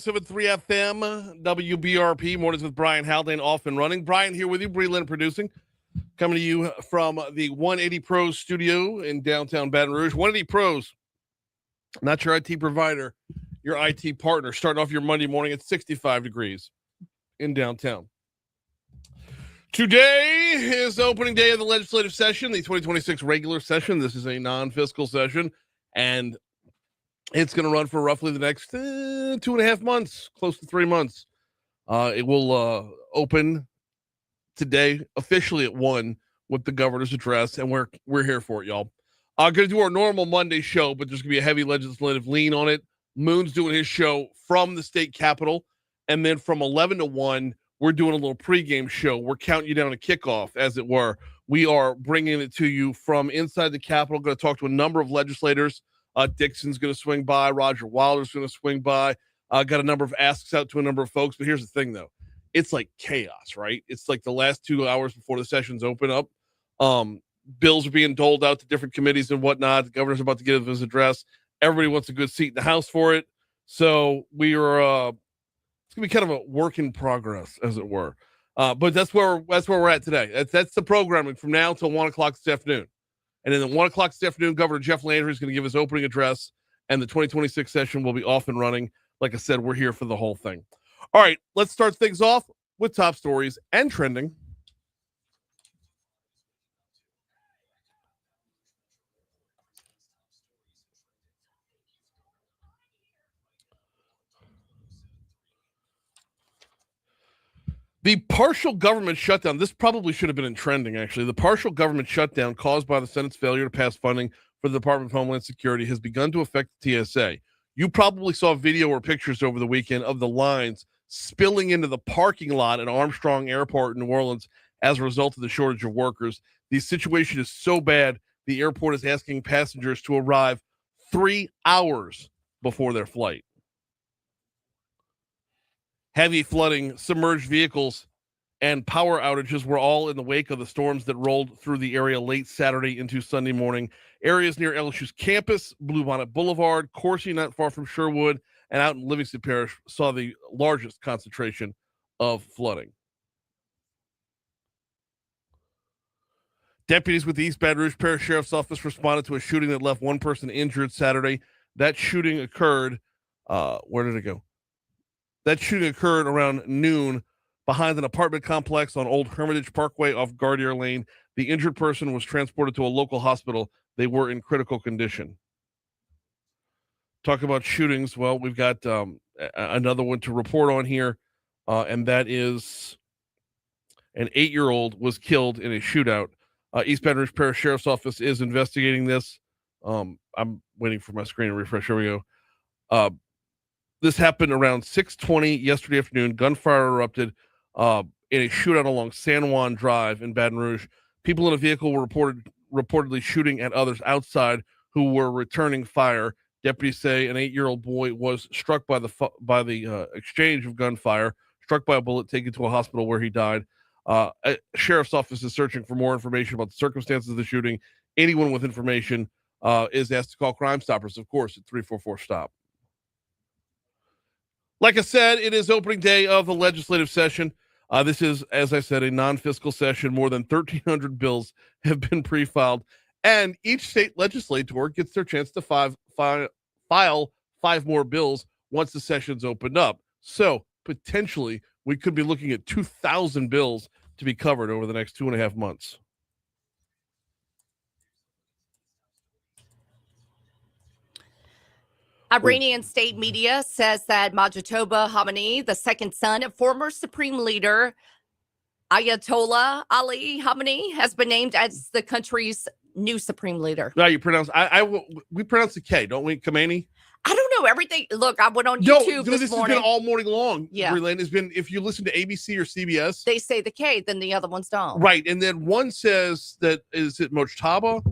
107.3 FM, WBRP, Mornings with Brian Haldane, off and running. Brian here with you, Bree Lynn producing. Coming to you from the 180 Pros studio in downtown Baton Rouge. 180 Pros, not your IT provider, your IT partner. Starting off your Monday morning at 65 degrees in downtown. Today is opening day of the legislative session, the 2026 regular session. This is a non-fiscal session, and it's going to run for roughly the next 2.5 months, close to 3 months. It will open today officially at 1 with the governor's address, and we're here for it, y'all. Going to do our normal Monday show, but there's going to be a heavy legislative lean on it. Moon's doing his show from the state capitol, and then from 11 to 1, we're doing a little pregame show. We're counting you down to kickoff, as it were. We are bringing it to you from inside the capitol. Going to talk to a number of legislators. Dixon's going to swing by. Roger Wilder's going to swing by. Got a number of asks out to a number of folks. But here's the thing, though. It's like chaos, right? It's like the last 2 hours before the sessions open up. Bills are being doled out to different committees and whatnot. The governor's about to give his address. Everybody wants a good seat in the House for it. So we are it's going to be kind of a work in progress, as it were. But that's where we're at today. That's the programming from now until 1 o'clock this afternoon. And then at 1 o'clock this afternoon, Governor Jeff Landry is going to give his opening address, and the 2026 session will be off and running. Like I said, we're here for the whole thing. All right, let's start things off with top stories and trending. The partial government shutdown, this probably should have been in trending, actually. The partial government shutdown caused by the Senate's failure to pass funding for the Department of Homeland Security has begun to affect the TSA. You probably saw video or pictures over the weekend of the lines spilling into the parking lot at Armstrong Airport in New Orleans as a result of the shortage of workers. The situation is so bad, the airport is asking passengers to arrive 3 hours before their flight. Heavy flooding, submerged vehicles, and power outages were all in the wake of the storms that rolled through the area late Saturday into Sunday morning. Areas near LSU's campus, Bluebonnet Boulevard, Coursey, not far from Sherwood, and out in Livingston Parish saw the largest concentration of flooding. Deputies with the East Baton Rouge Parish Sheriff's Office responded to a shooting that left one person injured Saturday. That shooting occurred, where did it go? That shooting occurred around noon behind an apartment complex on Old Hermitage Parkway off Gardier Lane. The injured person was transported to a local hospital. They were in critical condition. Talk about shootings. Well, we've got another one to report on here, and that is an 8-year-old was killed in a shootout. East Baton Rouge Parish Sheriff's Office is investigating this. I'm waiting for my screen to refresh. Here we go. This happened around 6:20 yesterday afternoon. Gunfire erupted in a shootout along San Juan Drive in Baton Rouge. People in a vehicle were reportedly shooting at others outside who were returning fire. Deputies say an 8-year-old boy was struck by the exchange of gunfire, struck by a bullet, taken to a hospital where he died. A sheriff's office is searching for more information about the circumstances of the shooting. Anyone with information is asked to call Crime Stoppers, of course, at 344-STOP. Like I said, it is opening day of the legislative session. This is, as I said, a non-fiscal session. More than 1,300 bills have been pre-filed, and each state legislator gets their chance to file 5 more bills once the session's opened up. So, potentially, we could be looking at 2,000 bills to be covered over the next 2.5 months. Iranian state media says that Mojtaba Khamenei, the second son of former Supreme Leader Ayatollah Ali Khamenei, has been named as the country's new Supreme Leader. No, you pronounce we pronounce the K, don't we? Khamenei? I don't know everything. Look, I went on YouTube this morning. Has been all morning long. Yeah, has been. If you listen to ABC or CBS, they say the K, then the other ones don't. Right, and then one says that is it Mojtaba,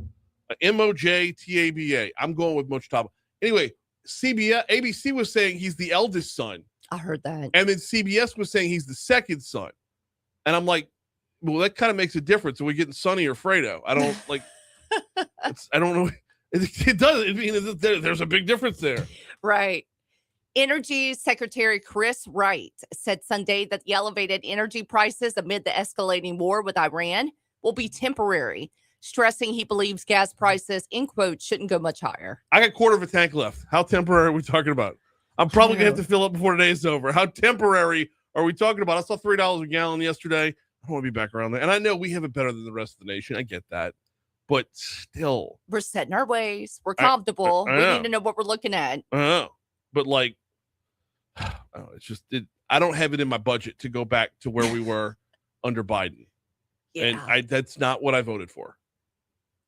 Mojtaba. I'm going with Mojtaba. Anyway. ABC was saying he's the eldest son. I heard that. And then CBS was saying he's the second son. And I'm like, well, that kind of makes a difference. Are we getting Sonny or Fredo? I don't like, I don't know. It does. I mean, there's a big difference there. Right. Energy Secretary Chris Wright said Sunday that the elevated energy prices amid the escalating war with Iran will be temporary, stressing he believes gas prices, in quotes, shouldn't go much higher. I got a quarter of a tank left. How temporary are we talking about? I'm probably going to have to fill up before the day's over. How temporary are we talking about? I saw $3 a gallon yesterday. I want to be back around there. And I know we have it better than the rest of the nation. I get that. But still. We're setting our ways. We're comfortable. I we need to know what we're looking at. I know. But like, it's just, I don't have it in my budget to go back to where we were under Biden. Yeah. And that's not what I voted for.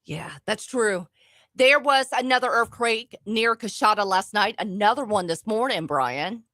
Yeah, that's true. There was another earthquake near Coshada last night. Another one this morning, Brian.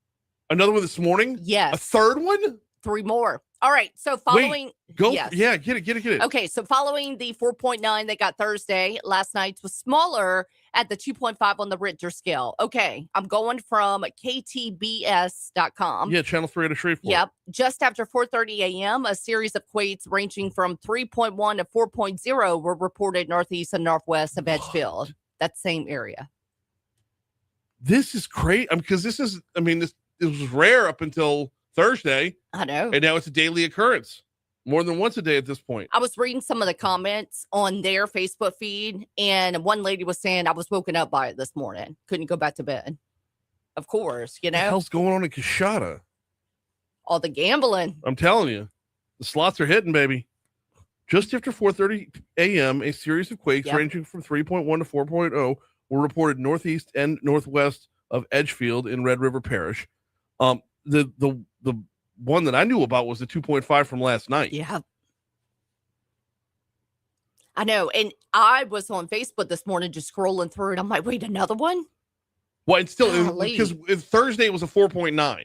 Another one this morning? Yes. A third one? 3 more. All right. So following. Yes. Yeah, get it. Okay. So following the 4.9 they got Thursday, last night's was smaller at the 2.5 on the Richter scale. Okay. I'm going from ktbs.com. Yeah, Channel 3 at Shreveport. Yep. Just after 4:30 a.m., a series of quakes ranging from 3.1 to 4.0 were reported northeast and northwest of Edgefield. That same area. This is great. Because this was rare up until Thursday. I know. And now it's a daily occurrence. More than once a day at this point. I was reading some of the comments on their Facebook feed, and one lady was saying, I was woken up by it this morning. Couldn't go back to bed. Of course, you know. What the hell's going on in Coshada? All the gambling. I'm telling you. The slots are hitting, baby. Just after 4:30 a.m., a series of quakes ranging from 3.1 to 4.0 were reported northeast and northwest of Edgefield in Red River Parish. The one that I knew about was the 2.5 from last night. Yeah. I know. And I was on Facebook this morning just scrolling through it. I'm like, wait, another one? Well, it's still, because Thursday was a 4.9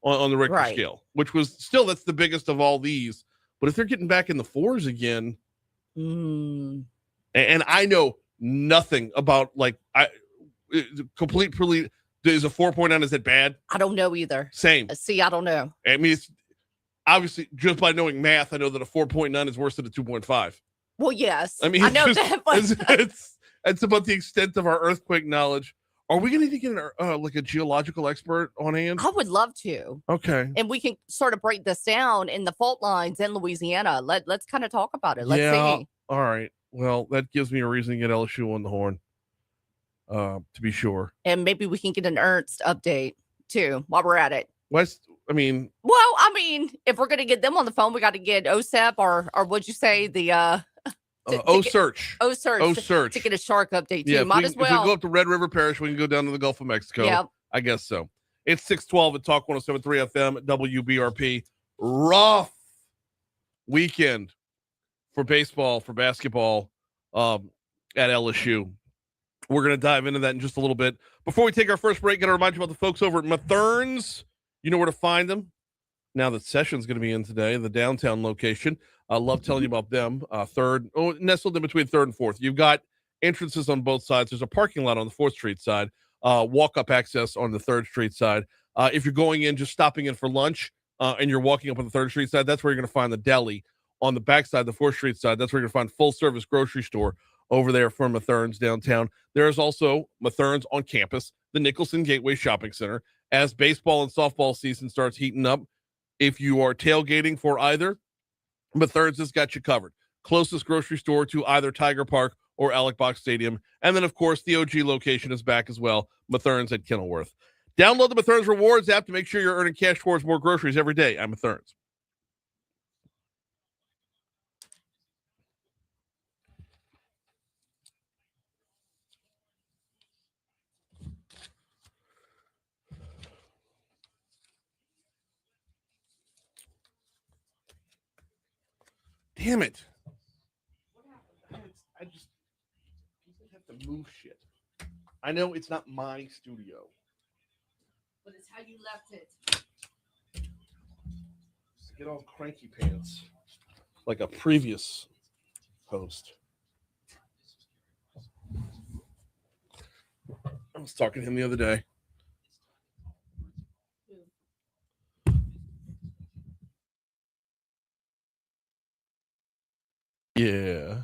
on the Richter scale, which was still, that's the biggest of all these. But if they're getting back in the 4s again, and I know nothing about, like, completely. Is a 4.9, is it bad? I don't know either. Same. See, I don't know. I mean, it's obviously, just by knowing math, I know that a 4.9 is worse than a 2.5. Well, yes. I mean, I know that. But it's about the extent of our earthquake knowledge. Are we going to need to get like a geological expert on hand? I would love to. Okay. And we can sort of break this down in the fault lines in Louisiana. Let's kind of talk about it. Let's see. All right. Well, that gives me a reason to get LSU on the horn. To be sure. And maybe we can get an Ernst update too while we're at it. Well, if we're going to get them on the phone, we got to get OSEP or what'd you say? The Search to get a shark update too. Yeah, Might as well. If we go up to Red River Parish, we can go down to the Gulf of Mexico. Yeah. I guess so. It's 6:12 at Talk 107.3 FM at WBRP. Rough weekend for baseball, for basketball at LSU. We're going to dive into that in just a little bit. Before we take our first break, got to remind you about the folks over at Mathern's. You know where to find them. Now that Session's going to be in today, the downtown location. I love telling you about them. Nestled in between 3rd and 4th. You've got entrances on both sides. There's a parking lot on the 4th Street side. Walk-up access on the 3rd Street side. If you're going in, just stopping in for lunch, and you're walking up on the 3rd Street side, that's where you're going to find the deli. On the back side, the 4th Street side, that's where you're going to find full-service grocery store over there for Mathern's downtown. There's also Mathern's on campus, the Nicholson Gateway Shopping Center. As baseball and softball season starts heating up, if you are tailgating for either, Mathern's has got you covered. Closest grocery store to either Tiger Park or Alec Box Stadium. And then, of course, the OG location is back as well, Mathern's at Kenilworth. Download the Mathern's Rewards app to make sure you're earning cash towards more groceries every day. I'm Mathern's. Damn it. I just have to move shit. I know it's not my studio. But it's how you left it. Get all cranky pants like a previous host. I was talking to him the other day. Yeah.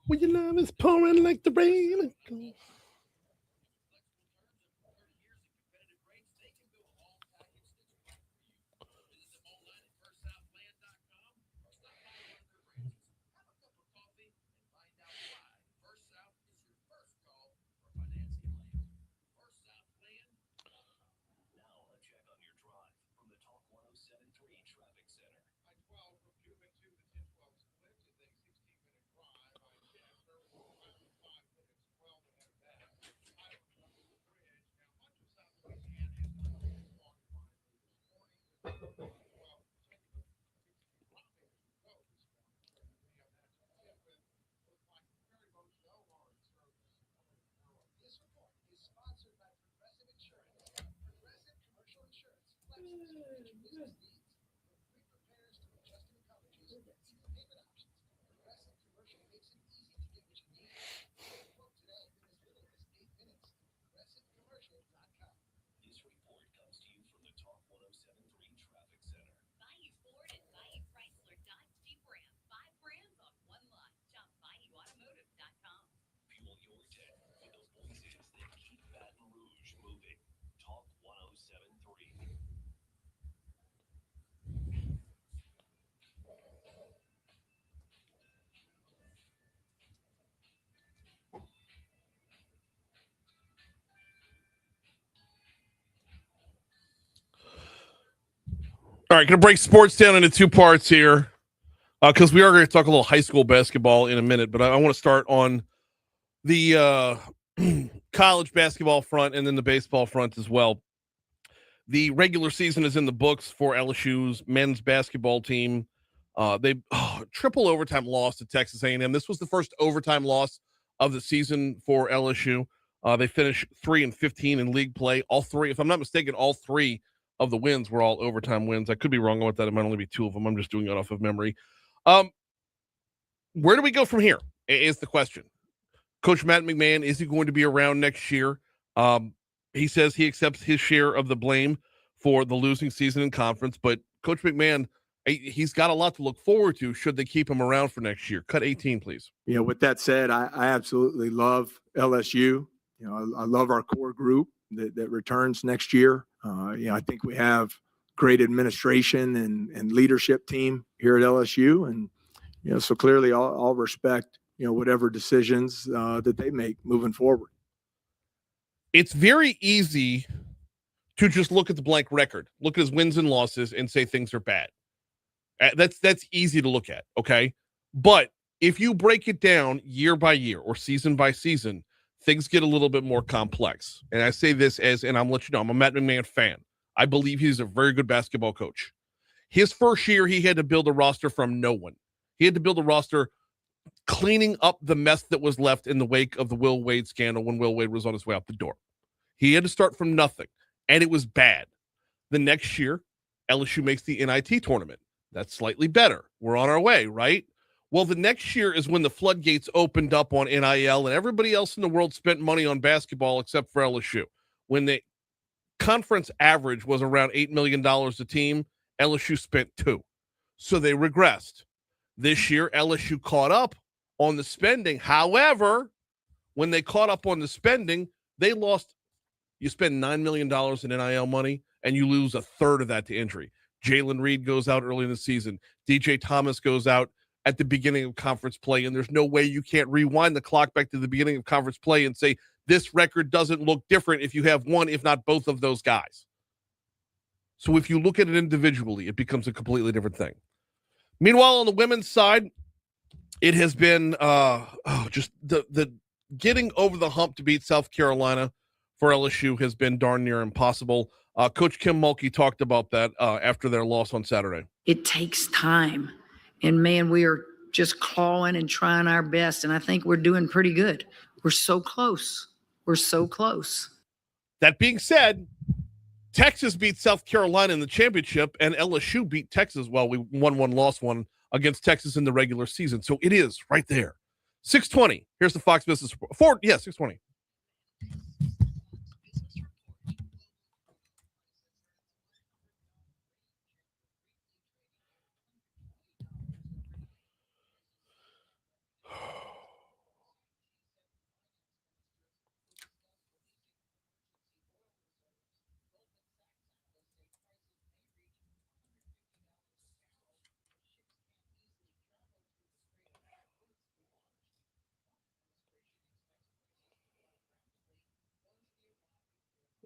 When your love is pouring like the rain. All right, going to break sports down into two parts here because we are going to talk a little high school basketball in a minute, but I want to start on the college basketball front and then the baseball front as well. The regular season is in the books for LSU's men's basketball team. They triple overtime loss to Texas A&M. This was the first overtime loss of the season for LSU. They finished 3-15 in league play. All three, if I'm not mistaken, all three of the wins were all overtime wins. I could be wrong about that. It might only be two of them. I'm just doing it off of memory. Where do we go from here is the question. Coach Matt McMahon, is he going to be around next year? He says he accepts his share of the blame for the losing season in conference, but Coach McMahon, he's got a lot to look forward to should they keep him around for next year. Cut 18, please. With that said, I absolutely love LSU. I love our core group that returns next year. I think we have great administration and leadership team here at LSU. And, so clearly I'll respect, whatever decisions that they make moving forward. It's very easy to just look at the blank record, look at his wins and losses and say things are bad. That's easy to look at. Okay. But if you break it down year by year or season by season, things get a little bit more complex. And I say this and I'm let you know, I'm a Matt McMahon fan. I believe he's a very good basketball coach. His first year, he had to build a roster from no one. He had to build a roster cleaning up the mess that was left in the wake of the Will Wade scandal when Will Wade was on his way out the door. He had to start from nothing, and it was bad. The next year, LSU makes the NIT tournament. That's slightly better. We're on our way, right? Well, the next year is when the floodgates opened up on NIL, and everybody else in the world spent money on basketball except for LSU. When the conference average was around $8 million a team, LSU spent $2 million. So they regressed. This year, LSU caught up on the spending. However, when they caught up on the spending, they lost. You spend $9 million in NIL money, and you lose a third of that to injury. Jalen Reed goes out early in the season. DJ Thomas goes out at the beginning of conference play, and there's no way you can't rewind the clock back to the beginning of conference play and say this record doesn't look different if you have one, if not both of those guys. So if you look at it individually, it becomes a completely different thing. Meanwhile, on the women's side, it has been just the getting over the hump to beat South Carolina for LSU has been darn near impossible. Coach Kim Mulkey talked about that after their loss on Saturday. It takes time. And, man, we are just clawing and trying our best, and I think we're doing pretty good. We're so close. We're so close. That being said, Texas beat South Carolina in the championship, and LSU beat Texas. Well, we won one, lost one against Texas in the regular season. So it is right there. 6:20. Here's the Fox Business Report. 6:20.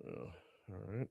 All right.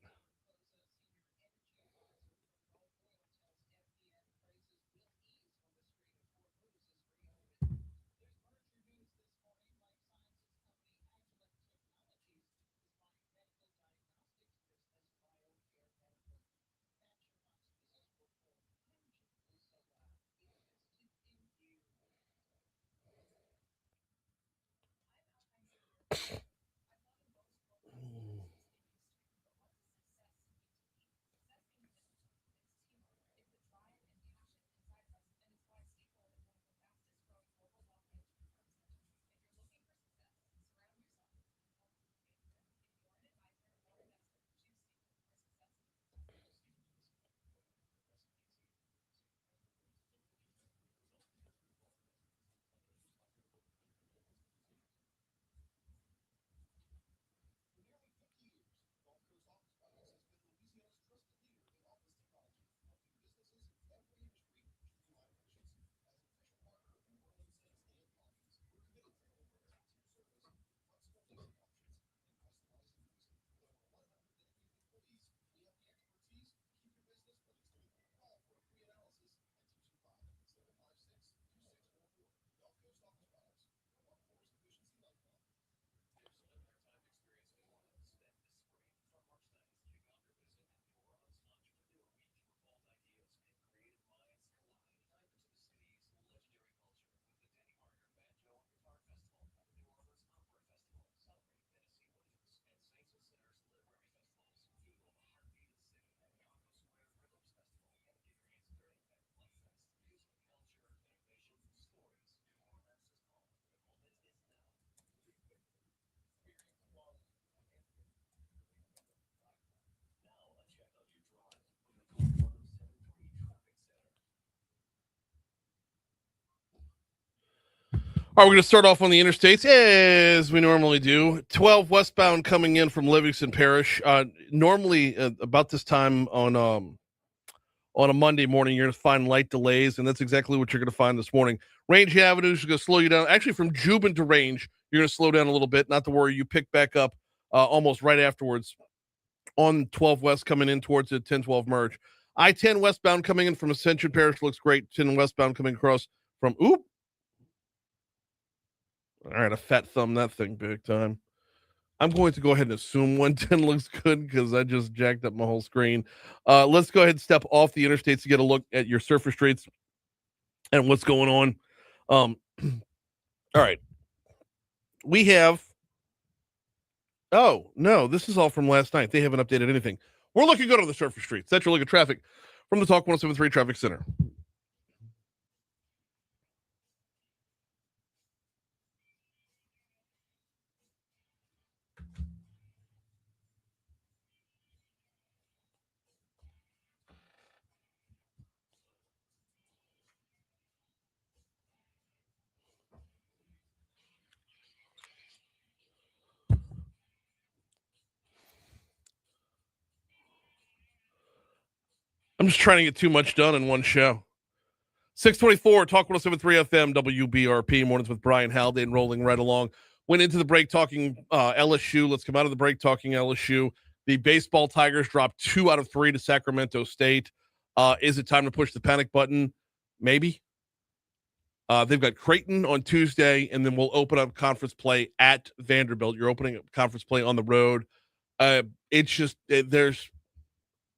All right, we're going to start off on the interstates as we normally do. 12 westbound coming in from Livingston Parish. Normally, about this time on a Monday morning, you're going to find light delays, and that's exactly what you're going to find this morning. Range Avenue is going to slow you down. Actually, from Jubin to Range, you're going to slow down a little bit. Not to worry, you pick back up almost right afterwards on 12 West coming in towards the 10-12 merge. I-10 westbound coming in from Ascension Parish looks great. 10 westbound coming across from all right, a fat thumb that thing big time. I'm going to go ahead and assume 110 looks good because I just jacked up my whole screen. Let's go ahead and step off the interstates to get a look at your surface streets and what's going on. All right. We have... Oh, no, this is all from last night. They haven't updated anything. We're looking good on the surface streets. That's your look at traffic from the Talk 107.3 Traffic Center. I'm just trying to get too much done in one show. 624, Talk 107.3 FM, WBRP, mornings with Brian Haldane rolling right along. Went into the break talking LSU. Let's come out of the break talking LSU. The baseball Tigers dropped 2 out of 3 to Sacramento State. Is it time to push the panic button? Maybe. They've got Creighton on Tuesday, and then we'll open up conference play at Vanderbilt. You're opening up conference play on the road. It's just, there's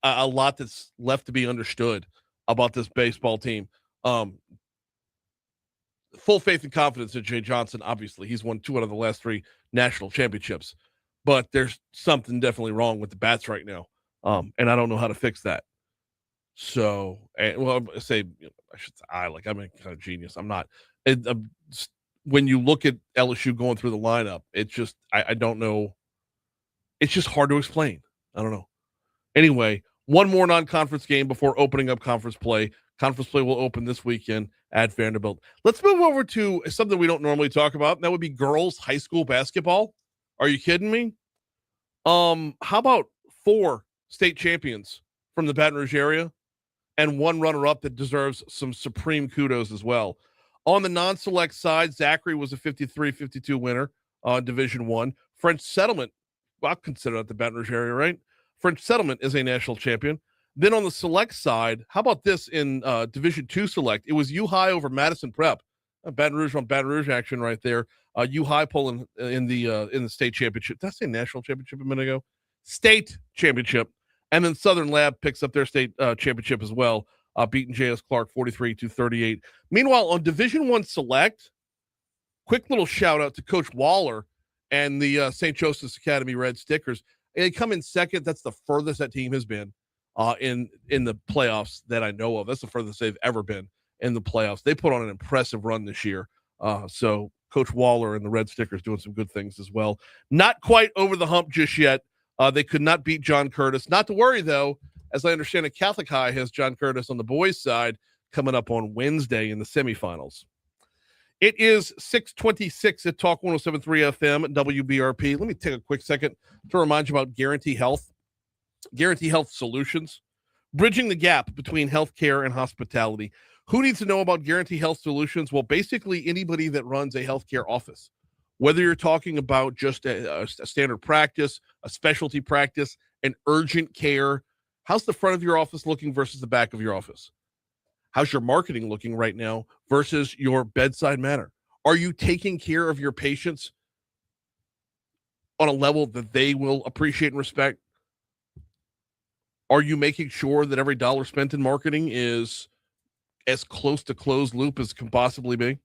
a lot that's left to be understood about this baseball team. Full faith and confidence in Jay Johnson. Obviously, he's won 2 out of the last 3 national championships, but there's something definitely wrong with the bats right now. And I don't know how to fix that. So, well, I say, I should say I'm a kind of genius. I'm not. When you look at LSU going through the lineup, it's just, I don't know. It's just hard to explain. I don't know. Anyway, one more non-conference game before opening up conference play. Conference play will open this weekend at Vanderbilt. Let's move over to something we don't normally talk about. And that would be girls high school basketball. Are you kidding me? How about 4 state champions from the Baton Rouge area and 1 runner-up that deserves some supreme kudos as well? On the non-select side, Zachary was a 53-52 winner on Division I. French Settlement I'll consider that the Baton Rouge area, right? French Settlement is a national champion. Then on the select side, how about this in Division II select? It was U-High over Madison Prep. Baton Rouge on Baton Rouge action right there. U-High pulling in the state championship. Did I say national championship a minute ago? State championship. And then Southern Lab picks up their state championship as well, beating J.S. Clark 43-38. Meanwhile, on Division I select, quick little shout out to Coach Waller and the St. Joseph's Academy Red Stickers. They come in second. That's the furthest that team has been in the playoffs that I know of. That's the furthest they've ever been in the playoffs. They put on an impressive run this year. So Coach Waller and the Red Stickers doing some good things as well. Not quite over the hump just yet. They could not beat John Curtis. Not to worry, though, as I understand it, Catholic High has John Curtis on the boys' side coming up on Wednesday in the semifinals. It is 6:26 at Talk 107.3 FM WBRP. Let me take a quick second to remind you about Guarantee Health. Guarantee Health Solutions, bridging the gap between healthcare and hospitality. Who needs to know about Guarantee Health Solutions? Well, basically anybody that runs a healthcare office, whether you're talking about just a standard practice, a specialty practice, an urgent care. How's the front of your office looking versus the back of your office? How's your marketing looking right now versus your bedside manner? Are you taking care of your patients on a level that they will appreciate and respect? Are you making sure that every dollar spent in marketing is as close to closed loop as can possibly be?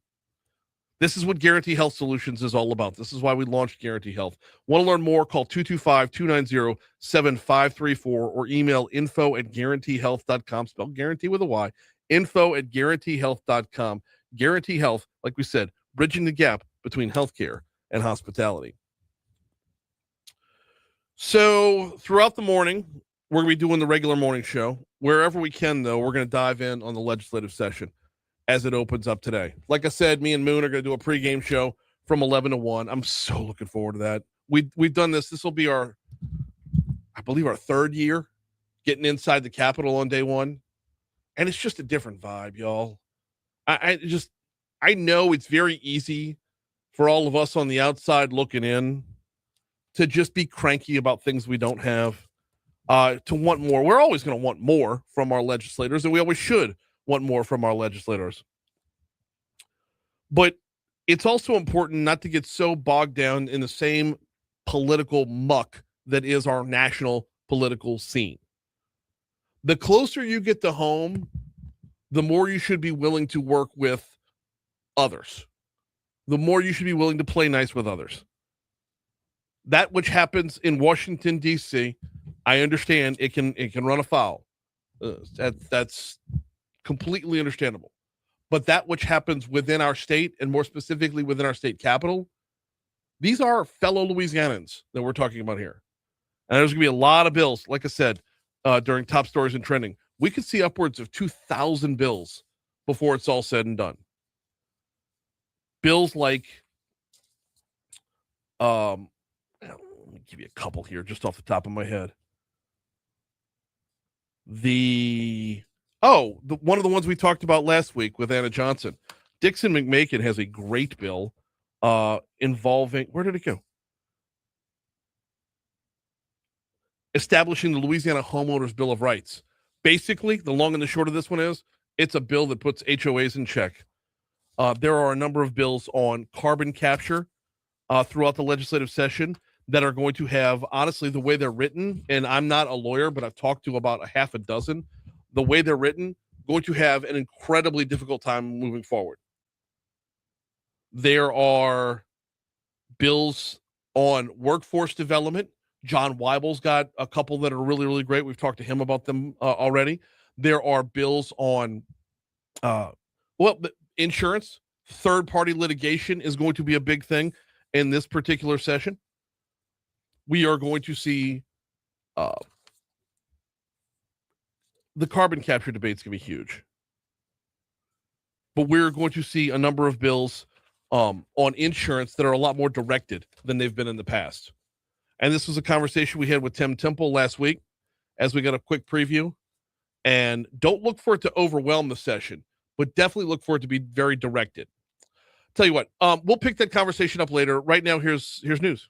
This is what Guarantee Health Solutions is all about. This is why we launched Guarantee Health. Want to learn more? Call 225-290-7534 or email info@guaranteehealth.com. Spell guarantee with a Y. info@guaranteehealth.com. Guarantee Health, like we said, bridging the gap between healthcare and hospitality. So throughout the morning, we're going to be doing the regular morning show. Wherever we can, though, we're going to dive in on the legislative session as it opens up today. Like I said, me and Moon are going to do a pregame show from 11 to 1. I'm so looking forward to that. We've done this. This will be I believe our third year getting inside the Capitol on day one. And it's just a different vibe, y'all. I know it's very easy for all of us on the outside looking in to just be cranky about things we don't have, to want more. We're always going to want more from our legislators, and we always should want more from our legislators. But it's also important not to get so bogged down in the same political muck that is our national political scene. The closer you get to home, the more you should be willing to work with others. The more you should be willing to play nice with others. That which happens in Washington, D.C., I understand it can run afoul. That's completely understandable. But that which happens within our state, and more specifically within our state capital, these are fellow Louisianans that we're talking about here. And there's going to be a lot of bills, like I said, during Top Stories and Trending. We could see upwards of 2,000 bills before it's all said and done. Bills like, let me give you a couple here just off the top of my head. One of the ones we talked about last week with Anna Johnson. Dixon McMakin has a great bill involving, where did it go? Establishing the Louisiana Homeowners Bill of Rights. Basically, the long and the short of this one is, it's a bill that puts HOAs in check. There are a number of bills on carbon capture throughout the legislative session that are going to have, honestly, the way they're written, and I'm not a lawyer, but I've talked to about a half a dozen, the way they're written, going to have an incredibly difficult time moving forward. There are bills on workforce development. John Weibel's got a couple that are really, really great. We've talked to him about them already. There are bills on, insurance. Third-party litigation is going to be a big thing in this particular session. We are going to see the carbon capture debate is going to be huge. But we're going to see a number of bills on insurance that are a lot more directed than they've been in the past. And this was a conversation we had with Tim Temple last week as we got a quick preview. And don't look for it to overwhelm the session, but definitely look for it to be very directed. Tell you what, we'll pick that conversation up later. Right now, here's news.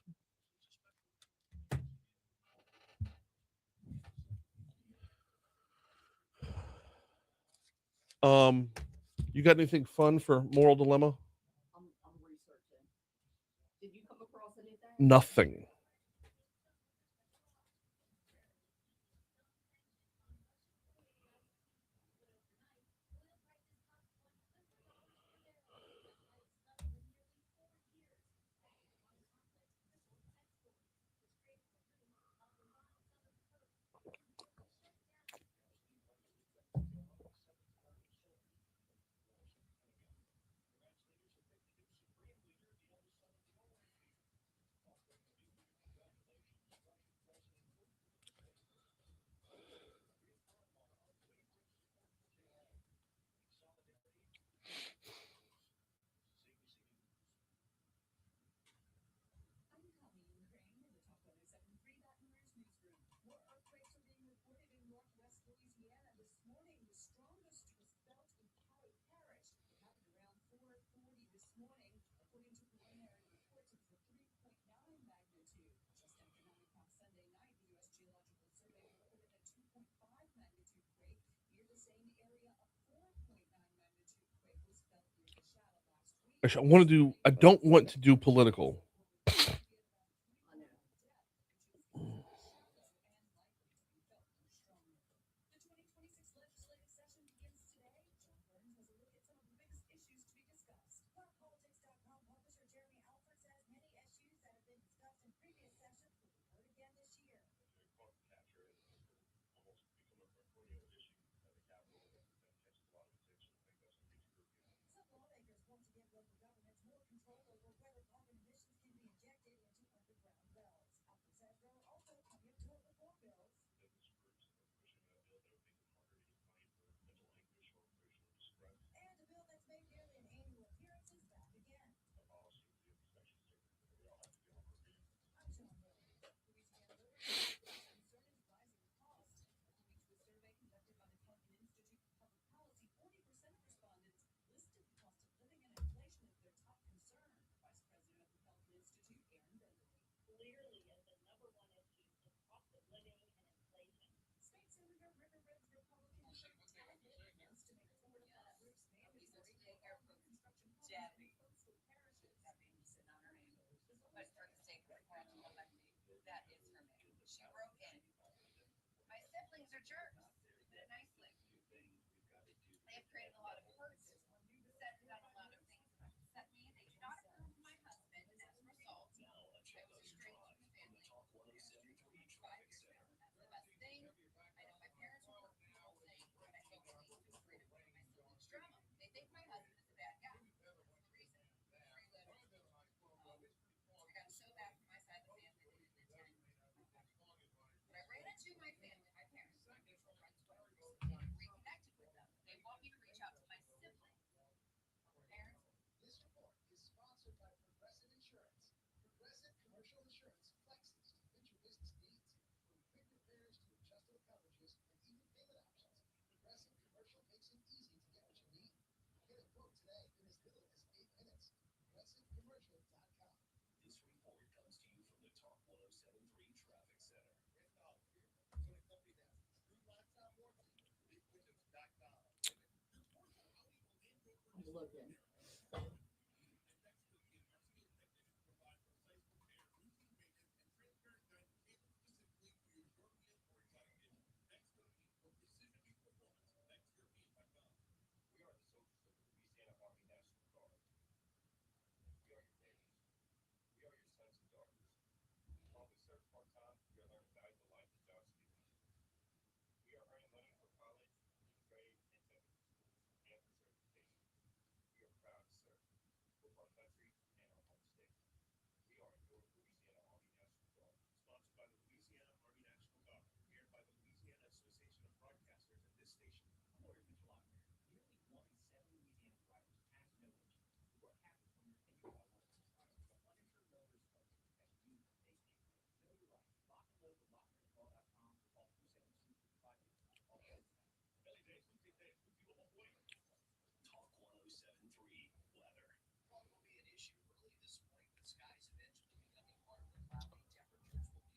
You got anything fun for Moral Dilemma? I'm researching. Did you come across anything? Nothing. Actually, I don't want to do political. Looking.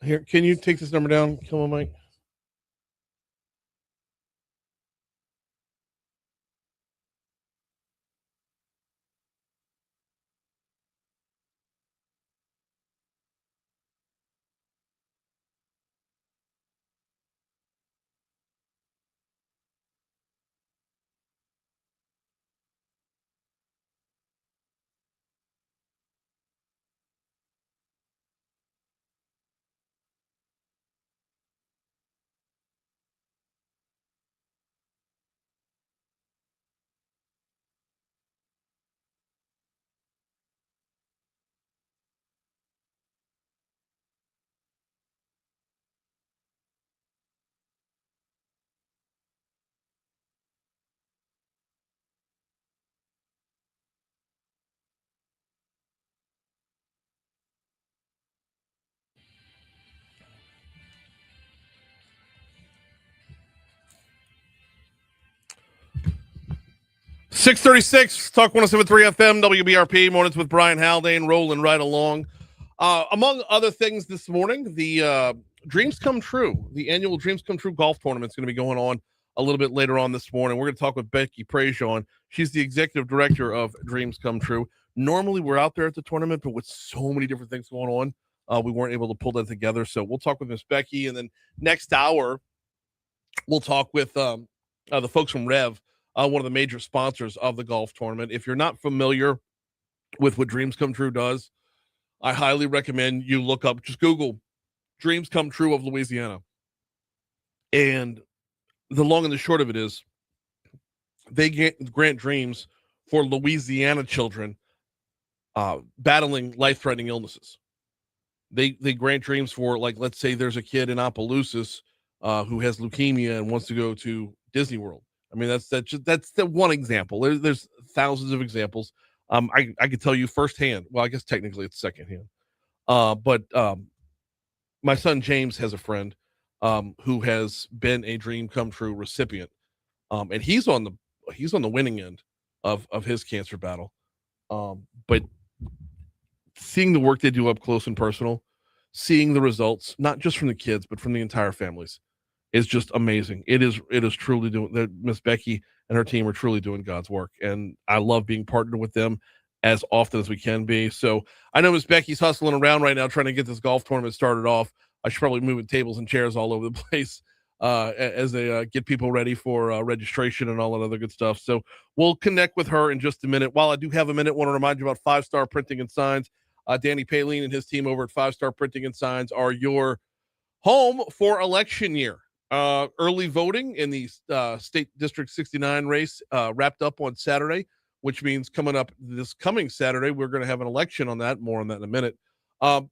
Here, can you take this number down? Come on, Mike. 636, Talk 107.3 FM, WBRP, Mornings with Brian Haldane, rolling right along. Among other things this morning, the Dreams Come True, the annual Dreams Come True golf tournament is going to be going on a little bit later on this morning. We're going to talk with Becky Prejean. She's the executive director of Dreams Come True. Normally, we're out there at the tournament, but with so many different things going on, we weren't able to pull that together. So we'll talk with Miss Becky, and then next hour, we'll talk with the folks from Rev, one of the major sponsors of the golf tournament. If you're not familiar with what Dreams Come True does, I highly recommend you look up, just Google Dreams Come True of Louisiana. And the long and the short of it is they grant dreams for Louisiana children battling life-threatening illnesses. They grant dreams for, like, let's say there's a kid in Opelousas who has leukemia and wants to go to Disney World. I mean, that's the one example. There's thousands of examples. I could tell you firsthand. Well, I guess technically it's secondhand. But my son James has a friend who has been a Dream Come True recipient, and he's on the winning end of his cancer battle. But seeing the work they do up close and personal, seeing the results, not just from the kids but from the entire families, is just amazing. It is truly doing that. Miss Becky and her team are truly doing God's work, and I love being partnered with them as often as we can be. So I know Miss Becky's hustling around right now trying to get this golf tournament started off. I should probably move tables and chairs all over the place as they get people ready for registration and all that other good stuff. So we'll connect with her in just a minute. While I do have a minute, I want to remind you about 5 Star Printing and Signs. Danny Paline and his team over at 5 Star Printing and Signs are your home for election year. Early voting in the State District 69 race wrapped up on Saturday, which means this coming Saturday, we're going to have an election on that. More on that in a minute. But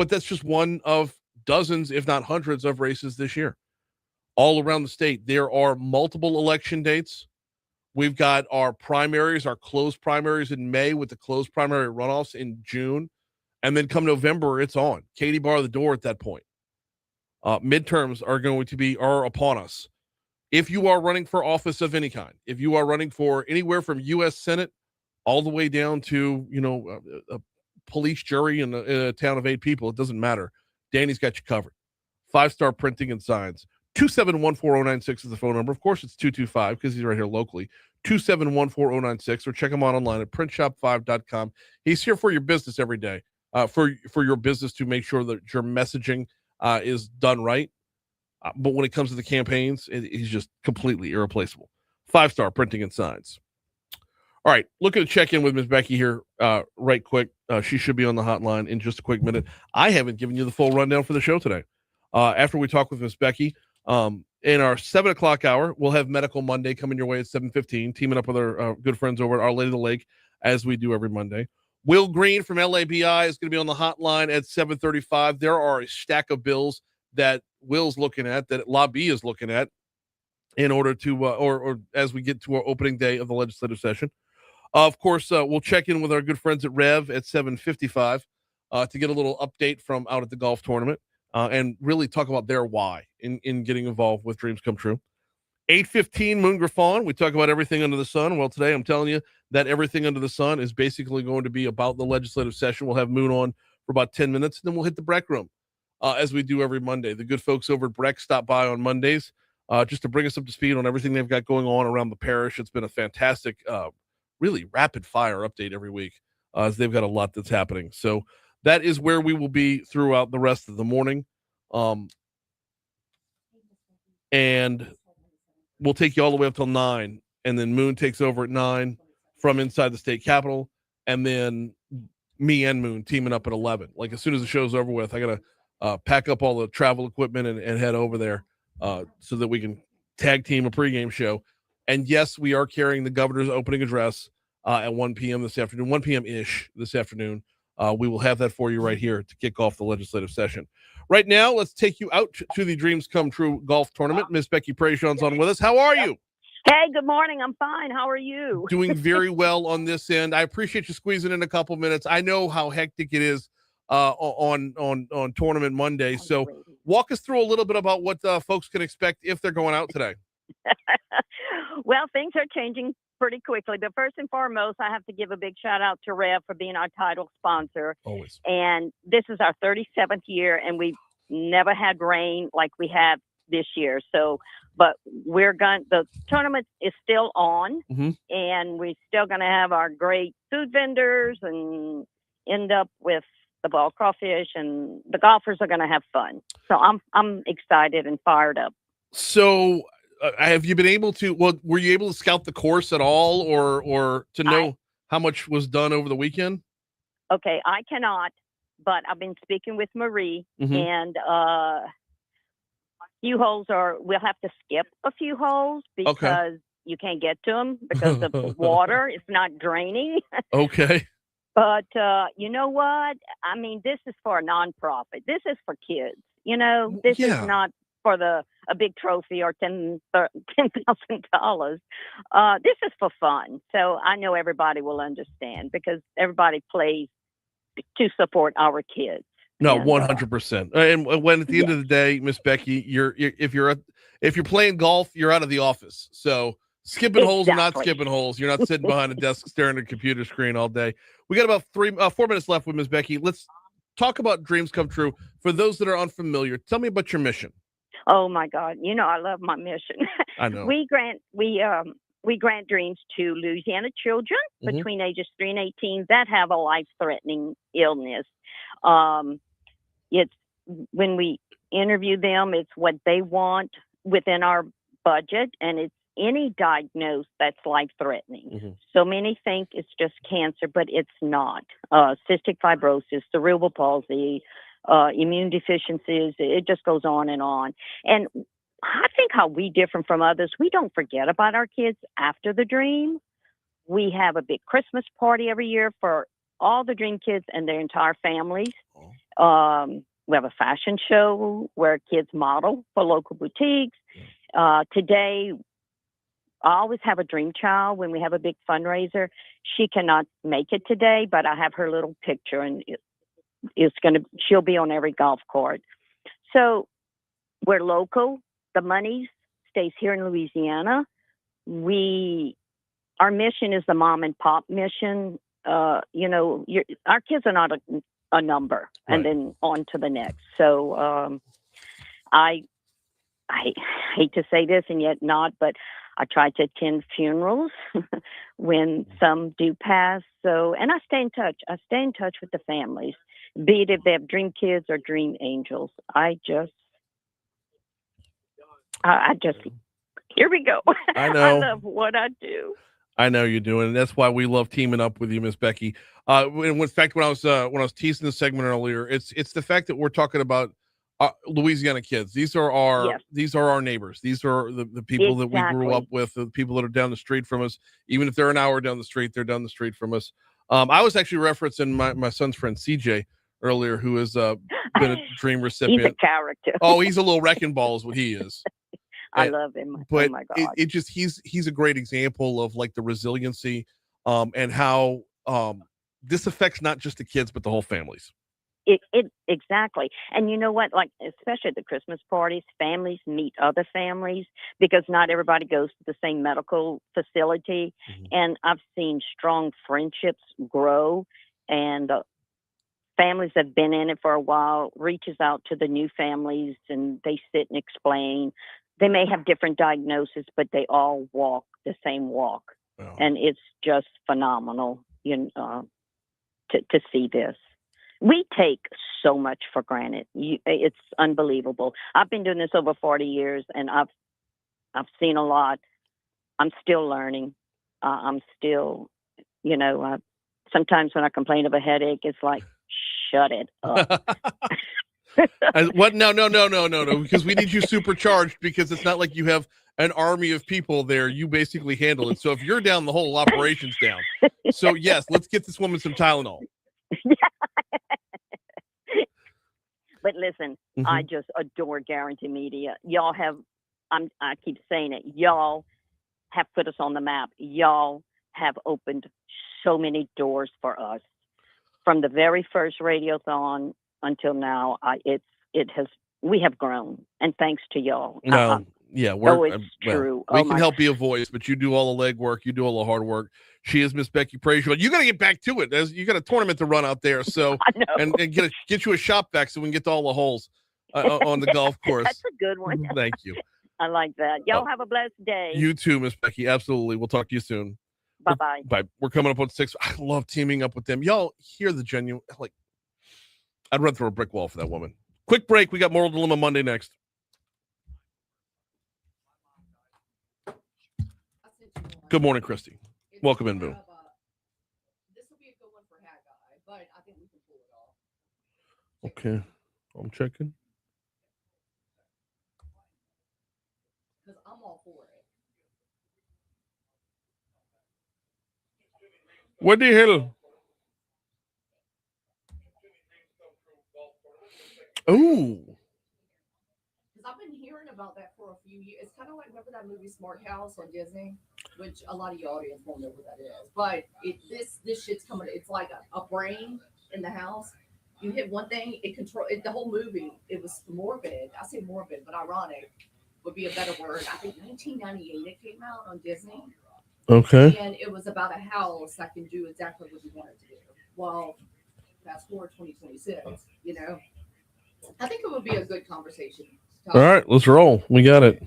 that's just one of dozens, if not hundreds, of races this year. All around the state, there are multiple election dates. We've got our primaries, our closed primaries in May with the closed primary runoffs in June. And then come November, it's on. Katie bar the door at that point. Midterms are upon us. If you are running for office of any kind, if you are running for anywhere from U.S. Senate all the way down to, a police jury in a town of 8 people, it doesn't matter. Danny's got you covered. 5 Star Printing and Signs. 2714096 is the phone number. Of course, it's 225 because he's right here locally. 2714096, or check him out online at printshop5.com. He's here for your business every day, for your business to make sure that your messaging is done right. But when it comes to the campaigns, he's just completely irreplaceable. 5 Star Printing and Signs. All right, looking to check in with Ms. Becky here right quick. She should be on the hotline in just a quick minute. I haven't given you the full rundown for the show today. After we talk with Ms. Becky, in our 7 o'clock hour, we'll have Medical Monday coming your way at 7:15, teaming up with our good friends over at Our Lady of the Lake, as we do every Monday. Will Green from LABI is going to be on the hotline at 7:35. There are a stack of bills that Will's looking at, that LABI is looking at, in order to, or as we get to our opening day of the legislative session. Of course, we'll check in with our good friends at Rev at 7:55 to get a little update from out at the golf tournament and really talk about their why in getting involved with Dreams Come True. 8:15, Moon Griffon. We talk about everything under the sun. Well, today I'm telling you that everything under the sun is basically going to be about the legislative session. We'll have Moon on for about 10 minutes, and then we'll hit the BREC Room as we do every Monday. The good folks over at BREC stop by on Mondays just to bring us up to speed on everything they've got going on around the parish. It's been a fantastic, really rapid fire update every week as they've got a lot that's happening. So that is where we will be throughout the rest of the morning. And we'll take you all the way up till 9, and then Moon takes over at 9 from inside the state capitol, and then me and Moon teaming up at 11. Like, as soon as the show's over with, I gotta pack up all the travel equipment and head over there so that we can tag team a pregame show. And yes, we are carrying the governor's opening address at 1 p.m. this afternoon, 1 p.m.-ish this afternoon. We will have that for you right here to kick off the legislative session. Right now, let's take you out to the Dreams Come True golf tournament. Miss Becky Prejean's on with us. How are you? Hey, good morning. I'm fine. How are you? Doing very well on this end. I appreciate you squeezing in a couple minutes. I know how hectic it is on Tournament Monday. So walk us through a little bit about what folks can expect if they're going out today. Well, things are changing pretty quickly. But first and foremost, I have to give a big shout out to Rev for being our title sponsor. Always. And this is our 37th year, and we've never had rain like we have this year. So, but the tournament is still on, and we're still going to have our great food vendors and end up with the ball crawfish, and the golfers are going to have fun. So I'm excited and fired up. So have you been able to, were you able to scout the course at all or to know how much was done over the weekend? Okay, I cannot, but I've been speaking with Marie, and few holes we'll have to skip a few holes because you can't get to them because the water is not draining. Okay. But you know what? I mean, this is for a nonprofit. This is for kids. You know, this is not for a big trophy or $10,000. This is for fun. So I know everybody will understand because everybody plays to support our kids. No, 100%. And when at the end of the day, Miss Becky, if you're playing golf, you're out of the office. So skipping holes or not skipping holes, you're not sitting behind a desk staring at a computer screen all day. We got about 4 minutes left with Miss Becky. Let's talk about Dreams Come True. For those that are unfamiliar, tell me about your mission. Oh my God! You know I love my mission. I know. We grant dreams to Louisiana children between ages 3 and 18 that have a life-threatening illness. It's when we interview them, it's what they want within our budget, and it's any diagnosis that's life-threatening. So many think it's just cancer, but it's not. Cystic fibrosis, cerebral palsy, immune deficiencies, it just goes on. And I think how we differ from others, we don't forget about our kids after the dream. We have a big Christmas party every year for all the dream kids and their entire families. We have a fashion show where kids model for local boutiques. Today, I always have a dream child when we have a big fundraiser. She cannot make it today, but I have her little picture, and she'll be on every golf cart. So we're local. The money stays here in Louisiana. Our mission is the mom and pop mission. Our kids are not a number, and then on to the next. So I hate to say this and yet not, but I try to attend funerals when some do pass. So, and I stay in touch. I stay in touch with the families, be it if they have dream kids or dream angels. I just, here we go. I know. I love what I do. I know you do, and that's why we love teaming up with you, Miss Becky. In fact, when I was teasing this segment earlier, it's the fact that we're talking about Louisiana kids. These are our neighbors. These are the people that we grew up with, the people that are down the street from us. Even if they're an hour down the street, they're down the street from us. I was actually referencing my son's friend CJ earlier, who has been a dream recipient. He's a character. Oh, he's a little wrecking ball is what he is. I love him. But oh my God. He's a great example of like the resiliency and how this affects not just the kids, but the whole families. It exactly. And you know what, like, especially at the Christmas parties, families meet other families because not everybody goes to the same medical facility. And I've seen strong friendships grow, and families that have been in it for a while reaches out to the new families, and they sit and explain. They may have different diagnoses, but they all walk the same walk. Wow. And it's just phenomenal, to see this. We take so much for granted. It's unbelievable. I've been doing this over 40 years, and I've seen a lot. I'm still learning. I'm still, sometimes when I complain of a headache, it's like, shut it up. What? No, because we need you supercharged, because it's not like you have an army of people there. You basically handle it. So if you're down, the whole operation's down. So yes, let's get this woman some Tylenol. But listen, I just adore Guarantee Media. Y'all have, I keep saying it, y'all have put us on the map. Y'all have opened so many doors for us. From the very first Radiothon until now, we have grown, and thanks to y'all. No, Yeah, it's well, true. we Oh can my help be a voice, but you do all the legwork. You do all the hard work. She is Miss Becky Praise. You got to get back to it. You got a tournament to run out there. So I know. and get you a shop vac so we can get to all the holes on the golf course. That's a good one. Thank you. I like that. Y'all have a blessed day. You too, Miss Becky. Absolutely. We'll talk to you soon. Bye-bye. Bye. We're coming up on 6. I love teaming up with them. Y'all hear the genuine, like, I'd run through a brick wall for that woman. Quick break. We got Moral Dilemma Monday next. Good morning, Christy. Welcome in, Boo. This will be a good one for Haggai, but I think we can pull it off. Okay. I'm checking. Because I'm all for it. What the hell? Ooh. Because I've been hearing about that for a few years. It's kind of like, remember that movie Smart House on Disney? Which a lot of your audience won't know what that is. But this shit's coming. It's like a brain in the house. You hit one thing, the whole movie, it was morbid. I say morbid, but ironic would be a better word. I think 1998 it came out on Disney. Okay. And it was about a house that can do exactly what you want it to do. Well, fast forward 2026, you know. I think it would be a good conversation. All right, let's roll. We got it.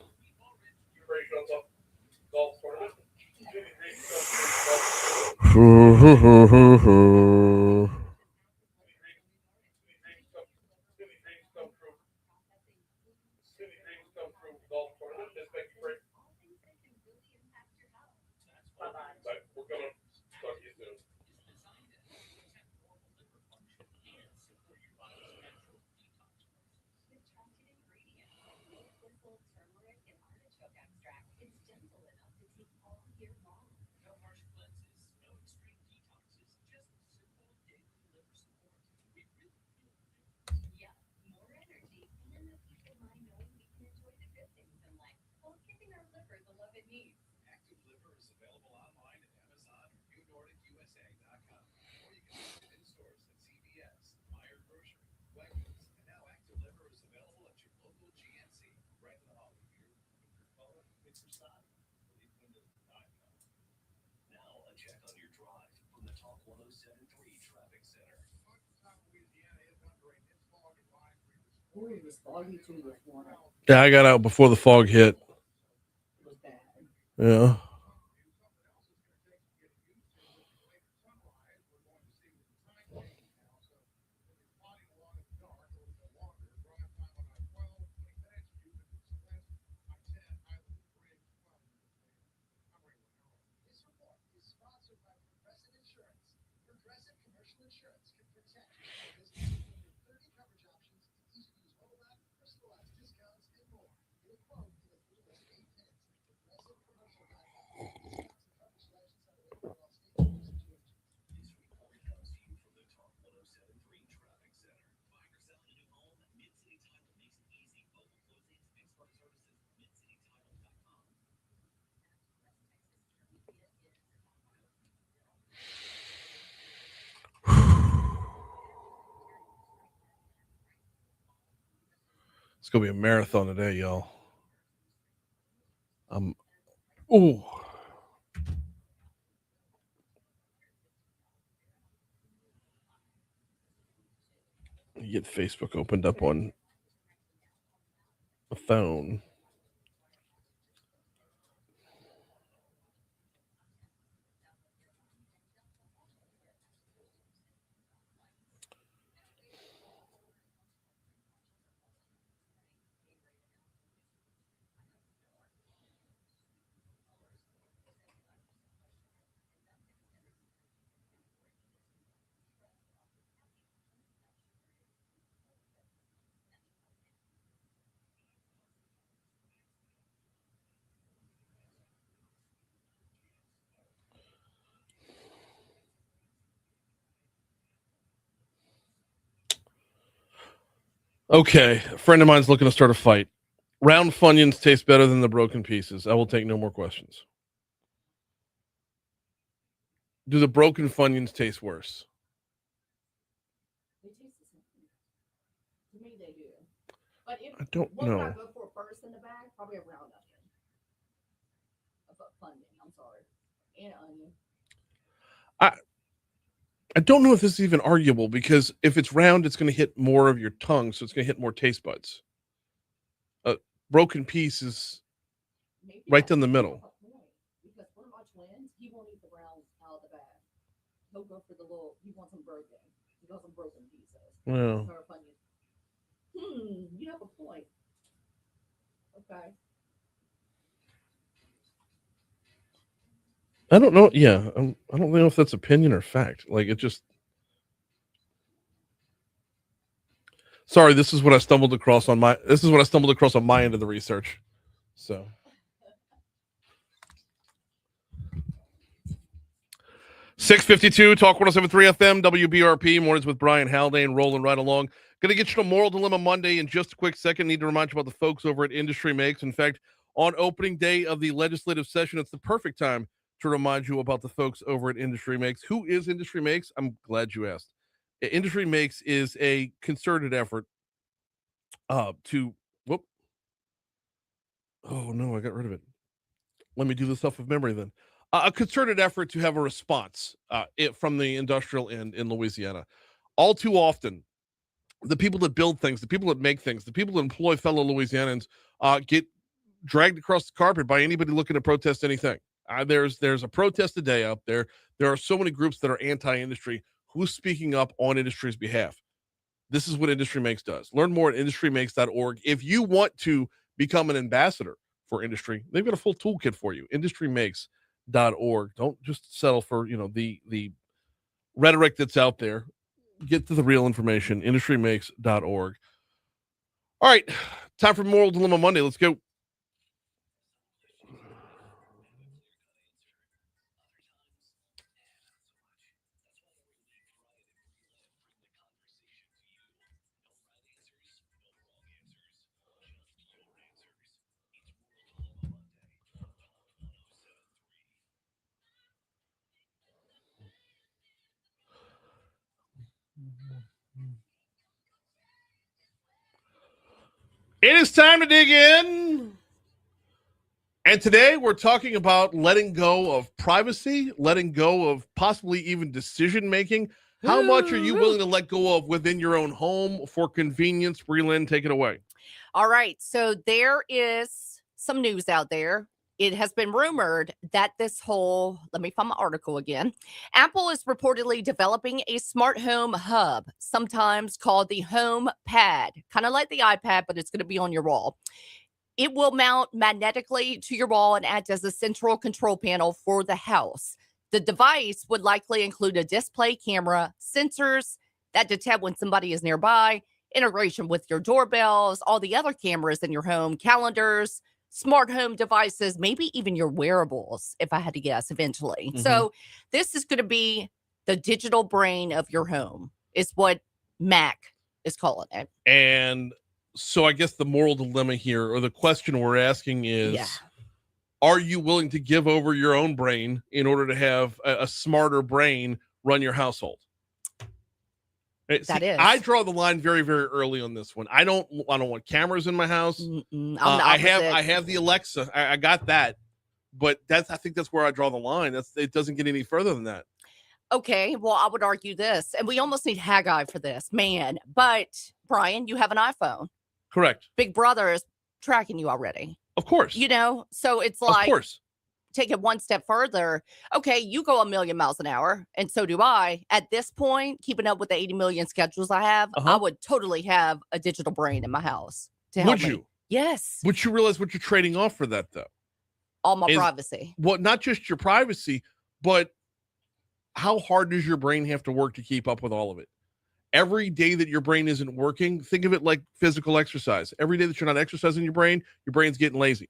Ooh, it was foggy too this morning. Yeah, I got out before the fog hit. It was bad. Yeah. It's gonna be a marathon today, y'all. Ooh. You get Facebook opened up on a phone. Okay, a friend of mine's looking to start a fight. Round Funyuns taste better than the broken pieces. I will take no more questions. Do the broken Funyuns taste worse? They taste the same. To me, they do. But I don't what would I know. go for first in the bag? Probably a round up. I don't know if this is even arguable, because if it's round, it's going to hit more of your tongue, so it's going to hit more taste buds. A broken piece is right down the middle. Because one of my twins, he won't eat the round out of the bag. He'll go for the little. He wants them broken. He wants them broken pieces. Well, You have a point. Okay. I don't know. Yeah, I don't know if that's opinion or fact. Like, it just. Sorry, this is what I stumbled across on my. This is what I stumbled across on my end of the research. So. 652 Talk 107.3 FM WBRP mornings with Brian Haldane, rolling right along. Going to get you to Moral Dilemma Monday in just a quick second. Need to remind you about the folks over at Industry Makes. In fact, on opening day of the legislative session, it's the perfect time to remind you about the folks over at Industry Makes. Who is Industry Makes? I'm glad you asked. Industry Makes is a concerted effort to. Whoop. Oh no, I got rid of it. Let me do this off of memory then. A concerted effort to have a response from the industrial end in Louisiana. All too often, the people that build things, the people that make things, the people that employ fellow Louisianans get dragged across the carpet by anybody looking to protest anything. There's a protest a day out there. There are so many groups that are anti-industry. Who's speaking up on industry's behalf? This is what Industry Makes does. Learn more at industrymakes.org. If you want to become an ambassador for industry, they've got a full toolkit for you. Industrymakes.org. Don't just settle for the rhetoric that's out there. Get to the real information. Industrymakes.org. All right, time for Moral Dilemma Monday. Let's go. It is time to dig in. And today we're talking about letting go of privacy, letting go of possibly even decision making. How much are you willing to let go of within your own home for convenience? Breland, take it away. All right. So there is some news out there. It has been rumored that let me find my article again. Apple is reportedly developing a smart home hub, sometimes called the Home Pad, kind of like the iPad, but it's going to be on your wall. It will mount magnetically to your wall and act as a central control panel for the house. The device would likely include a display camera, sensors that detect when somebody is nearby, integration with your doorbells, all the other cameras in your home, calendars, smart home devices, maybe even your wearables, if I had to guess eventually. Mm-hmm. So this is going to be the digital brain of your home, is what Mac is calling it. And so I guess the moral dilemma here, or the question we're asking is, are you willing to give over your own brain in order to have a smarter brain run your household? Right, that is. I draw the line very, very early on this one. I don't want cameras in my house. I have the Alexa. I got that, but I think that's where I draw the line. It doesn't get any further than that. Okay, well, I would argue this, and we almost need Haggai for this, man. But Brian, you have an iPhone. Correct. Big Brother is tracking you already. Of course. So it's like, of course. Take it one step further. Okay, you go 1,000,000 miles an hour, and so do I. At this point, keeping up with the 80 million schedules I have, I would totally have a digital brain in my house to help me. Would you? Yes. Would you realize what you're trading off for that, though? All my privacy. Well, not just your privacy, but how hard does your brain have to work to keep up with all of it? Every day that your brain isn't working, think of it like physical exercise. Every day that you're not exercising your brain's getting lazy.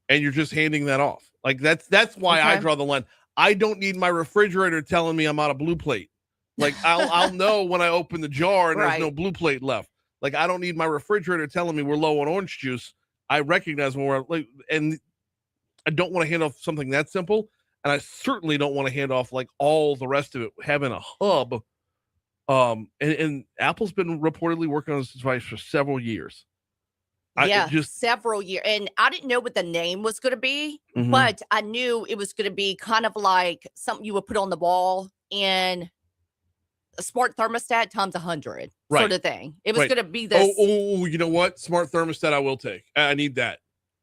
And you're just handing that off. Like that's why I draw the line. I don't need my refrigerator telling me I'm out of blue plate. Like I'll know when I open the jar and there's no blue plate left. Like I don't need my refrigerator telling me we're low on orange juice. I recognize when we're like, and I don't want to hand off something that simple. And I certainly don't want to hand off like all the rest of it, having a hub. And Apple's been reportedly working on this device for several years. Several years. And I didn't know what the name was going to be, Mhm. but I knew it was going to be kind of like something you would put on the wall and a smart thermostat times 100 sort Right. of thing. It was Right. going to be this You know what? Smart thermostat I will take. I need that.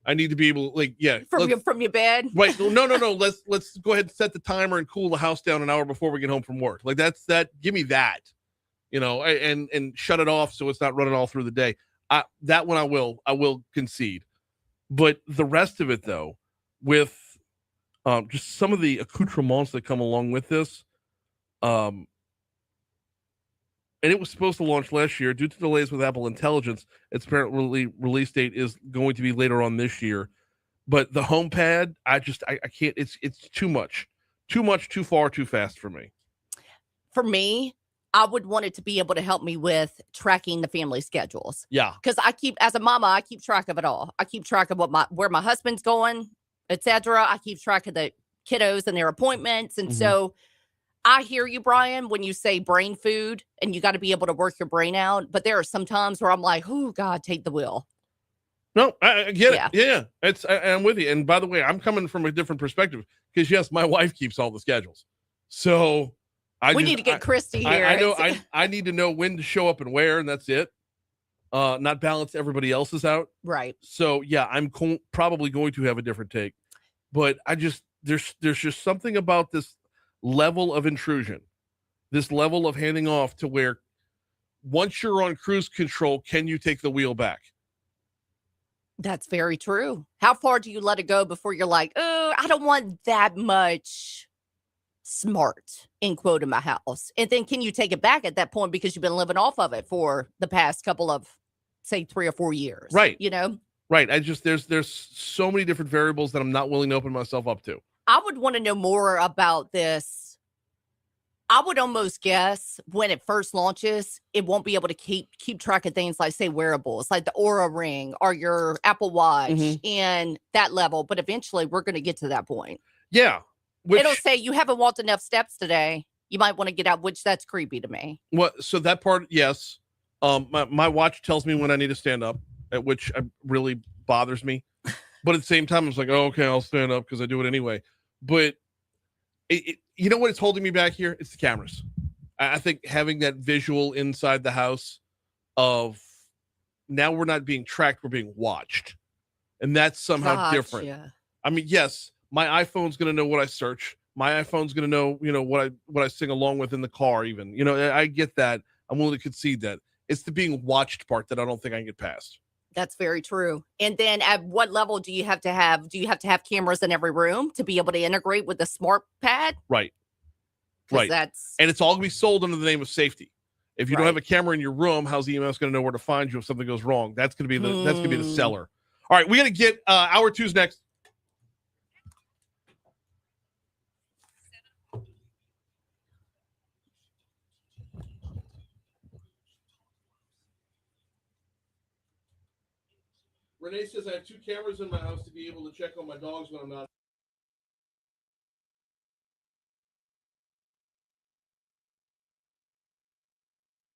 I need to be able to, like, yeah. from your bed. Right. No. Let's go ahead and set the timer and cool the house down an hour before we get home from work. Like give me that, and shut it off so it's not running all through the day. That one I will concede. But the rest of it though, with just some of the accoutrements that come along with this, and it was supposed to launch last year. Due to delays with Apple Intelligence, its apparently release date is going to be later on this year. But the HomePad, I can't. It's too much, too far, too fast for me. For me, I would want it to be able to help me with tracking the family schedules. Yeah, because as a mama, I keep track of it all. I keep track of where my husband's going, etc. I keep track of the kiddos and their appointments, and so I hear you, Brian, when you say brain food and you got to be able to work your brain out. But there are some times where I'm like, oh, God, take the wheel. No, I get it. Yeah. I'm with you. And by the way, I'm coming from a different perspective because, yes, my wife keeps all the schedules. So we need to get Christy here. I know. I need to know when to show up and where, and that's it. Not balance everybody else's out. Right. So, yeah, I'm probably going to have a different take. But there's just something about this level of intrusion, this level of handing off to where once you're on cruise control, can you take the wheel back? That's very true. How far do you let it go before you're like, oh, I don't want that much smart, in quote, in my house? And then can you take it back at that point because you've been living off of it for the past couple of, say, 3 or 4 years? Right. Right. There's so many different variables that I'm not willing to open myself up to. I would want to know more about this. I would almost guess when it first launches, it won't be able to keep track of things like, say, wearables, like the Aura Ring or your Apple Watch and that level. But eventually, we're going to get to that point. Yeah. It'll say you haven't walked enough steps today. You might want to get out, which that's creepy to me. So that part, yes. My watch tells me when I need to stand up, which really bothers me. But at the same time, I was like, oh, okay, I'll stand up because I do it anyway. But you know what is holding me back here? It's the cameras. I think having that visual inside the house of now we're not being tracked, we're being watched. And that's somehow different. I mean, yes, my iPhone's going to know what I search. My iPhone's going to know, what I sing along with in the car even. I get that. I'm willing to concede that. It's the being watched part that I don't think I can get past. That's very true. And then at what level do you have to have? Do you have to have cameras in every room to be able to integrate with the smart pad? Right. And it's all going to be sold under the name of safety. If you don't have a camera in your room, how's the EMS going to know where to find you if something goes wrong? That's going to be the seller. All right, we got to get hour 2's next. Renee says I have 2 cameras in my house to be able to check on my dogs when I'm not.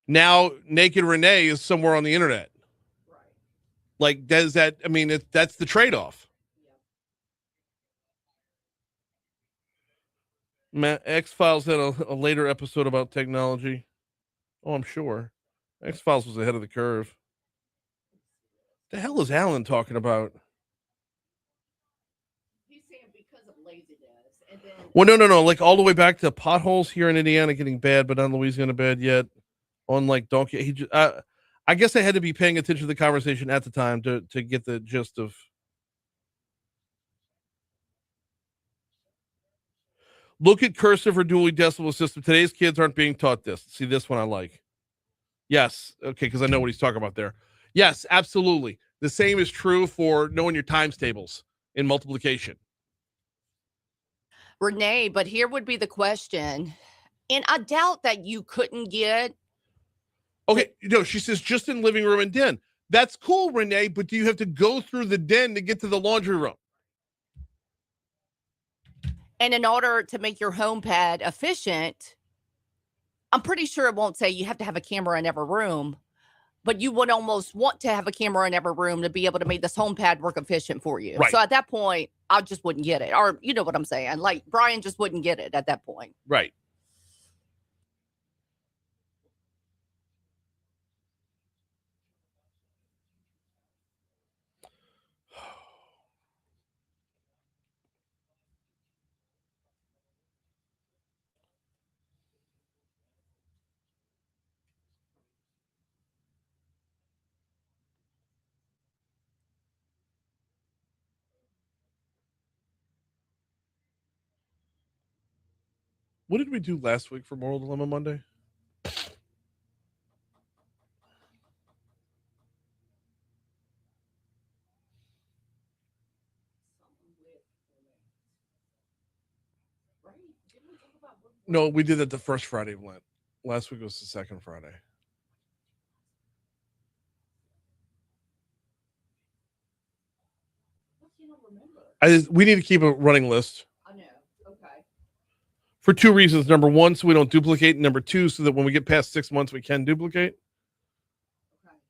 Now, Naked Renee is somewhere on the internet. Right. Like, that's the trade-off. X-Files had a later episode about technology. Oh, I'm sure. X-Files was ahead of the curve. The hell is Alan talking about? He's saying because of laziness. And then well, no. Like all the way back to potholes here in Indiana getting bad, but not in Louisiana bad yet. On like donkey, I guess I had to be paying attention to the conversation at the time to get the gist of. Look at cursive or dually decimal system. Today's kids aren't being taught this. See, this one I like. Yes. Okay. Because I know what he's talking about there. Yes, absolutely. The same is true for knowing your times tables in multiplication. Renee, but here would be the question. And I doubt that you couldn't get. Okay. She says just in living room and den. That's cool, Renee. But do you have to go through the den to get to the laundry room? And in order to make your HomePad efficient, I'm pretty sure it won't say you have to have a camera in every room. but you would almost want to have a camera in every room to be able to make this home pad work efficient for you. Right. So at that point, I just wouldn't get it. Or you know what I'm saying? Like Brian just wouldn't get it at that point. Right. What did we do last week for Moral Dilemma Monday? No, we did that the first Friday of Lent. Last week was the second Friday. We need to keep a running list. I know. Okay. For two reasons. Number one, so we don't duplicate. Number two, so that when we get past 6 months, we can duplicate.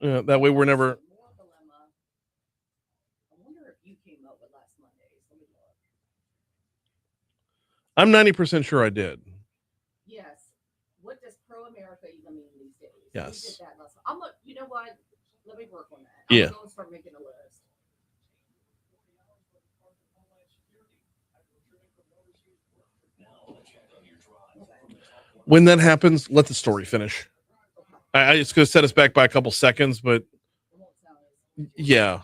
Okay. That way we're never. Moral dilemma. I wonder if you came up with last Monday's. Let me look. I'm 90% sure I did. Yes. What does pro-America even mean these days? Yes. We did that last. You know what? Let me work on that. Yeah. I'm going to start making a list. When that happens, let the story finish. It's going to set us back by a couple seconds, but yeah.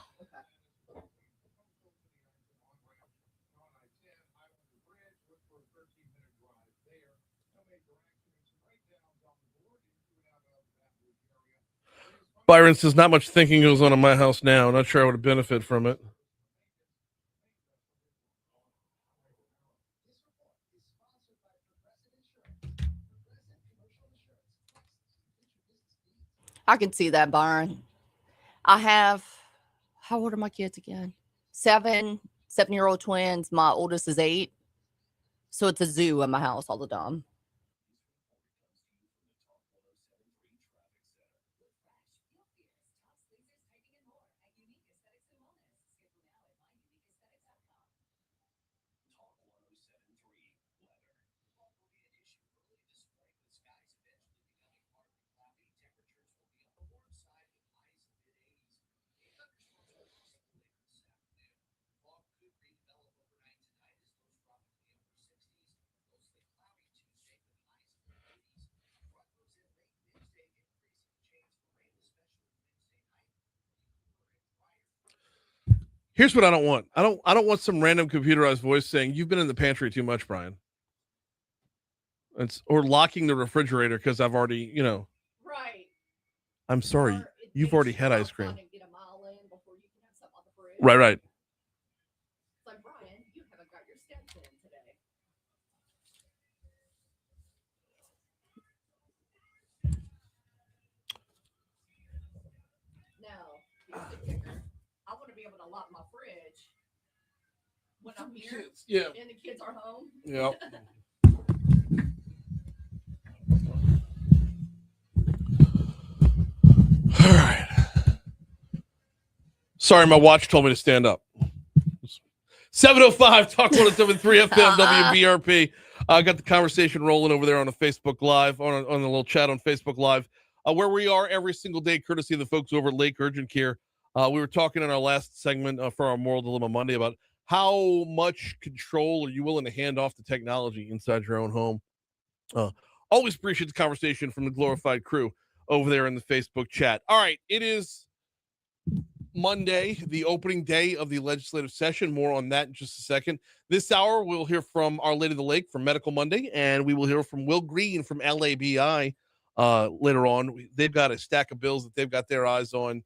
Byron says, not much thinking goes on in my house now. Not sure I would benefit from it. I can see that, Byron. I have, how old are my kids again? 7-year-old twins. My oldest is 8. So it's a zoo in my house all the time. Here's what I don't want. I don't want some random computerized voice saying, you've been in the pantry too much, Brian. Or locking the refrigerator because I've already, Right. I'm sorry. Or it You've makes already you had walk ice cream. out and get a mile in before you can have something on the fridge. Right. It's like, Brian, you haven't got your steps in today. Now, here's the kicker. I want to be able to lock my fridge when I'm here Yeah. and the kids are home. Yeah. All right. Sorry, my watch told me to stand up. 7:05, Talk 107.3 FM, WBRP. I got the conversation rolling over there on a Facebook Live, on the little chat on Facebook Live, where we are every single day, courtesy of the folks over at Lake Urgent Care. We were talking in our last segment for our Moral Dilemma Monday about how much control are you willing to hand off to technology inside your own home. Always appreciate the conversation from the glorified crew over there in the Facebook chat. All right, it is Monday, the opening day of the legislative session. More on that in just a second. This hour, we'll hear from Our Lady of the Lake from Medical Monday, and we will hear from Will Green from LABI later on. They've got a stack of bills that they've got their eyes on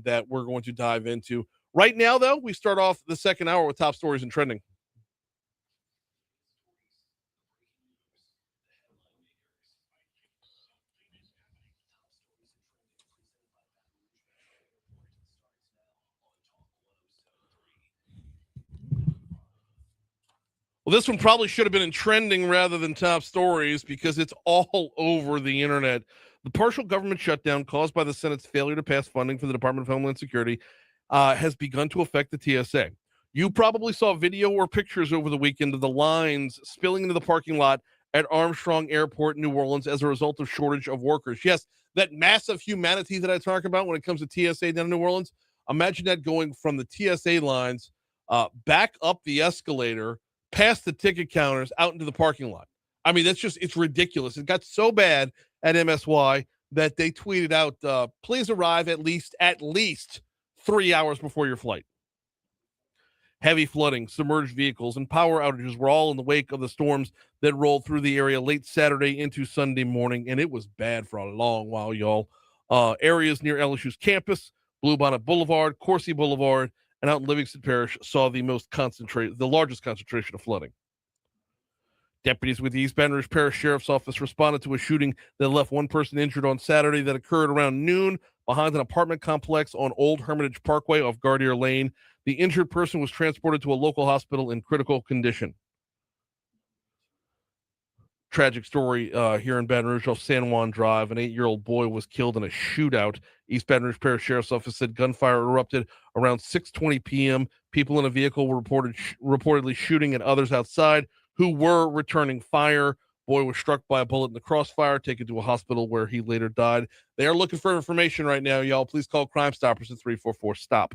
that we're going to dive into. Right now, though, we start off the second hour with top stories and trending. Well, this one probably should have been in trending rather than top stories because it's all over the internet. The partial government shutdown caused by the Senate's failure to pass funding for the Department of Homeland Security has begun to affect the TSA. You probably saw video or pictures over the weekend of the lines spilling into the parking lot at Armstrong Airport in New Orleans as a result of shortage of workers. Yes, that massive humanity that I talk about when it comes to TSA down in New Orleans, imagine that going from the TSA lines back up the escalator, past the ticket counters, out into the parking lot. I mean, it's ridiculous. It got so bad at MSY that they tweeted out, please arrive at least 3 hours before your flight. Heavy flooding, submerged vehicles, and power outages were all in the wake of the storms that rolled through the area late Saturday into Sunday morning, and it was bad for a long while, y'all. Areas near LSU's campus, Bluebonnet Boulevard, Coursey Boulevard, and out in Livingston Parish saw the largest concentration of flooding. Deputies with the East Baton Rouge Parish Sheriff's Office responded to a shooting that left one person injured on Saturday that occurred around noon behind an apartment complex on Old Hermitage Parkway off Gardier Lane. The injured person was transported to a local hospital in critical condition. Tragic story here in Baton Rouge off San Juan Drive. An 8-year-old boy was killed in a shootout. East Baton Rouge Parish Sheriff's Office said gunfire erupted around 6:20 p.m. People in a vehicle were reportedly shooting at others outside who were returning fire. Boy was struck by a bullet in the crossfire, taken to a hospital where he later died. They are looking for information right now, y'all. Please call Crime Stoppers at 344-STOP.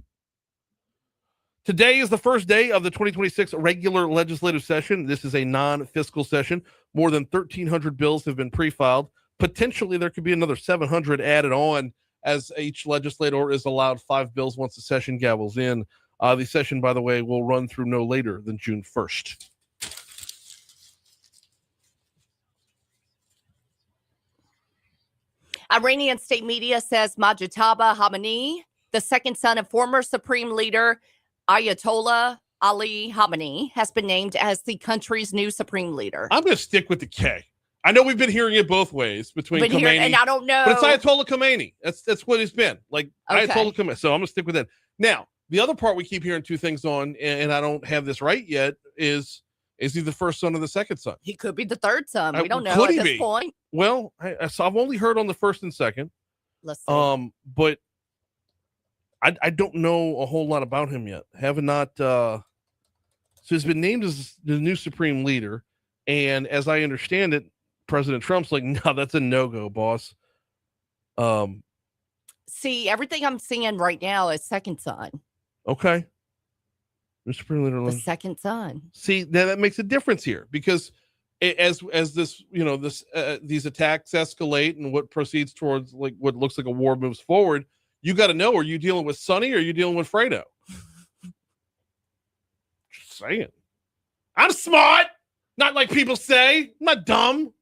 Today is the first day of the 2026 regular legislative session. This is a non-fiscal session. More than 1,300 bills have been pre-filed. Potentially, there could be another 700 added on as each legislator is allowed 5 bills once the session gavels in. The session, by the way, will run through no later than June 1st. Iranian state media says Mojtaba Khamenei, the second son of former Supreme Leader Ayatollah Ali Khamenei, has been named as the country's new Supreme Leader. I'm going to stick with the K. I know we've been hearing it both ways between Khamenei, and I don't know. but it's Ayatollah Khamenei. That's what it's been. Like Okay. Ayatollah Khamenei. So I'm going to stick with that. Now, the other part we keep hearing two things on, and I don't have this right yet, is he the first son or the second son? He could be the third son. We don't know Could at he this be? point. Well, so I've only heard on the first and second. Let's see. But I don't know a whole lot about him yet. Have not. So he's been named as the new Supreme Leader, and as I understand it, President Trump's like, no, that's a no-go, boss. See, everything I'm seeing right now is second son. Okay. The Supreme Leader. The second son. See, now that makes a difference here because as this, these attacks escalate and what proceeds towards like what looks like a war moves forward, you got to know, are you dealing with Sonny or are you dealing with Fredo? Just saying. I'm smart. Not like people say. I'm not dumb.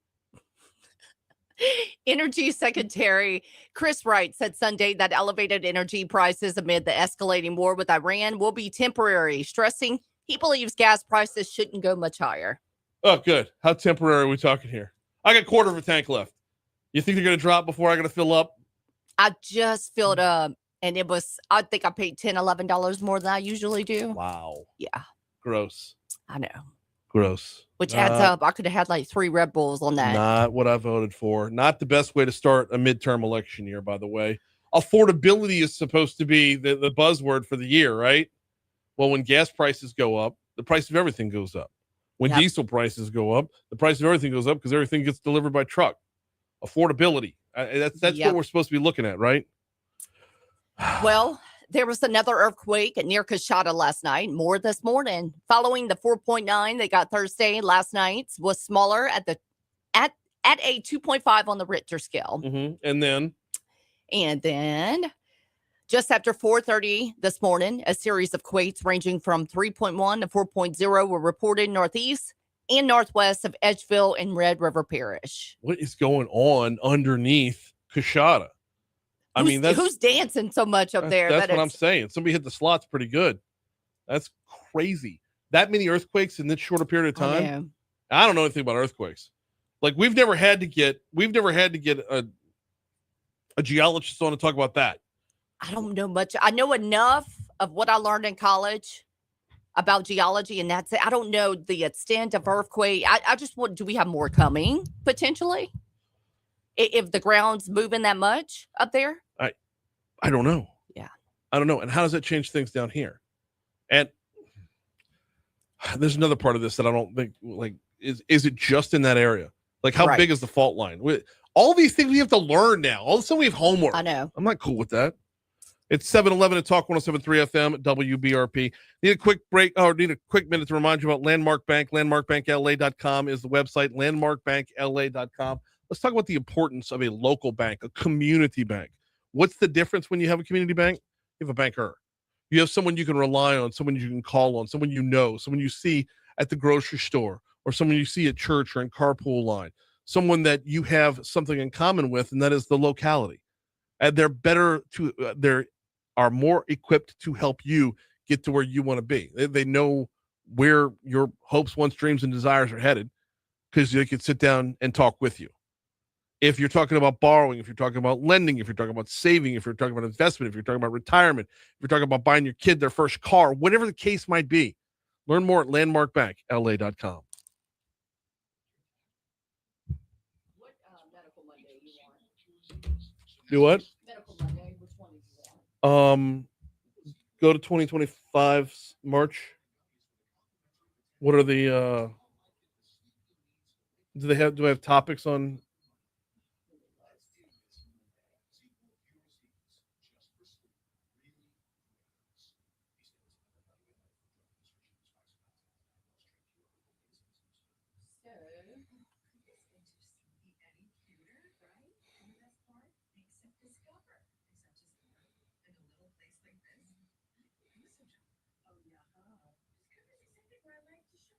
Energy Secretary Chris Wright said Sunday that elevated energy prices amid the escalating war with Iran will be temporary, stressing he believes gas prices shouldn't go much higher. Oh, good. How temporary are we talking here? I got a quarter of a tank left. You think they're going to drop before I got to fill up? I just filled up, and I think I paid $10, $11 more than I usually do. Wow. Yeah. Gross. I know. Gross. Which adds up. I could have had like 3 Red Bulls on that. Not what I voted for. Not the best way to start a midterm election year, by the way. Affordability is supposed to be the buzzword for the year, right? Well, when gas prices go up, the price of everything goes up. When diesel prices go up, the price of everything goes up because everything gets delivered by truck. Affordability. That's what we're supposed to be looking at, right? Well, there was another earthquake near Coshada last night, more this morning. Following the 4.9 they got Thursday last night was smaller at a 2.5 on the Richter scale. Mm-hmm. And then just after 4:30 this morning, a series of quakes ranging from 3.1 to 4.0 were reported northeast and northwest of Edgeville and Red River Parish. What is going on underneath Coshada? Who's dancing so much up there? That's what I'm saying. Somebody hit the slots pretty good. That's crazy. That many earthquakes in this short period of time. I don't know anything about earthquakes. Like we've never had to get a geologist on to talk about that. I don't know much. I know enough of what I learned in college about geology, and that's it. I don't know the extent of earthquake. I just want. Do we have more coming potentially? If the ground's moving that much up there? I don't know. Yeah. I don't know. And how does that change things down here? And there's another part of this that I don't think, like, is it just in that area? Like, how Right. big is the fault line? All these things we have to learn now. All of a sudden we have homework. I know. I'm not cool with that. It's 7:11 at Talk 107.3 FM, WBRP. Need a quick break, or need a quick minute to remind you about Landmark Bank. LandmarkBankLA.com is the website, LandmarkBankLA.com. Let's talk about the importance of a local bank, a community bank. What's the difference when you have a community bank? You have a banker. You have someone you can rely on, someone you can call on, someone you know, someone you see at the grocery store, or someone you see at church or in carpool line, someone that you have something in common with, and that is the locality. And they are more equipped to help you get to where you want to be. They know where your hopes, wants, dreams, and desires are headed, because they can sit down and talk with you. If you're talking about borrowing, if you're talking about lending, if you're talking about saving, if you're talking about investment, if you're talking about retirement, if you're talking about buying your kid their first car, whatever the case might be, learn more at LandmarkBankLA.com. What medical Monday you want? Do what? Medical Monday, which one do you want? Go to 2025's March. What are the do I have topics on?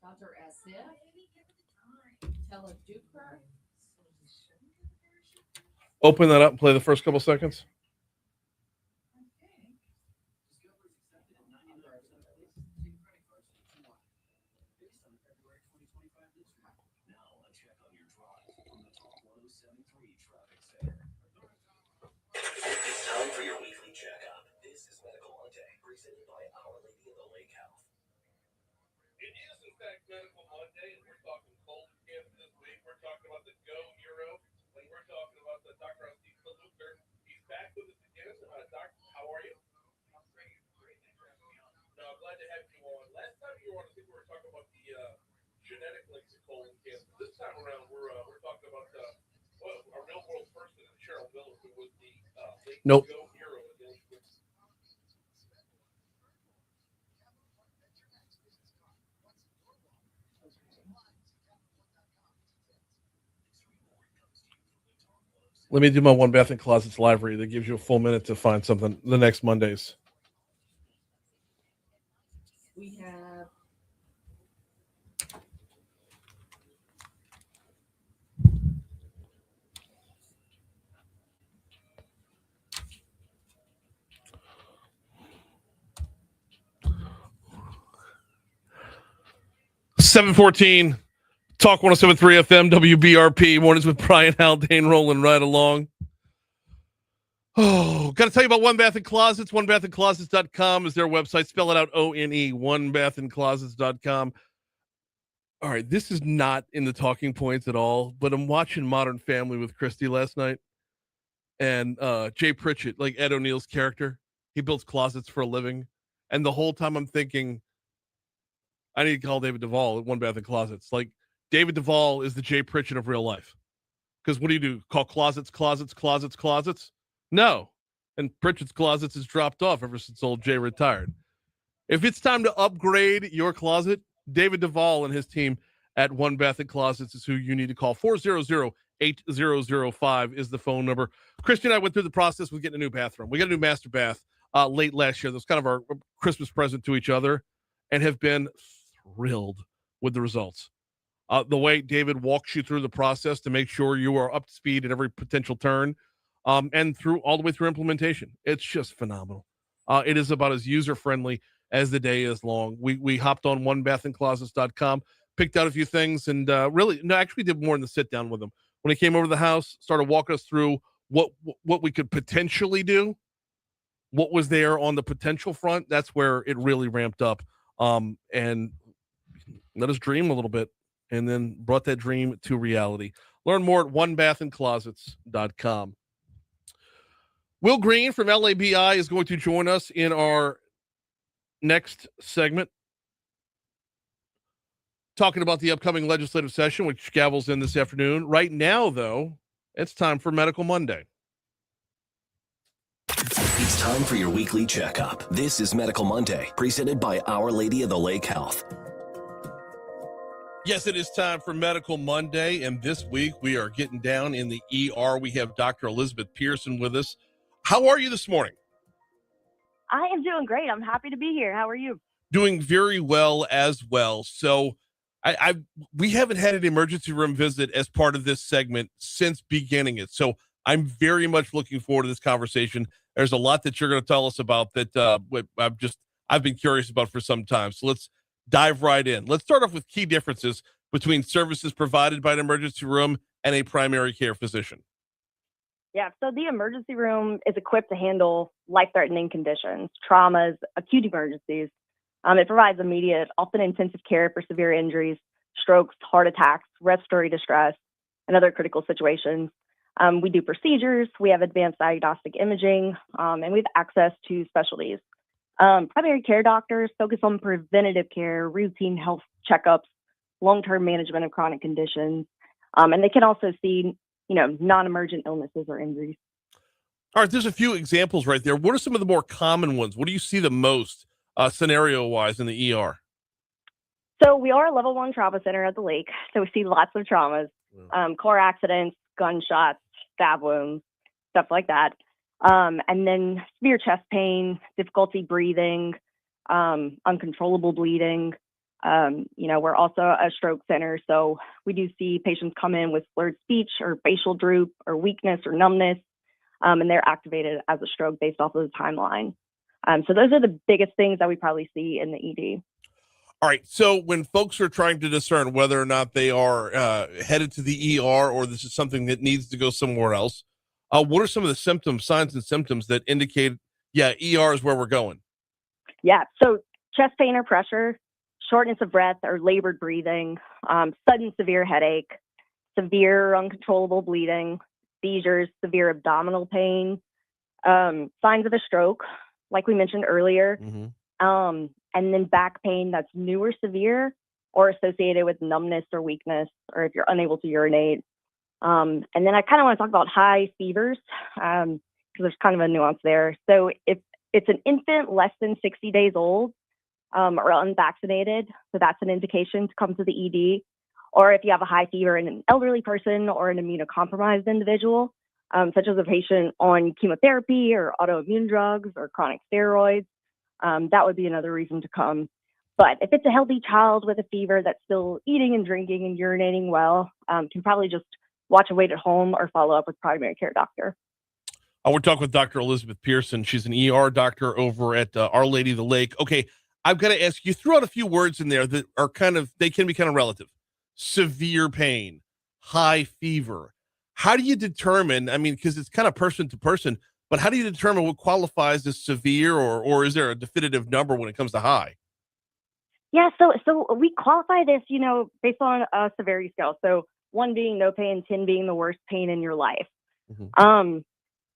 Dr. Asif, Teleduker. Open that up and play the first couple seconds. It's time for your weekly checkup. This is Medical Monday, presented by Our Lady of the Lake Health. It is, in fact, Medical Monday, and we're talking cold cancer this week. We're talking about the Go Hero, and we're talking about the Dr. Steve Luker. He's back with us again. Doc, how are you? I'm great. No, I'm glad to have you on. Last time you were on, I think we were talking about the genetic links of colon cancer. This time around, we're talking about our real world person, Cheryl Miller, who was the Nope. Go Hero. Let me do my One Bath and Closets library that gives you a full minute to find something the next Mondays. We have $7:14. Talk 107.3 FM, WBRP. Mornings with Brian Haldane rolling right along. Oh, got to tell you about One Bath and Closets. OneBathAndClosets.com is their website. Spell it out, O-N-E, OneBathAndClosets.com. All right, this is not in the talking points at all, but I'm watching Modern Family with Christy last night. And Jay Pritchett, like Ed O'Neill's character, he builds closets for a living. And the whole time I'm thinking, I need to call David Duvall at One Bath and Closets. Like, David Duvall is the Jay Pritchett of real life. Because what do? Call closets? No. And Pritchett's Closets has dropped off ever since old Jay retired. If it's time to upgrade your closet, David Duvall and his team at One Bath and Closets is who you need to call. 400-8005 is the phone number. Christy and I went through the process with getting a new bathroom. We got a new master bath late last year. That was kind of our Christmas present to each other, and have been thrilled with the results. The way David walks you through the process to make sure you are up to speed at every potential turn, and through all the way through implementation. It's just phenomenal. It is about as user-friendly as the day is long. We hopped on OneBathAndClosets.com, picked out a few things, and actually did more in the sit down with him. When he came over to the house, started walking us through what we could potentially do, what was there on the potential front. That's where it really ramped up, and let us dream a little bit, and then brought that dream to reality. Learn more at onebathandclosets.com. Will Green from LABI is going to join us in our next segment, talking about the upcoming legislative session, which gavels in this afternoon. Right now, though, it's time for Medical Monday. It's time for your weekly checkup. This is Medical Monday, presented by Our Lady of the Lake Health. Yes, it is time for Medical Monday, and this week we are getting down in the ER. We have Dr. Elizabeth Pearson with us. How are you this morning? I am doing great. I'm happy to be here. How are you? Doing very well as well. So we haven't had an emergency room visit as part of this segment since beginning it. So I'm very much looking forward to this conversation. There's a lot that you're going to tell us about that I've been curious about for some time. So let's dive right in. Let's start off with key differences between services provided by an emergency room and a primary care physician. Yeah, so the emergency room is equipped to handle life-threatening conditions, traumas, acute emergencies. It provides immediate, often intensive care for severe injuries, strokes, heart attacks, respiratory distress, and other critical situations. We do procedures, we have advanced diagnostic imaging, and we have access to specialties. Primary care doctors focus on preventative care, routine health checkups, long-term management of chronic conditions, and they can also see, non-emergent illnesses or injuries. All right, there's a few examples right there. What are some of the more common ones? What do you see the most scenario-wise in the ER? So we are a level 1 trauma center at the lake, so we see lots of traumas, car accidents, gunshots, stab wounds, stuff like that. And then severe chest pain, difficulty breathing, uncontrollable bleeding. We're also a stroke center, so we do see patients come in with slurred speech or facial droop or weakness or numbness, and they're activated as a stroke based off of the timeline. So those are the biggest things that we probably see in the ED. All right, so when folks are trying to discern whether or not they are headed to the ER or this is something that needs to go somewhere else, what are some of the symptoms, signs and symptoms that indicate, ER is where we're going? Yeah, so chest pain or pressure, shortness of breath or labored breathing, sudden severe headache, severe uncontrollable bleeding, seizures, severe abdominal pain, signs of a stroke, like we mentioned earlier, and then back pain that's new or severe or associated with numbness or weakness, or if you're unable to urinate. And then I kind of want to talk about high fevers, because there's kind of a nuance there. So if it's an infant less than 60 days old or unvaccinated, so that's an indication to come to the ED. Or if you have a high fever in an elderly person or an immunocompromised individual, such as a patient on chemotherapy or autoimmune drugs or chronic steroids, that would be another reason to come. But if it's a healthy child with a fever that's still eating and drinking and urinating well, can probably just watch and wait at home or follow up with primary care doctor. We're talking with Dr. Elizabeth Pearson. She's an ER doctor over at Our Lady of the Lake. Okay, I've got to ask you, threw out a few words in there that are they can be kind of relative. Severe pain, high fever. How do you determine, because it's kind of person to person, but how do you determine what qualifies as severe or is there a definitive number when it comes to high? Yeah, so we qualify this, based on a severity scale. So 1 being no pain, 10 being the worst pain in your life.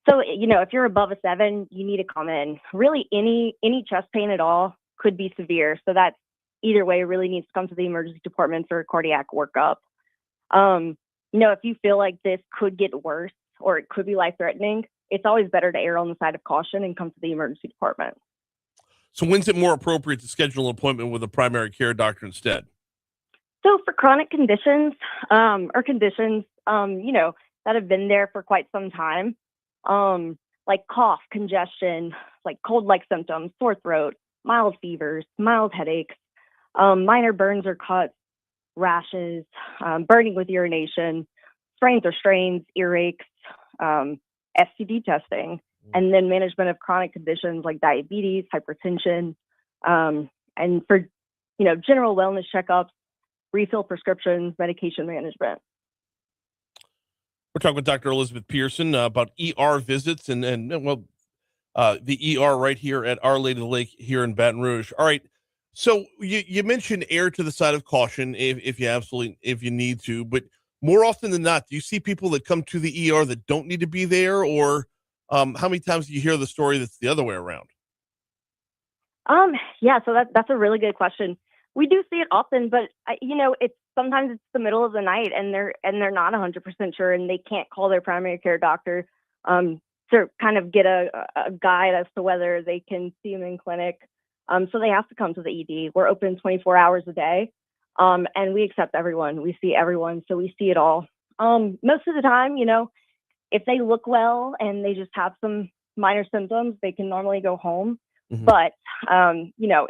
So, if you're above a 7, you need to come in. Really, any chest pain at all could be severe. So that either way really needs to come to the emergency department for a cardiac workup. If you feel like this could get worse or it could be life-threatening, it's always better to err on the side of caution and come to the emergency department. So when's it more appropriate to schedule an appointment with a primary care doctor instead? So for chronic conditions or conditions, that have been there for quite some time, like cough, congestion, like cold-like symptoms, sore throat, mild fevers, mild headaches, minor burns or cuts, rashes, burning with urination, sprains or strains, earaches, STD testing, and then management of chronic conditions like diabetes, hypertension, and for, general wellness checkups, refill prescriptions, medication management. We're talking with Dr. Elizabeth Pearson about ER visits and the ER right here at Our Lady of the Lake here in Baton Rouge. All right. So you mentioned err to the side of caution if you need to, but more often than not, do you see people that come to the ER that don't need to be there, or how many times do you hear the story that's the other way around? Yeah, so that's a really good question. We do see it often, but it's sometimes it's the middle of the night and they're not 100% sure and they can't call their primary care doctor to kind of get a guide as to whether they can see them in clinic. So they have to come to the ED. We're open 24 hours a day, and we accept everyone. We see everyone, so we see it all. Most of the time, if they look well and they just have some minor symptoms, they can normally go home. Mhm. But,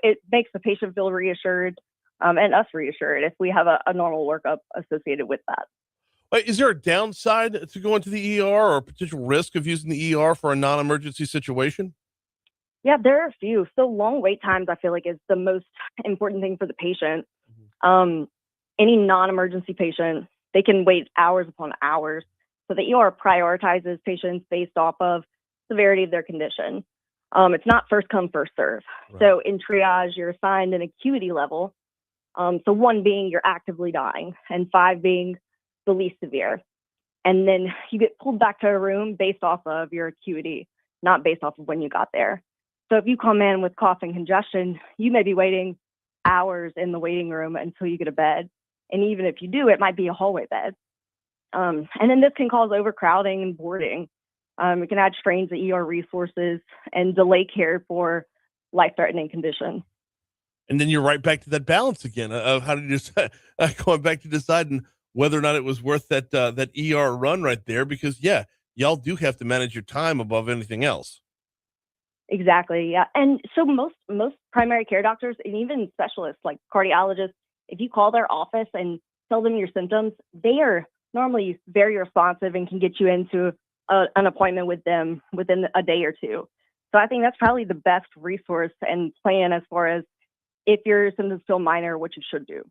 it makes the patient feel reassured and us reassured if we have a normal workup associated with that. Wait, is there a downside to going to the ER or a potential risk of using the ER for a non-emergency situation? Yeah, there are a few. So long wait times, I feel like, is the most important thing for the patient. Any non-emergency patient, they can wait hours upon hours. So the ER prioritizes patients based off of severity of their condition. It's not first come, first serve. Right. So in triage, you're assigned an acuity level. So 1 being you're actively dying and 5 being the least severe. And then you get pulled back to a room based off of your acuity, not based off of when you got there. So if you come in with cough and congestion, you may be waiting hours in the waiting room until you get a bed. And even if you do, it might be a hallway bed. And then this can cause overcrowding and boarding. It can add strains to ER resources and delay care for life-threatening conditions. And then you're right back to that balance again of how to decide, going back to deciding whether or not it was worth that ER run right there, because y'all do have to manage your time above anything else. Exactly. Yeah. And so most primary care doctors and even specialists like cardiologists, if you call their office and tell them your symptoms, they are normally very responsive and can get you into an appointment with them within a day or two. So I think that's probably the best resource and plan as far as if your symptoms feel minor, what you should do.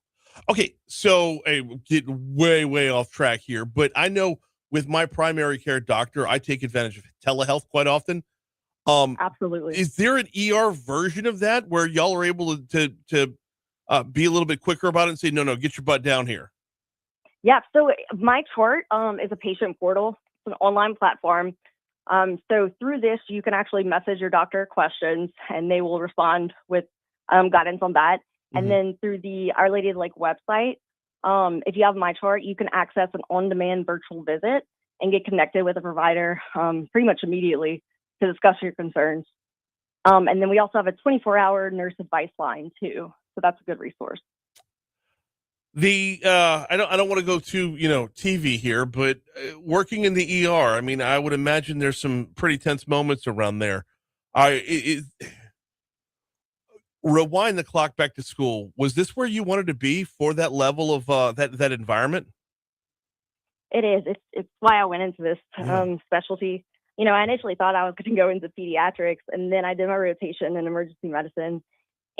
Okay, so getting way off track here, but I know with my primary care doctor, I take advantage of telehealth quite often. Absolutely. Is there an ER version of that where y'all are able to be a little bit quicker about it and say, no, get your butt down here? Yeah. So My Chart is a patient portal. It's an online platform. So through this, you can actually message your doctor questions and they will respond with guidance on that. And then through the Our Lady of the Lake website, if you have My Chart, you can access an on-demand virtual visit and get connected with a provider pretty much immediately to discuss your concerns. And then we also have a 24-hour nurse advice line too. So that's a good resource. I don't want to go too TV here, but working in the ER, I mean, I would imagine there's some pretty tense moments around there. Rewind the clock back to school. Was this where you wanted to be for that level of that environment? It is. It's why I went into this specialty. I initially thought I was going to go into pediatrics, and then I did my rotation in emergency medicine.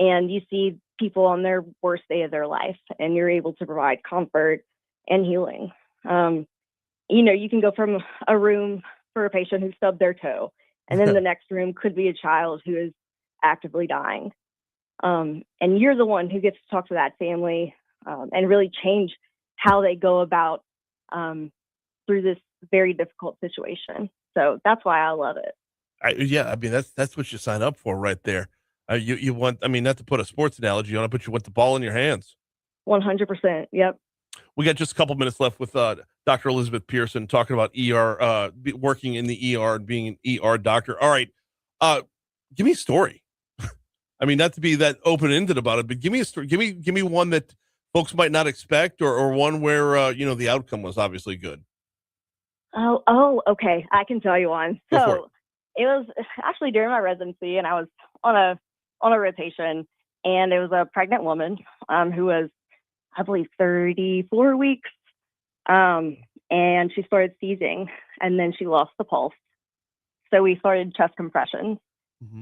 And you see people on their worst day of their life, and you're able to provide comfort and healing. You can go from a room for a patient who stubbed their toe, and then the next room could be a child who is actively dying. And you're the one who gets to talk to that family and really change how they go about through this very difficult situation. So that's why I love it. I mean, that's what you sign up for right there. You want, I mean, not to put a sports analogy on it, but you want the ball in your hands. 100%. Yep. We got just a couple minutes left with Dr. Elizabeth Pearson talking about ER, working in the ER and being an ER doctor. All right. Give me a story. I mean, not to be that open-ended about it, but give me a story. Give me one that folks might not expect, or one where, the outcome was obviously good. Oh, okay. I can tell you one. Go for So it was actually during my residency, and I was on a rotation, and it was a pregnant woman who was, I believe, 34 weeks, and she started seizing, and then she lost the pulse. So we started chest compressions,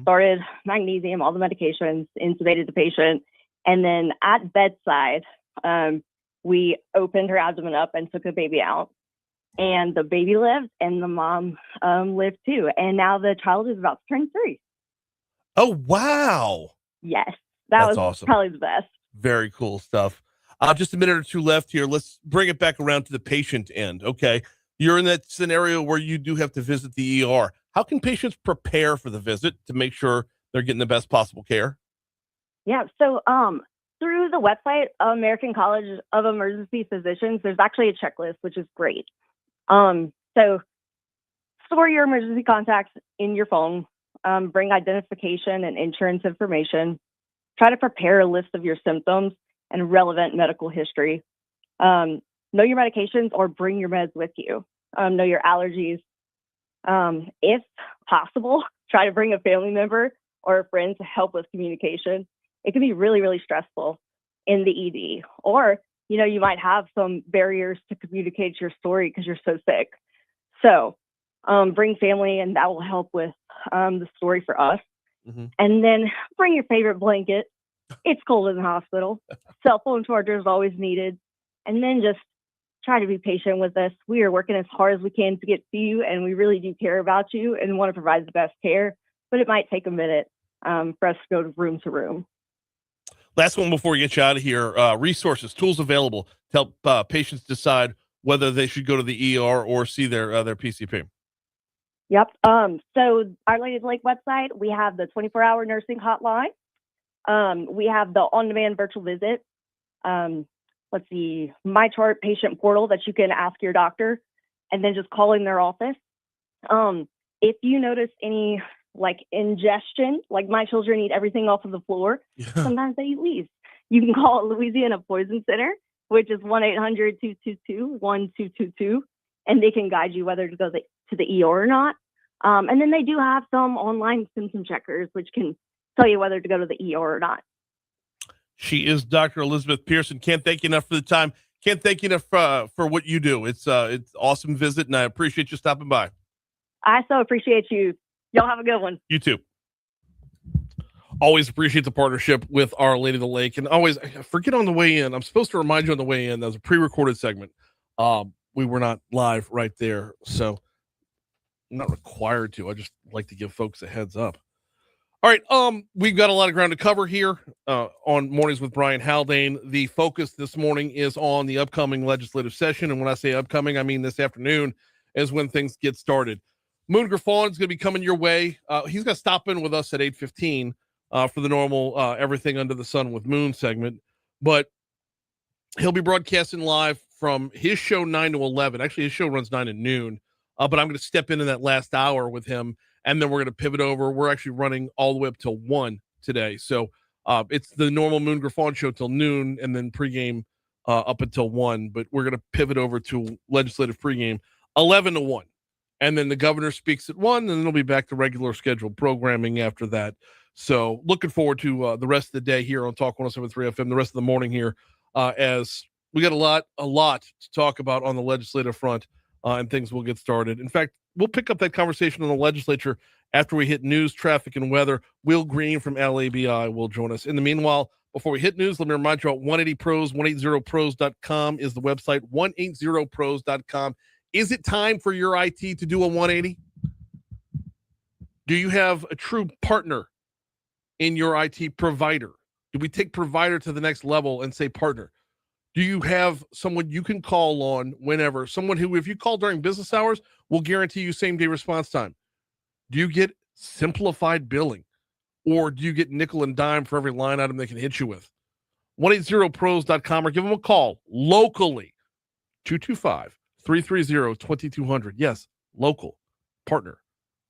started magnesium, all the medications, intubated the patient, and then at bedside, we opened her abdomen up and took the baby out. And the baby lived, and the mom lived too. And now the child is about to turn 3. Oh, wow. Yes, That's was awesome. probably the best. Very cool stuff. Just a minute or two left here. Let's bring it back around to the patient end. Okay. You're in that scenario where you do have to visit the ER. How can patients prepare for the visit to make sure they're getting the best possible care? Yeah, so through the website, American College of Emergency Physicians, there's actually a checklist, which is great. So store your emergency contacts in your phone, bring identification and insurance information, try to prepare a list of your symptoms and relevant medical history. Know your medications or bring your meds with you. Know your allergies. If possible, try to bring a family member or a friend to help with communication. It can be really, really stressful in the ED. Or, you might have some barriers to communicate your story because you're so sick. So bring family, and that will help with the story for us. Mm-hmm. And then bring your favorite blanket. It's cold in the hospital. Cell phone charger is always needed. And then just try to be patient with us. We are working as hard as we can to get to you, and we really do care about you and want to provide the best care. But it might take a minute for us to go room to room. Last one before we get you out of here. Resources, tools available to help patients decide whether they should go to the ER or see their PCP. Yep. So Our Lady of the Lake website, we have the 24-hour nursing hotline. We have the on-demand virtual visit. Let's see, MyChart patient portal that you can ask your doctor and then just call in their office. If you notice any ingestion, like my children eat everything off of the floor, sometimes they eat leaves. You can call Louisiana Poison Center, which is 1-800-222-1222, and they can guide you whether to go to the ER or not. And then they do have some online symptom checkers, which can tell you whether to go to the ER or not. She is Dr. Elizabeth Pearson. Can't thank you enough for the time. Can't thank you enough for what you do. It's awesome visit, and I appreciate you stopping by. I so appreciate you. Y'all have a good one. You too. Always appreciate the partnership with Our Lady of the Lake, and always I forget on the way in. I'm supposed to remind you on the way in. That was a pre-recorded segment. We were not live right there, so I'm not required to. I just like to give folks a heads up. All right, we've got a lot of ground to cover here on Mornings with Brian Haldane. The focus this morning is on the upcoming legislative session, and when I say upcoming, I mean this afternoon is when things get started. Moon Griffon is going to be coming your way. He's going to stop in with us at 8:15 for the normal Everything Under the Sun with Moon segment, but he'll be broadcasting live from his show 9 to 11. Actually, his show runs 9 to noon, but I'm going to step in that last hour with him, and then we're going to pivot over. We're actually running all the way up till 1 today. So it's the normal Moon Griffon show till noon, and then pregame up until 1. But we're going to pivot over to legislative pregame 11 to 1. And then the governor speaks at 1, and then it'll be back to regular scheduled programming after that. So looking forward to the rest of the day here on Talk 107.3 FM, the rest of the morning here, as we got a lot to talk about on the legislative front, and things will get started. In fact, we'll pick up that conversation on the legislature after we hit news, traffic, and weather. Will Green from LABI will join us. In the meanwhile, before we hit news, let me remind you about 180pros. 180pros.com is the website, 180pros.com. Is it time for your IT to do a 180? Do you have a true partner in your IT provider? Do we take provider to the next level and say partner? Do you have someone you can call on whenever? Someone who, if you call during business hours, will guarantee you same-day response time? Do you get simplified billing? Or do you get nickel and dime for every line item they can hit you with? 180pros.com or give them a call locally, 225-330-2200. Yes, local partner,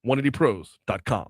180pros.com.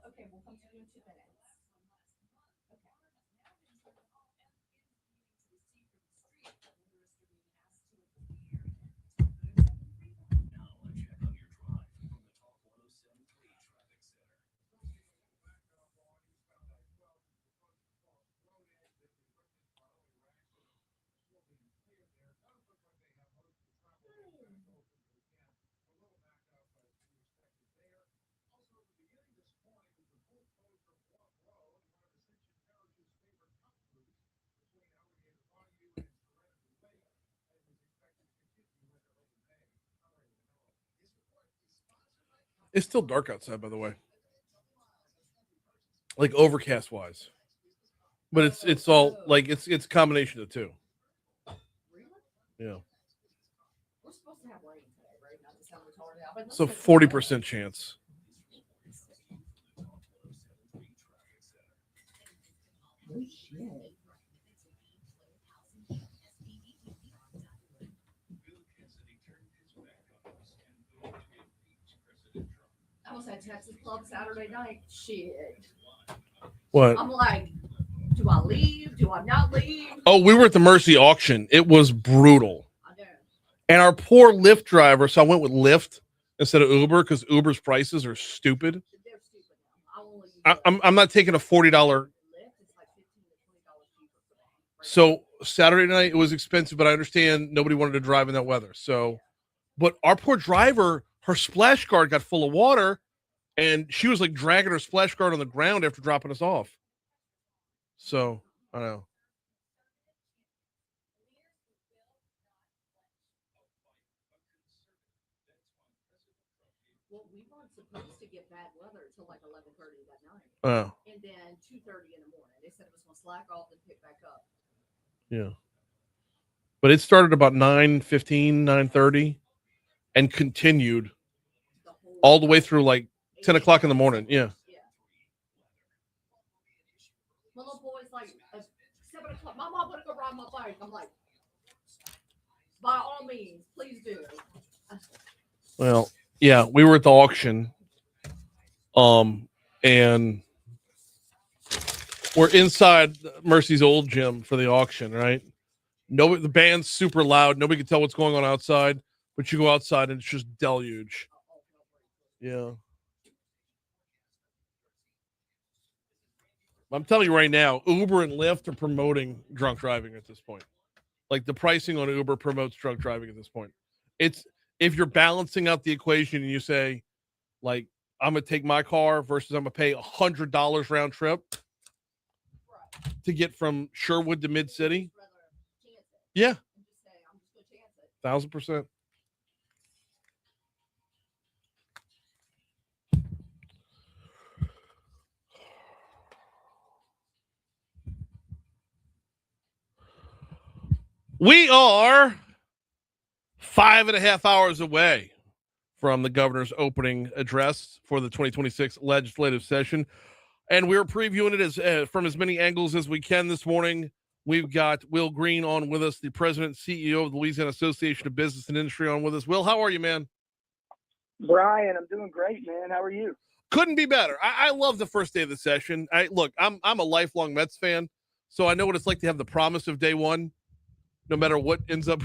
Okay, we'll come to you in 2 minutes. It's still dark outside, by the way. Like overcast wise. But it's all like it's a combination of the two. Yeah. We're supposed to have rain today, right? Not to sound retarded, but So 40% chance. I was at Texas Club Saturday night. Shit. What? I'm like, do I leave? Do I not leave? Oh, we were at the Mercy auction. It was brutal. I know. And our poor Lyft driver, so I went with Lyft instead of Uber because Uber's prices are stupid. They're stupid now. I only use I'm not taking a $40. Lyft. It's like $15 to $20 cheaper for them. So Saturday night it was expensive, but I understand nobody wanted to drive in that weather. So, but our poor driver, her splash guard got full of water, and she was like dragging her splash guard on the ground after dropping us off. So I don't know. Well, we weren't supposed to get bad weather until like 11:30 that night, Oh, and then 2:30 in the morning. They said it was going to slack off and pick back up. yeah. But it started about 9:15, 9:30, and continued The whole all the way through like 10 o'clock in the morning. Yeah. Yeah. My little boy's like, 7 o'clock. Mom, I'm going to go ride my bike. I'm like, by all means, please do. Well, yeah, we were at the auction. And we're inside Mercy's old gym for the auction, right? Nobody, the band's super loud. Nobody can tell what's going on outside, but you go outside and it's just deluge. Yeah. I'm telling you right now, Uber and Lyft are promoting drunk driving at this point. Like the pricing on Uber promotes drunk driving at this point. It's if you're balancing out the equation and you say, like, I'm gonna take my car versus I'm gonna pay $100 round trip to get from Sherwood to Mid City. Yeah, 1,000%. We are 5.5 hours away from the governor's opening address for the 2026 legislative session. And we're previewing it as from as many angles as we can this morning. We've got Will Green on with us, the president and CEO of the Louisiana Association of Business and Industry on with us. Will, how are you, man? Brian, I'm doing great, man. How are you? Couldn't be better. I love the first day of the session. I'm a lifelong Mets fan, so I know what it's like to have the promise of day one, no matter what ends up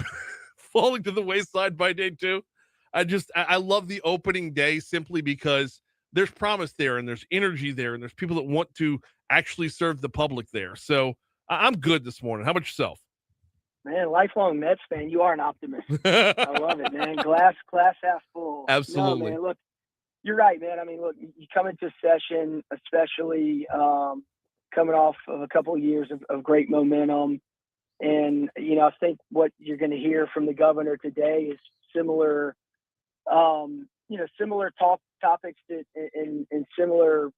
falling to the wayside by day two. I love the opening day simply because there's promise there and there's energy there and there's people that want to actually serve the public there. So I'm good this morning. How about yourself? Man, lifelong Mets fan. You are an optimist. I love it, man. Glass half full. Absolutely. No, man, look, you're right, man. I mean, look, you come into session, especially coming off of a couple of years of great momentum. And, I think what you're going to hear from the governor today is similar, similar topics and similar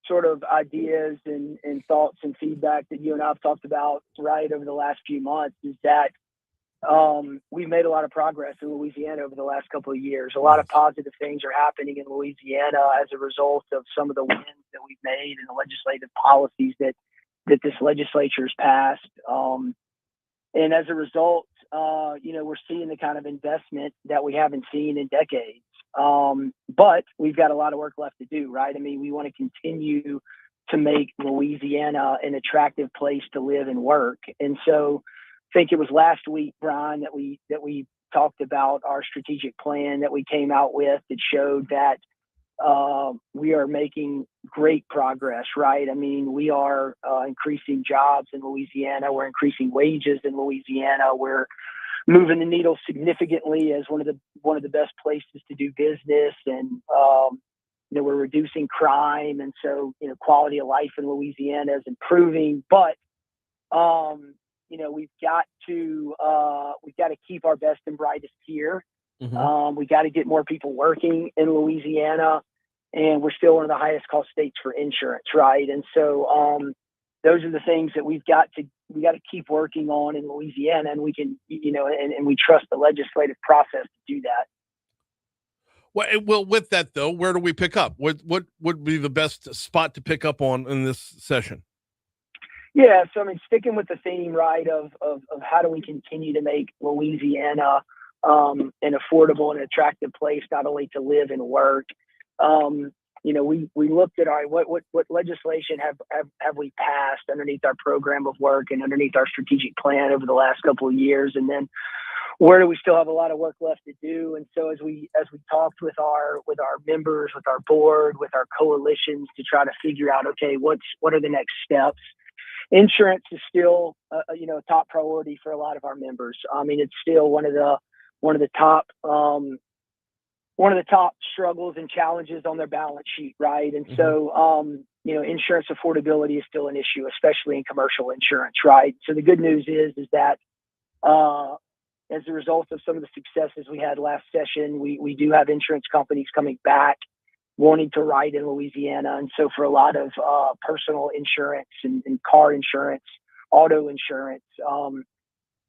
sort of ideas and thoughts and feedback that you and I have talked about right over the last few months is that we've made a lot of progress in Louisiana over the last couple of years. A lot of positive things are happening in Louisiana as a result of some of the wins that we've made and the legislative policies that this legislature has passed. And as a result, we're seeing the kind of investment that we haven't seen in decades. But we've got a lot of work left to do, right? I mean, we want to continue to make Louisiana an attractive place to live and work. And so I think it was last week, Brian, that we talked about our strategic plan that we came out with that showed that we are making great progress, right? I mean, we are increasing jobs in Louisiana. We're increasing wages in Louisiana. We're moving the needle significantly as one of the best places to do business, and we're reducing crime, and so quality of life in Louisiana is improving. But we've got to keep our best and brightest here. Mm-hmm. We got to get more people working in Louisiana, and we're still one of the highest cost states for insurance, right? And so those are the things that we got to keep working on in Louisiana, and we can, and we trust the legislative process to do that. Well, with that though, where do we pick up? What would be the best spot to pick up on in this session? Yeah, so I mean, sticking with the theme, right, of how do we continue to make Louisiana an affordable and attractive place not only to live and work. We looked at what legislation have we passed underneath our program of work and underneath our strategic plan over the last couple of years, and then where do we still have a lot of work left to do? And so as we talked with our members, with our board, with our coalitions to try to figure out, okay, what are the next steps? Insurance is still a top priority for a lot of our members. I mean, it's still one of the top struggles and challenges on their balance sheet, right? And so insurance affordability is still an issue, especially in commercial insurance, right? So the good news is that as a result of some of the successes we had last session, we do have insurance companies coming back wanting to write in Louisiana. And so for a lot of personal insurance and car insurance, auto insurance,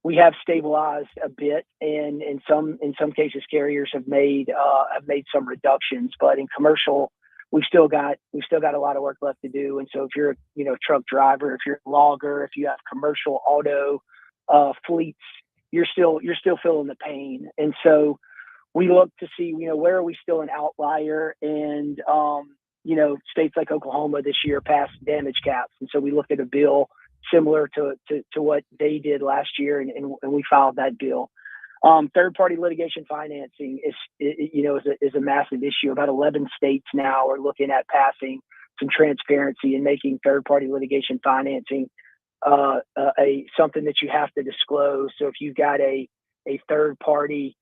we have stabilized a bit, and in some cases carriers have made some reductions. But in commercial, we've still got a lot of work left to do. And so if you're a truck driver, if you're a logger, if you have commercial auto fleets, you're still feeling the pain. And so we look to see, where are we still an outlier? And, states like Oklahoma this year passed damage caps. And so we looked at a bill similar to what they did last year, and we filed that bill. Third-party litigation financing is a massive issue. About 11 states now are looking at passing some transparency and making third-party litigation financing something that you have to disclose. So if you've got a third party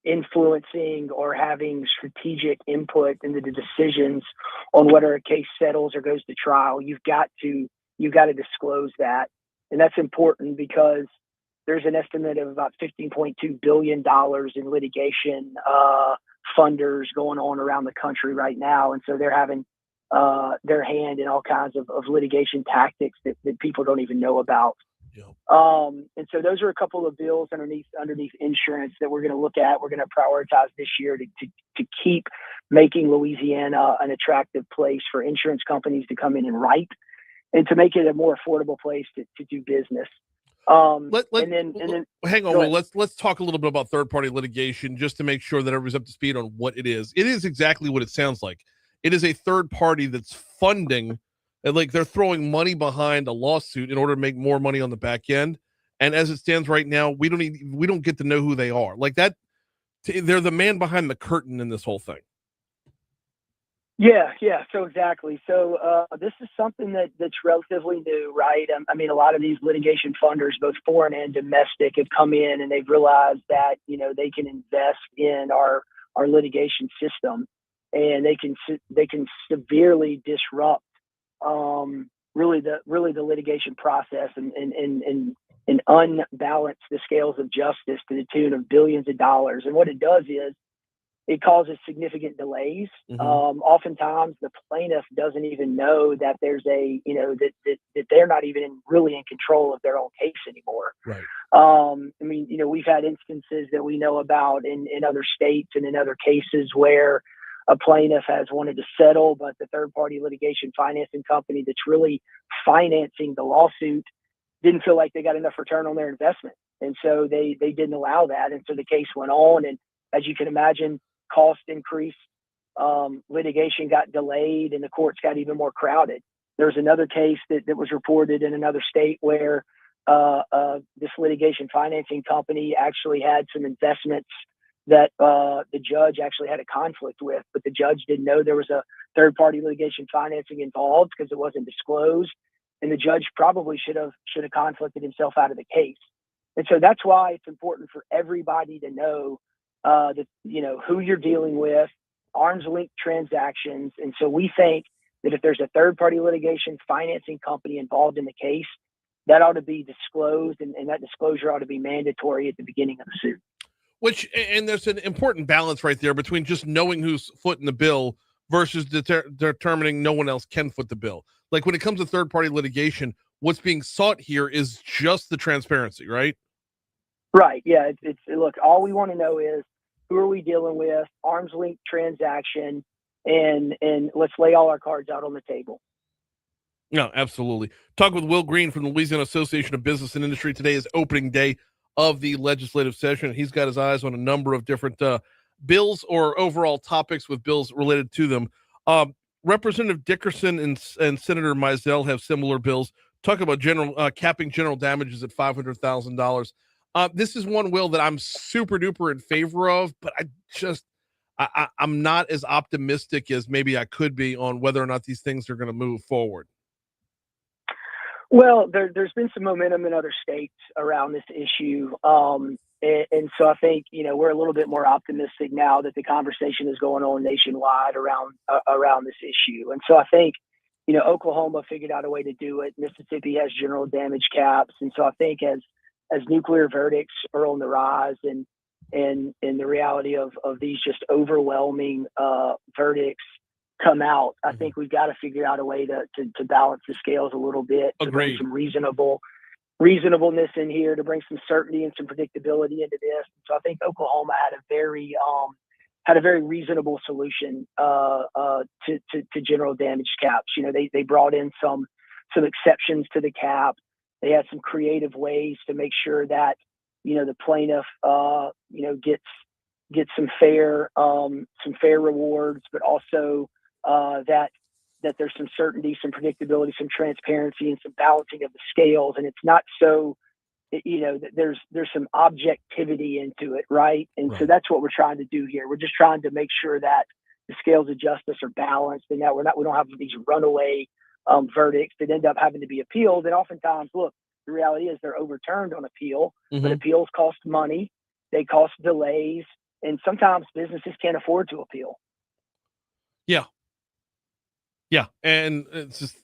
influencing or having strategic input into the decisions on whether a case settles or goes to trial, you've got to disclose that. And that's important because there's an estimate of about $15.2 billion in litigation funders going on around the country right now. And so they're having their hand in all kinds of litigation tactics that people don't even know about. Yep. And so those are a couple of bills underneath insurance that we're going to look at. We're going to prioritize this year to keep making Louisiana an attractive place for insurance companies to come in and write, and to make it a more affordable place to do business. Hang on. Well, let's talk a little bit about third-party litigation just to make sure that everybody's up to speed on what it is. It is exactly what it sounds like. It is a third party that's funding, and like they're throwing money behind a lawsuit in order to make more money on the back end. And as it stands right now, we don't get to know who they are. Like that, they're the man behind the curtain in this whole thing. Yeah. So exactly. So this is something that's relatively new, right? I mean, a lot of these litigation funders, both foreign and domestic, have come in and they've realized that they can invest in our litigation system, and they can severely disrupt really the litigation process and unbalance the scales of justice to the tune of billions of dollars. And what it does is it causes significant delays. Oftentimes the plaintiff doesn't even know that there's that they're not even really in control of their own case anymore. Right. I mean, we've had instances that we know about in other states and in other cases where a plaintiff has wanted to settle, but the third party litigation financing company that's really financing the lawsuit didn't feel like they got enough return on their investment. And so they didn't allow that. And so the case went on. And as you can imagine, cost increased, litigation got delayed, and the courts got even more crowded. There was another case that was reported in another state where this litigation financing company actually had some investments that the judge actually had a conflict with, but the judge didn't know there was a third-party litigation financing involved because it wasn't disclosed, and the judge probably should have conflicted himself out of the case. And so that's why it's important for everybody to know that, you know, who you're dealing with, arm's length transactions. And so we think that if there's a third-party litigation financing company involved in the case, that ought to be disclosed, and that disclosure ought to be mandatory at the beginning of the suit. And there's an important balance right there between just knowing who's footing the bill versus determining no one else can foot the bill. Like when it comes to third-party litigation, what's being sought here is just the transparency, right? Right. Yeah. It's look, all we want to know is who are we dealing with, arm's length transaction, and let's lay all our cards out on the table. No, absolutely. Talk with Will Green from the Louisiana Association of Business and Industry. Today is opening day of the legislative session. He's got his eyes on a number of different bills or overall topics with bills related to them. Representative Dickerson and Senator Mizell have similar bills. Talk about capping general damages at $500,000. This is one, Will, that I'm super duper in favor of, but I'm not as optimistic as maybe I could be on whether or not these things are going to move forward. Well, there's been some momentum in other states around this issue. And so I think, you know, we're a little bit more optimistic now that the conversation is going on nationwide around this issue. And so I think, you know, Oklahoma figured out a way to do it. Mississippi has general damage caps. And so I think as nuclear verdicts are on the rise and the reality of these just overwhelming verdicts come out, I think we've got to figure out a way to balance the scales a little bit, to bring some reasonableness in here, to bring some certainty and some predictability into this. So I think Oklahoma had a very reasonable solution to general damage caps. You know, they brought in some exceptions to the cap. They had some creative ways to make sure that, you know, the plaintiff gets some fair rewards, but also that there's some certainty, some predictability, some transparency, and some balancing of the scales. And it's not so, you know, there's some objectivity into it, right? And so that's what we're trying to do here. We're just trying to make sure that the scales of justice are balanced, and that we don't have these runaway verdicts that end up having to be appealed. And oftentimes, look, the reality is they're overturned on appeal, but appeals cost money, they cost delays, and sometimes businesses can't afford to appeal. Yeah, and it's just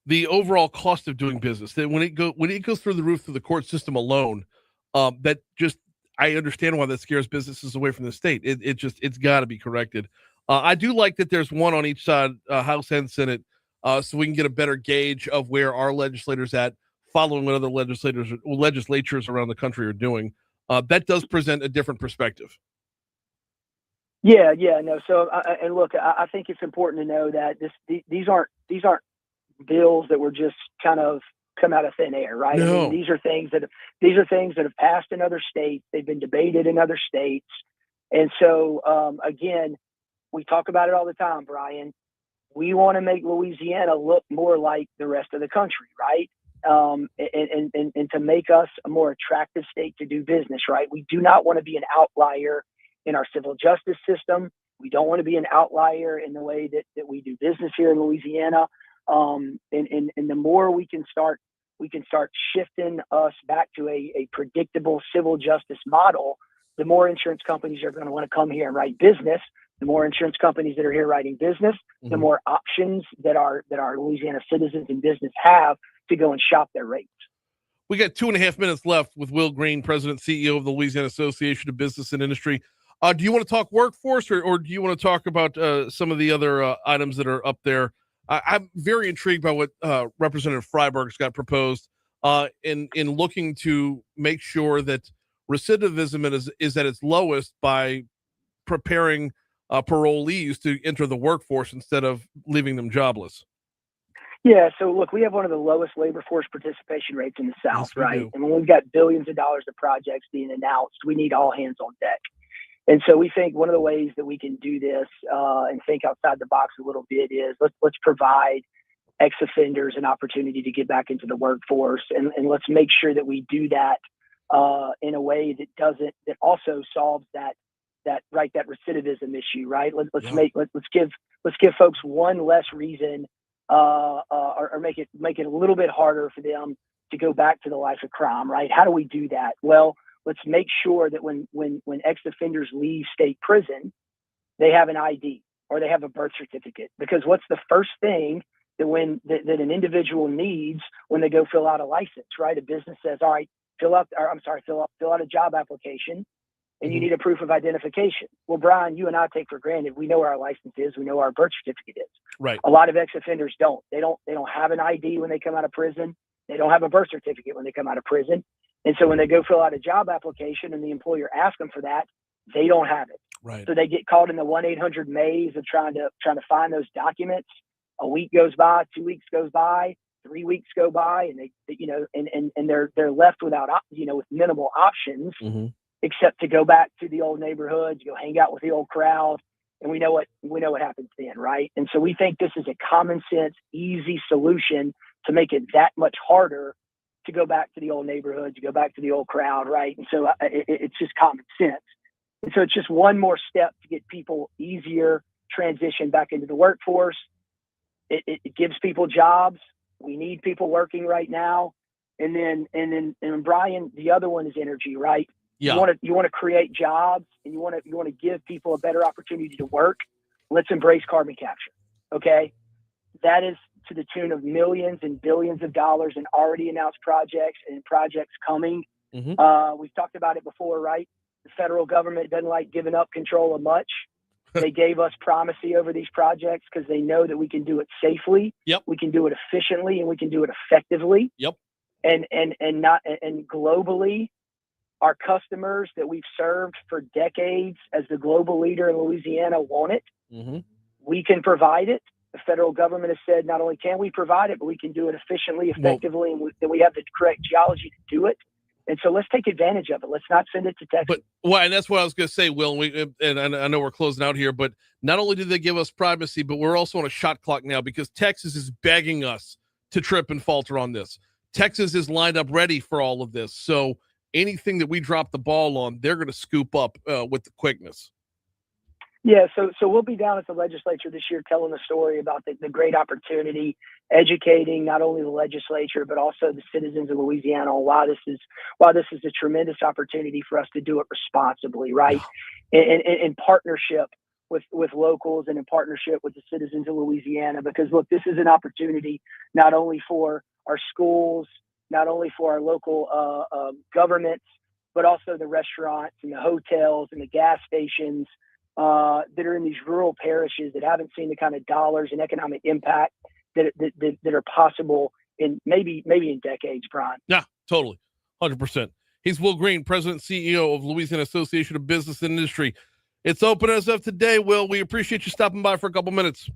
the overall cost of doing business. That when it goes through the roof through the court system alone, I understand why that scares businesses away from the state. It's got to be corrected. I do like that there's one on each side, House and Senate, so we can get a better gauge of where our legislators at, following what other legislatures around the country are doing. That does present a different perspective. Yeah, no. So, and look, I think it's important to know that these aren't bills that were just kind of come out of thin air, right? No. I mean, these are things that have passed in other states. They've been debated in other states, and so again, we talk about it all the time, Brian. We want to make Louisiana look more like the rest of the country, right? And to make us a more attractive state to do business, right? We do not want to be an outlier in our civil justice system. We don't want to be an outlier in the way that we do business here in Louisiana. And the more we can start shifting us back to a predictable civil justice model, the more insurance companies are going to want to come here and write business. The more insurance companies that are here writing business, the more options that our Louisiana citizens and business have to go and shop their rates. We got 2.5 minutes left with Will Green, President, CEO of the Louisiana Association of Business and Industry. Do you want to talk workforce, or do you want to talk about some of the other items that are up there? I'm very intrigued by what Representative Freiberg's got proposed in looking to make sure that recidivism is at its lowest by preparing parolees to enter the workforce instead of leaving them jobless. Yeah, so look, we have one of the lowest labor force participation rates in the South, Yes, we right? do. And when we've got billions of dollars of projects being announced, we need all hands on deck. And so we think one of the ways that we can do this and think outside the box a little bit is let's provide ex-offenders an opportunity to get back into the workforce, and let's make sure that we do that in a way that also solves that recidivism issue, right? Let's give folks one less reason, or make it a little bit harder for them to go back to the life of crime, right? How do we do that? Well, let's make sure that when ex-offenders leave state prison, they have an ID or they have a birth certificate. Because what's the first thing that an individual needs when they go fill out a license, right? A business says, all right, fill out a job application, and you need a proof of identification. Well, Brian, you and I take for granted we know where our license is, we know where our birth certificate is. Right. A lot of ex-offenders don't. They don't have an ID when they come out of prison. They don't have a birth certificate when they come out of prison. And so when they go fill out a job application and the employer asks them for that, they don't have it. Right. So they get caught in the 1-800 maze of trying to find those documents. A week goes by, 2 weeks goes by, 3 weeks go by, and they're left without, with minimal options, except to go back to the old neighborhoods, go hang out with the old crowd. And we know what happens then, right? And so we think this is a common sense, easy solution to make it that much harder to go back to the old neighborhood, to go back to the old crowd, right? And so it's just common sense. And so it's just one more step to get people easier transition back into the workforce. It gives people jobs. We need people working right now. And then Brian, the other one is energy, right? Yeah. You want to create jobs, and you want to give people a better opportunity to work. Let's embrace carbon capture. Okay. That is to the tune of millions and billions of dollars in already announced projects and projects coming. We've talked about it before, right? The federal government doesn't like giving up control of much. They gave us primacy over these projects because they know that we can do it safely. Yep. We can do it efficiently, and we can do it effectively. Yep. And globally, our customers that we've served for decades as the global leader in Louisiana want it. We can provide it. The federal government has said not only can we provide it, but we can do it efficiently, effectively, and we have the correct geology to do it. And so let's take advantage of it. Let's not send it to Texas. And that's what I was going to say, Will. And I know we're closing out here, but not only did they give us privacy, but we're also on a shot clock now because Texas is begging us to trip and falter on this. Texas is lined up ready for all of this. So anything that we drop the ball on, they're going to scoop up with the quickness. Yeah, so we'll be down at the legislature this year telling the story about the great opportunity, educating not only the legislature but also the citizens of Louisiana on why this is a tremendous opportunity for us to do it responsibly, right? In partnership with locals and in partnership with the citizens of Louisiana. Because look, this is an opportunity not only for our schools, not only for our local governments, but also the restaurants and the hotels and the gas stations that are in these rural parishes that haven't seen the kind of dollars and economic impact that are possible in maybe in decades, Brian. Yeah, totally. 100%. He's Will Green, President and CEO of Louisiana Association of Business and Industry. It's open as of today, Will. We appreciate you stopping by for a couple minutes.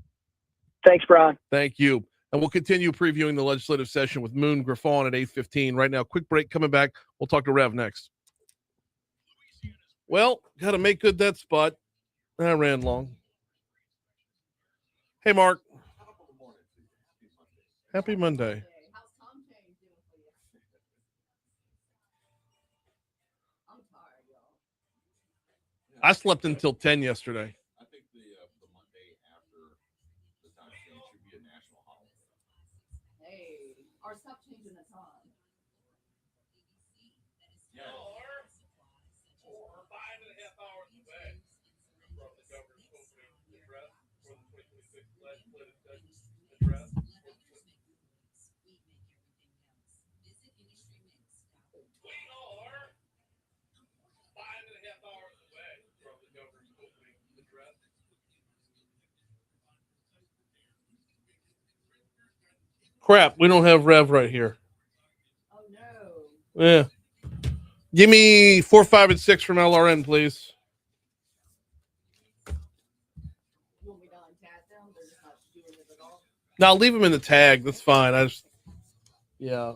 Thanks, Brian. Thank you. And we'll continue previewing the legislative session with Moon Griffon at 8:15. Right now, quick break. Coming back, we'll talk to Rev next. Well, got to make good that spot. I ran long. Hey, Mark. Happy Monday. I slept until 10 yesterday. I think the Monday after the time change should be a national holiday. Hey, or stop changing the time. Yeah. Or 5.5 hours away from the governor's opening address for the 2026 legislative session address. We are 5.5 hours away from the governor's opening address. Crap, we don't have Rev right here. Oh no. Yeah. Give me 4, 5, and 6 from LRN, please. You want me to untag them? They're just not doing it at all. Now leave them in the tag. That's fine. Yeah.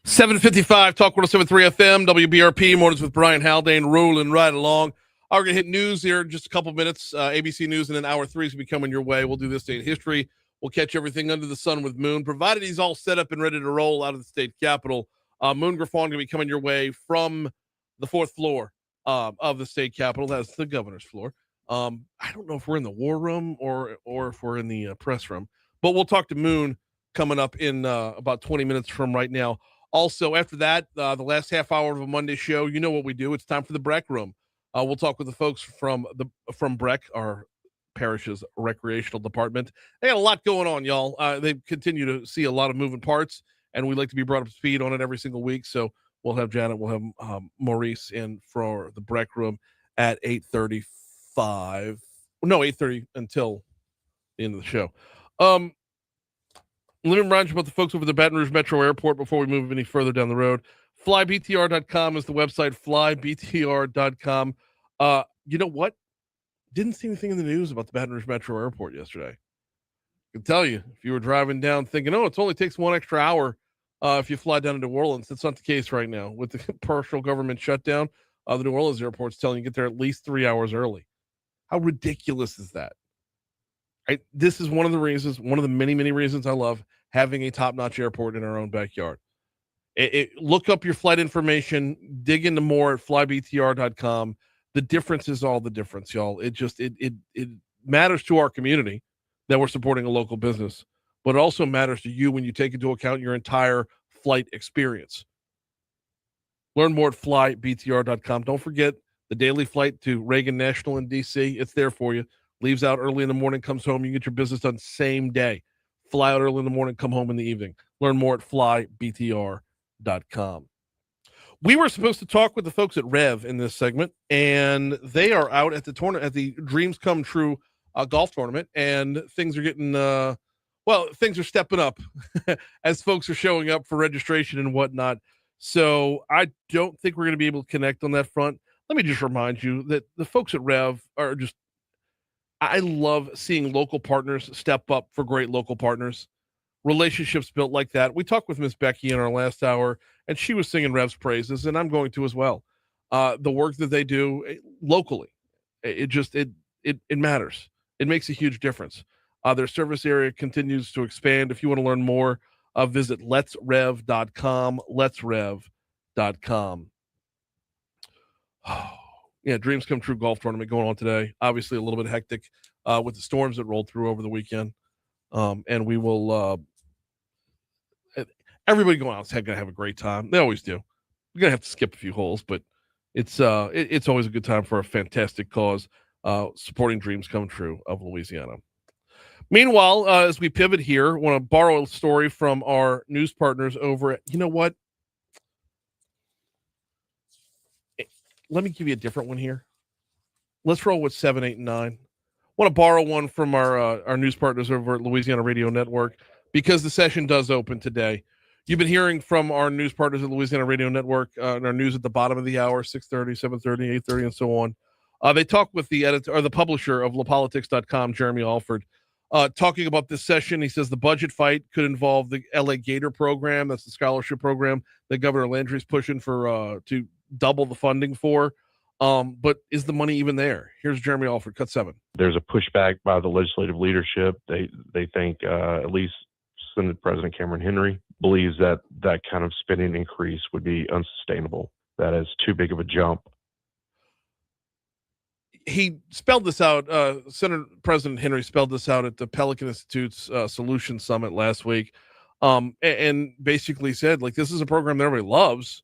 $7:55 Talk 107.3 FM WBRP mornings with Brian Haldane rolling right along. We're gonna hit news here in just a couple minutes. ABC News, and then hour 3 is gonna be coming your way. We'll do this day in history. We'll catch everything under the sun with Moon, provided he's all set up and ready to roll out of the state capitol. Moon Griffon gonna be coming your way from the 4th floor of the state capitol. That's the governor's floor. I don't know if we're in the war room or if we're in the press room, but we'll talk to Moon coming up in about 20 minutes from right now. Also, after that, the last half hour of a Monday show, you know what we do. It's time for the BREC Room. We'll talk with the folks from BREC, our parish's recreational department. They got a lot going on, y'all. They continue to see a lot of moving parts, and we like to be brought up to speed on it every single week. So we'll have Janet, we'll have Maurice in for the BREC Room at 8:35. No, 8:30 until the end of the show. Let me remind you about the folks over the Baton Rouge Metro Airport before we move any further down the road. FlyBTR.com is the website, FlyBTR.com. You know what? Didn't see anything in the news about the Baton Rouge Metro Airport yesterday. I can tell you, if you were driving down thinking, it only takes 1 extra hour if you fly down to New Orleans, that's not the case right now. With the partial government shutdown, the New Orleans airport's telling you get there at least 3 hours early. How ridiculous is that? This is one of the reasons, one of the many, many reasons I love having a top-notch airport in our own backyard. Look up your flight information, dig into more at flybtr.com. The difference is all the difference, y'all. It matters to our community that we're supporting a local business, but it also matters to you when you take into account your entire flight experience. Learn more at flybtr.com. Don't forget the daily flight to Reagan National in D.C. It's there for you. Leaves out early in the morning, comes home. You get your business done same day. Fly out early in the morning, come home in the evening. Learn more at flybtr.com. We were supposed to talk with the folks at Rev in this segment, and they are out at the tournament, at the Dreams Come True golf tournament, and things are getting things are stepping up as folks are showing up for registration and whatnot. So I don't think we're going to be able to connect on that front. Let me just remind you that the folks at Rev are just, I love seeing local partners step up for great local partners. Relationships built like that. We talked with Miss Becky in our last hour, and she was singing Rev's praises, and I'm going to as well. The work that they do locally, it matters. It makes a huge difference. Their service area continues to expand. If you want to learn more, visit letsrev.com, letsrev.com. Yeah, Dreams Come True golf tournament going on today. Obviously a little bit hectic with the storms that rolled through over the weekend. And we will Everybody going out is going to have a great time. They always do. We're going to have to skip a few holes, but it's always a good time for a fantastic cause, supporting dreams come true of Louisiana. Meanwhile, as we pivot here, I want to borrow a story from our news partners over at, you know what? Let me give you a different one here. Let's roll with 7, 8, and 9. I want to borrow one from our news partners over at Louisiana Radio Network because the session does open today. You've been hearing from our news partners at Louisiana Radio Network in our news at the bottom of the hour, 6:30, 7:30, 8:30, and so on. They talk with the editor or the publisher of LaPolitics.com, Jeremy Alford, talking about this session. He says the budget fight could involve the LA Gator program. That's the scholarship program that Governor Landry's pushing for to double the funding for. But is the money even there? Here's Jeremy Alford, cut 7. There's a pushback by the legislative leadership. They think at least Senate President Cameron Henry believes that that kind of spending increase would be unsustainable. That is too big of a jump. He spelled this out. Senate President Henry spelled this out at the Pelican Institute's Solution Summit last week, and basically said, like, this is a program that everybody loves.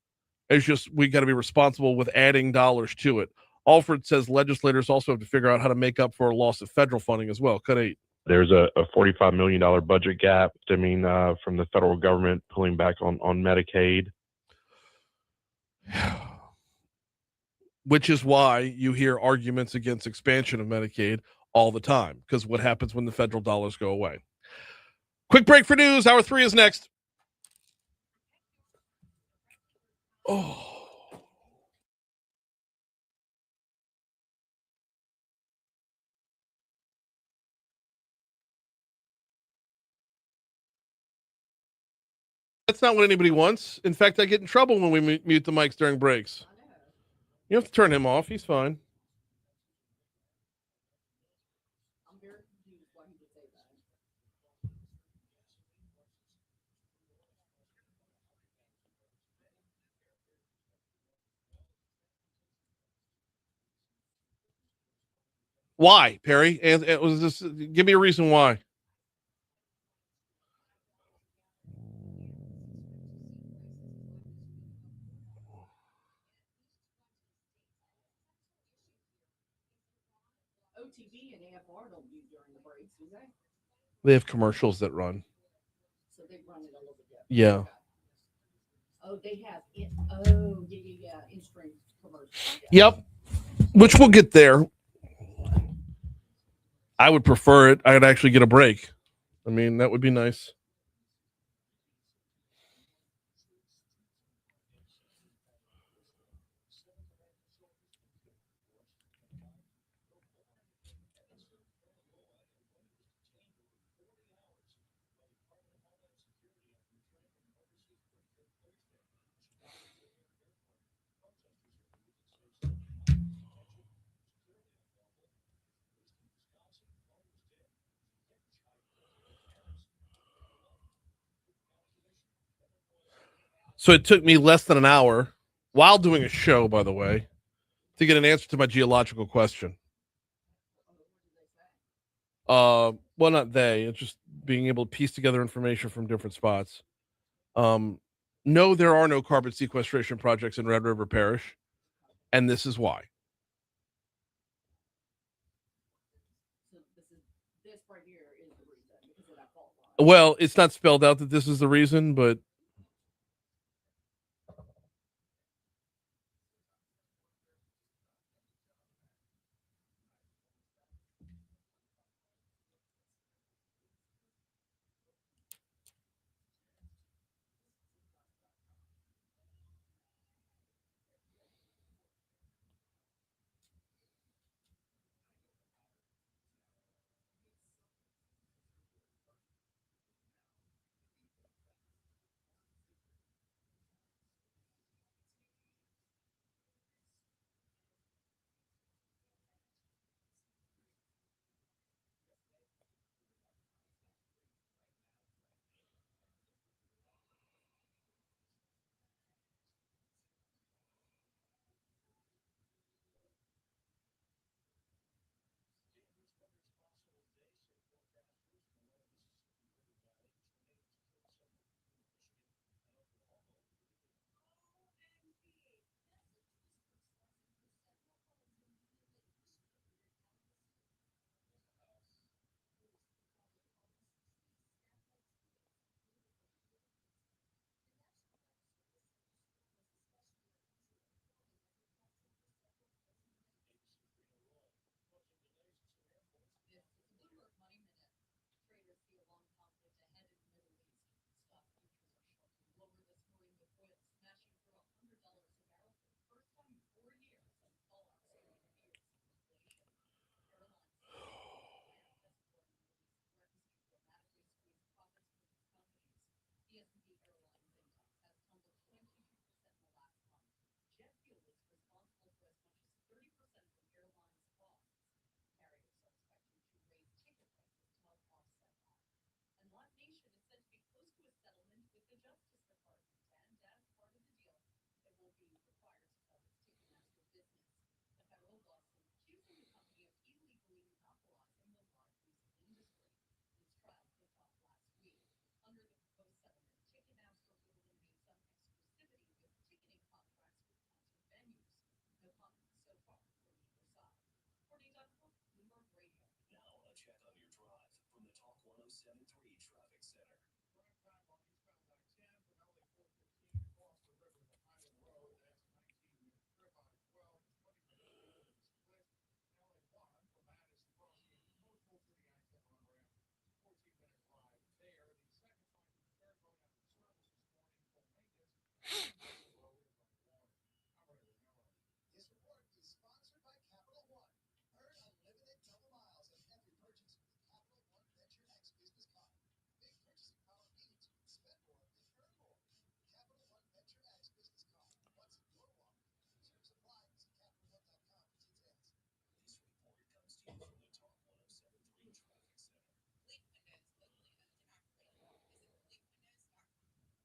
It's just we got to be responsible with adding dollars to it. Alford says legislators also have to figure out how to make up for a loss of federal funding as well. Cut 8. There's a $45 million budget gap stemming from the federal government pulling back on Medicaid. Which is why you hear arguments against expansion of Medicaid all the time, because what happens when the federal dollars go away? Quick break for news. Hour 3 is next. Oh. That's not what anybody wants. In fact, I get in trouble when we mute the mics during breaks. You have to turn him off. He's fine. Why, Perry? And it was this. Give me a reason why. OTV and AFR don't do during the breaks, do they? They have commercials that run. So they run it a little bit. Yeah. Oh, they have it. Yeah. In-stream commercials. Yep. Which we'll get there. I would prefer it. I'd actually get a break. I mean, that would be nice. So it took me less than an hour while doing a show, by the way, to get an answer to my geological question. Well, not they. It's just being able to piece together information from different spots. No, there are no carbon sequestration projects in Red River Parish, and this is why. This right here is the reason because of that fault line. Well, it's not spelled out that this is the reason, but traffic center. This report is sponsored by Capital One. Earn unlimited double miles on every purchase with the Capital One Venture X business card. Big purchasing power means spend more and earn more. Capital One Venture X business card. What's in your wallet? Terms apply. Visit CapitalOne.com for details. This report comes to you from the Talk 1073 Traffic Center.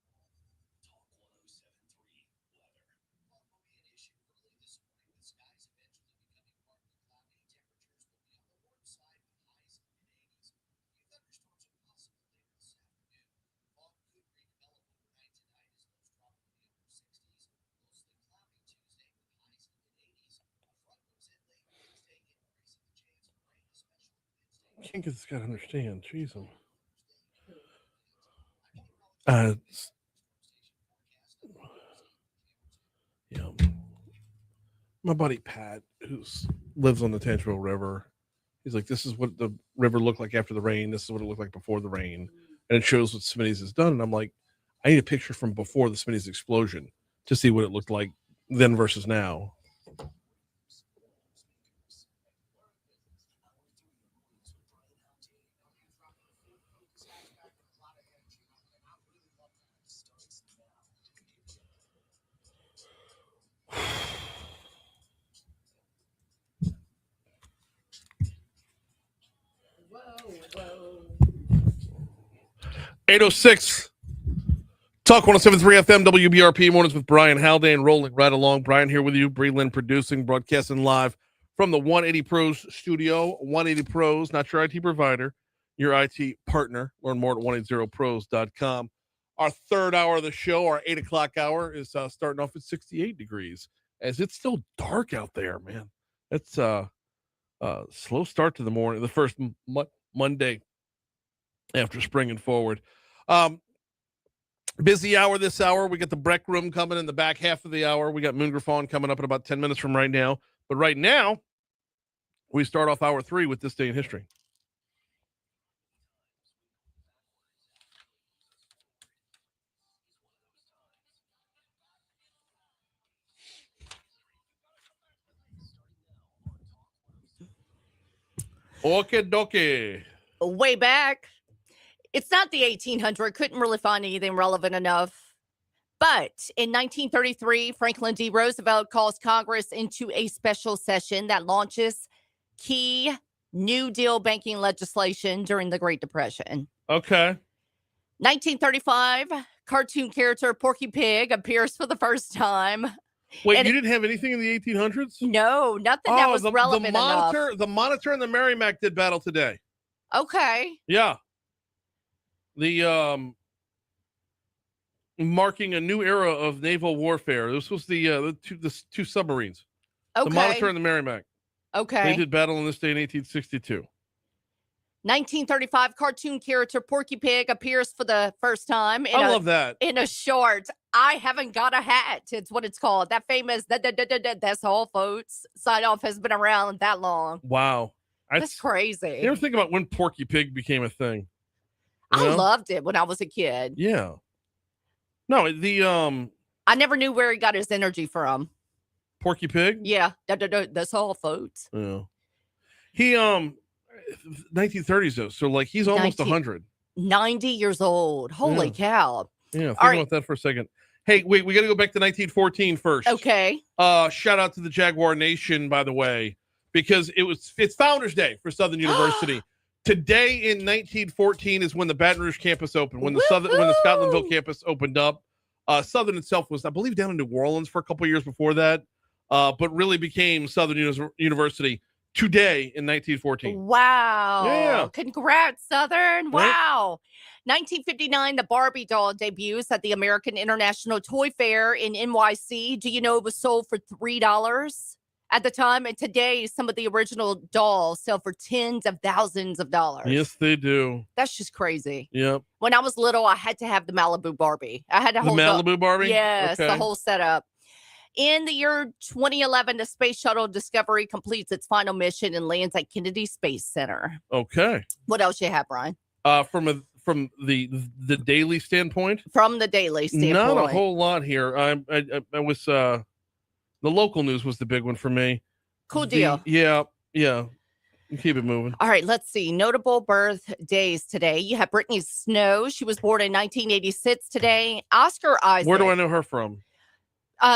Talk 1073 weather. Fog will be an issue early this morning with skies eventually becoming partly cloudy. Temperatures will be on the warm side with highs in the mid-80s. A few thunderstorms are possible later this afternoon. Fog could redevelop overnight tonight as lows drop into the upper 60s. Mostly cloudy Tuesday with highs in the mid-80s. A front moves in late Wednesday, increasing the chance for rain, especially Wednesday. I can't get this guy to understand. Jeez. Yeah. My buddy Pat, who lives on the Tangier River, he's like, this is what the river looked like after the rain. This is what it looked like before the rain. And it shows what Smitty's has done. And I'm like, I need a picture from before the Smitty's explosion to see what it looked like then versus now. Whoa. 806 Talk 107.3 FM WBRP mornings with Brian Haldane, rolling right along. Brian here with you, Breland producing, broadcasting live from the 180 Pros studio. 180 Pros, not your IT provider, your IT partner. Learn more at 180pros.com. Our third hour of the show, our 8 o'clock hour, is starting off at 68 degrees as it's still dark out there, man. It's slow start to the morning, the first Monday after spring and forward. Busy hour this hour. We got the BREC Room coming in the back half of the hour. We got Moon Griffon coming up in about 10 minutes from right now. But right now, we start off hour 3 with This Day in History. Okie dokie. Way back. It's not the 1800. Couldn't really find anything relevant enough. But in 1933, Franklin D. Roosevelt calls Congress into a special session that launches key New Deal banking legislation during the Great Depression. Okay. 1935, cartoon character Porky Pig appears for the first time. Wait, And you didn't have anything in the 1800s? No, nothing that was relevant enough. The Monitor and the Merrimack did battle today. Okay. Yeah. The marking a new era of naval warfare. This was the two submarines. Okay. The Monitor and the Merrimack. Okay. They did battle on this day in 1862. 1935, cartoon character Porky Pig appears for the first time. I love that. In a short, I haven't got a hat. It's what it's called. That famous, that's all, folks. Sign off has been around that long. Wow. That's crazy. You ever think about when Porky Pig became a thing? I loved it when I was a kid. Yeah. No, I never knew where he got his energy from. Porky Pig? Yeah. That's all, folks. Yeah. He 1930s though, so like he's almost 100. 90 years old. Holy cow. Yeah, think about that for a second. Hey, wait, we got to go back to 1914 first. Okay. Shout out to the Jaguar Nation, by the way, because it's Founders Day for Southern University. Today in 1914 is when the Baton Rouge campus opened, when the Scotlandville campus opened up. Southern itself was, I believe, down in New Orleans for a couple of years before that, but really became Southern University today in 1914. Wow. Yeah. Congrats, Southern. Right? Wow. 1959, the Barbie doll debuts at the American International Toy Fair in NYC. Do you know it was sold for $3? at the time. And today, some of the original dolls sell for tens of thousands of dollars. Yes, they do. That's just crazy. Yep. When I was little, I had to have the Malibu Barbie. I had to The hold Malibu Barbie? Yes, the Okay. whole setup. In the year 2011, the Space Shuttle Discovery completes its final mission and lands at Kennedy Space Center. Okay. What else you have, Brian? From the daily standpoint, From the daily standpoint, not a whole lot here. I was the local news was the big one for me. Cool deal. Yeah. You keep it moving. All right, let's see. Notable birthdays today. You have Brittany Snow. She was born in 1986 today. Oscar Isaac. Where do I know her from?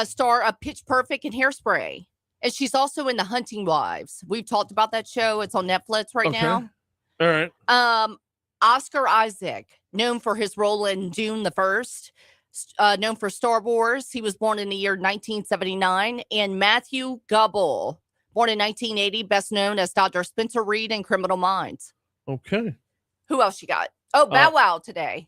Star of Pitch Perfect and Hairspray. And she's also in The Hunting Wives. We've talked about that show. It's on Netflix right now. All right. Oscar Isaac, known for his role in Dune the First, known for Star Wars. He was born in the year 1979. And Matthew Gubble, born in 1980, best known as Dr. Spencer Reed in Criminal Minds. Okay. Who else you got? Oh, Bow Wow today.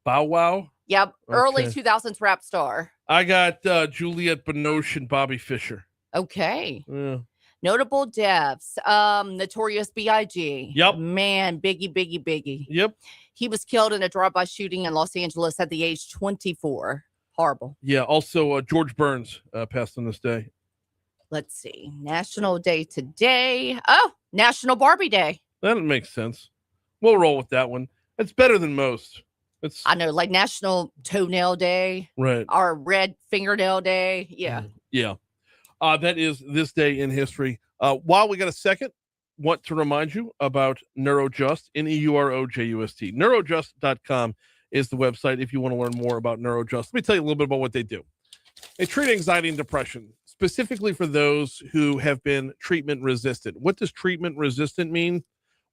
Bow Wow? Yep. Early Okay. 2000s rap star. I got Juliette Binoche and Bobby Fischer. Okay. Yeah. Notable deaths. Notorious B.I.G. Yep. Man, Biggie. Yep. He was killed in a drive-by shooting in Los Angeles at the age 24. Horrible. Yeah. Also, George Burns passed on this day. Let's see. National Day today. Oh, National Barbie Day. That makes sense. We'll roll with that one. It's better than most. It's I know, like National Toenail Day right. or Red Fingernail Day. Yeah. Yeah. That is this day in history. While we got a second, want to remind you about Neurojust, Neurojust. Neurojust.com is the website if you want to learn more about Neurojust. Let me tell you a little bit about what they do. They treat anxiety and depression, specifically for those who have been treatment resistant. What does treatment resistant mean?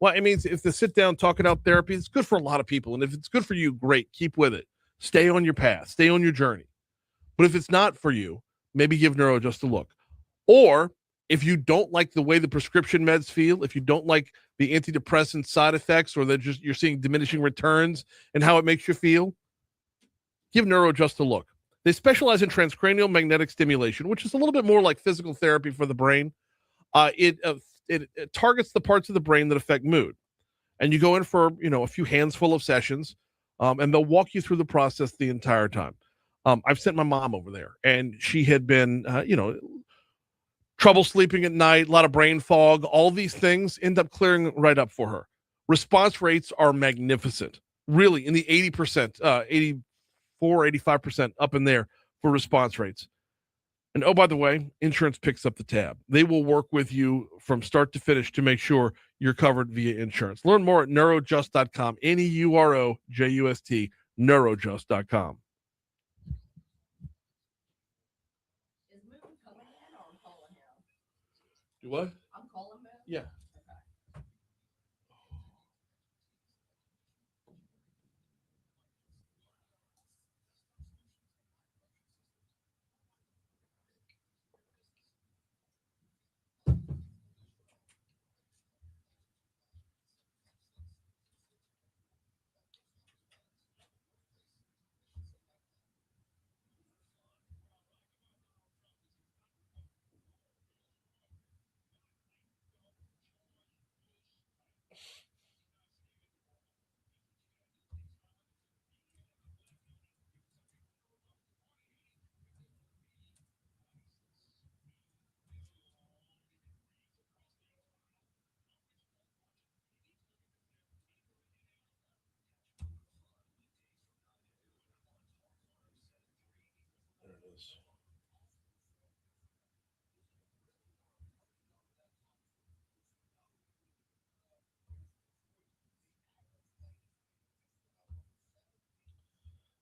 Well, it means if the sit down, talk it out therapy, it's good for a lot of people. And if it's good for you, great, keep with it. Stay on your path, stay on your journey. But if it's not for you, maybe give Neurojust a look. Or if you don't like the way the prescription meds feel, if you don't like the antidepressant side effects, or that just you're seeing diminishing returns and how it makes you feel, give Neurojust a look. They specialize in transcranial magnetic stimulation, which is a little bit more like physical therapy for the brain. It targets the parts of the brain that affect mood. And you go in for, a few hands full of sessions, and they'll walk you through the process the entire time. I've sent my mom over there, and she had been, trouble sleeping at night, a lot of brain fog, all these things end up clearing right up for her. Response rates are magnificent, really in the 80%, 84, 85% up in there for response rates. And oh, by the way, insurance picks up the tab. They will work with you from start to finish to make sure you're covered via insurance. Learn more at neurojust.com, Neurojust, neurojust.com. Do what? I'm calling him. Yeah. There it is.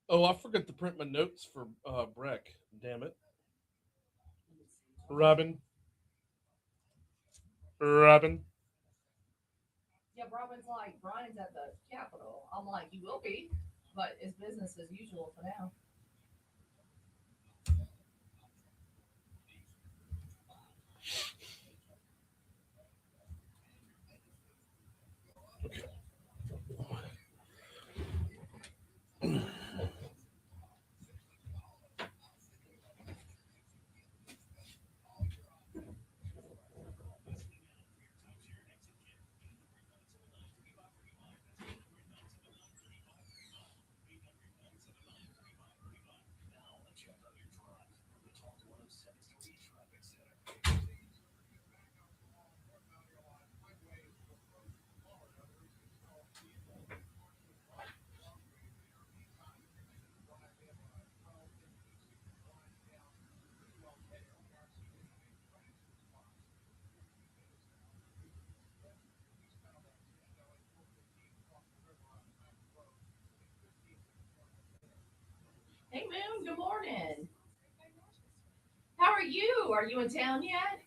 Oh, I forgot to print my notes for BREC. Damn it. Robin. Yeah, Robin's like, Brian's at the Capitol. I'm like, he will be, but it's business as usual for now. Hey, Moon. Good morning. How are you? Are you in town yet?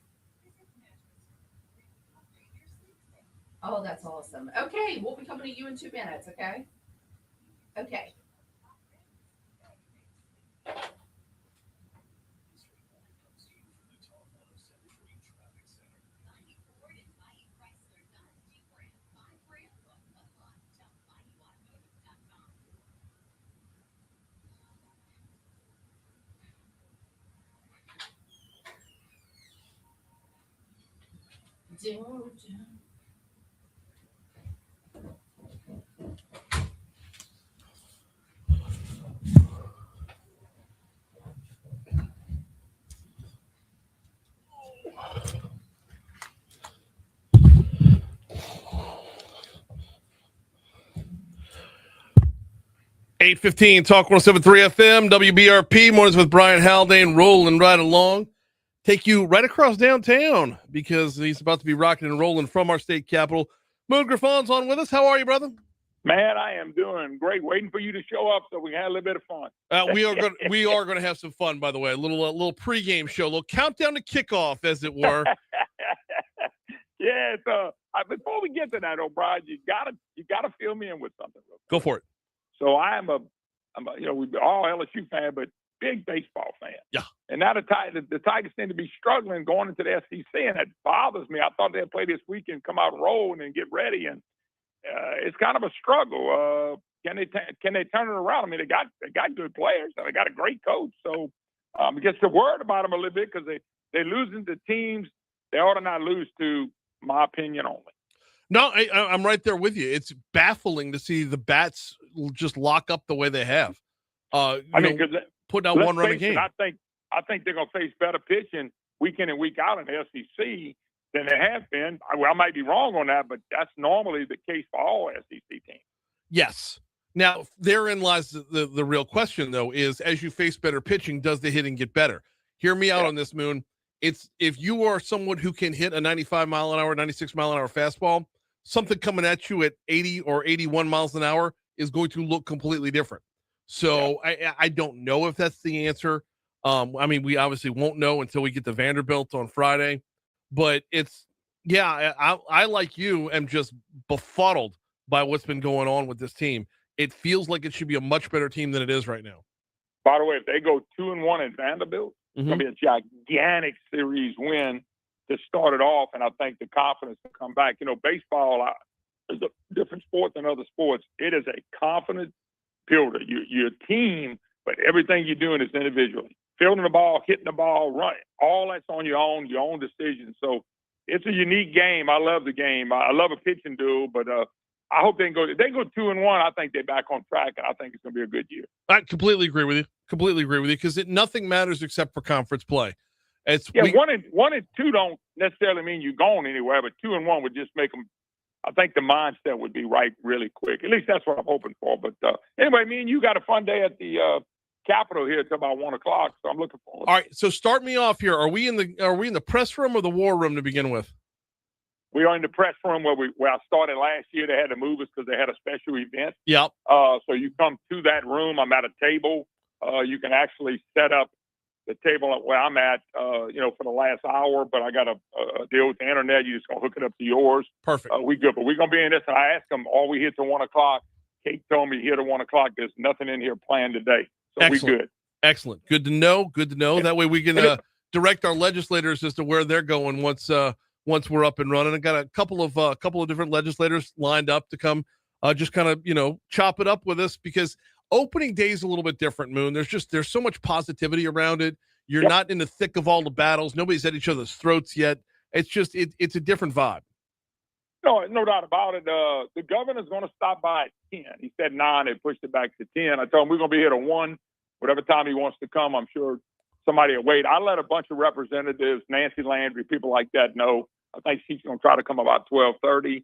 Oh, that's awesome. Okay, we'll be coming to you in 2 minutes, okay? Okay. Dun. 8:15 Talk 107.3 FM, WBRP, mornings with Brian Haldane, rolling right along. Take you right across downtown because he's about to be rocking and rolling from our state capital. Moon Griffon's on with us. How are you, brother? Man, I am doing great. Waiting for you to show up so we can have a little bit of fun. We are going to have some fun, by the way. A little pregame show, a little countdown to kickoff, as it were. Yeah. So before we get to that, O'Brien, you gotta fill me in with something. Go for it. So I'm a we're all LSU fan, but big baseball fan. Yeah. And now the Tigers seem to be struggling going into the SEC, and that bothers me. I thought they'd play this weekend, come out rolling, and get ready, and it's kind of a struggle. Can they turn it around? I mean, they got good players, and they got a great coach. So I guess they're worried about them a little bit because they're losing to teams they ought to not lose to. My opinion only. No, I'm right there with you. It's baffling to see the bats just lock up the way they have. Because putting out one run a game. I think they're going to face better pitching week in and week out in the SEC than they have been. I might be wrong on that, but that's normally the case for all SEC teams. Yes. Now, therein lies the real question, though, is as you face better pitching, does the hitting get better? Hear me out on this, Moon. It's if you are someone who can hit a 95 mile an hour, 96 mile an hour fastball, something coming at you at 80 or 81 miles an hour is going to look completely different. So I don't know if that's the answer. I mean, we obviously won't know until we get to Vanderbilt on Friday, but I like you am just befuddled by what's been going on with this team. It feels like it should be a much better team than it is right now. By the way, if they go 2-1 in Vanderbilt, it's going to be a gigantic series win to start it off, and I think the confidence to come back. You know, baseball is a different sport than other sports. It is a confidence builder. You're a team, but everything you're doing is individually. Fielding the ball, hitting the ball, running, all that's on your own decision. So it's a unique game. I love the game. I love a pitching duel, but I hope they can go. If they go 2-1, I think they're back on track, and I think it's going to be a good year. I completely agree with you. Because nothing matters except for conference play. It's 1 and 2 don't necessarily mean you're going anywhere, but 2 and 1 would just make them. I think the mindset would be right really quick. At least that's what I'm hoping for. But anyway, me and you got a fun day at the Capitol here until about 1 o'clock, so I'm looking forward. All right, so start me off here. Are we in the press room or the war room to begin with? We are in the press room where I started last year. They had to move us because they had a special event. Yep. So you come to that room. I'm at a table. You can actually set up the table where I'm at, for the last hour, but I got a deal with the internet. You just going to hook it up to yours. Perfect. We good, but we're going to be in this. And I asked them, are we here till 1 o'clock? Kate told me here till 1 o'clock. There's nothing in here planned today. So we good. Excellent. Good to know. Yeah. That way we can direct our legislators as to where they're going once we're up and running. I got a couple of different legislators lined up to come just kind of, chop it up with us because opening day is a little bit different, Moon. There's so much positivity around it. You're not in the thick of all the battles. Nobody's at each other's throats yet. It's just it's a different vibe. No doubt about it. The governor's going to stop by at 10. He said 9. They pushed it back to 10. I told him we're going to be here to 1. Whatever time he wants to come, I'm sure somebody will wait. I let a bunch of representatives, Nancy Landry, people like that know. I think she's going to try to come about 12:30.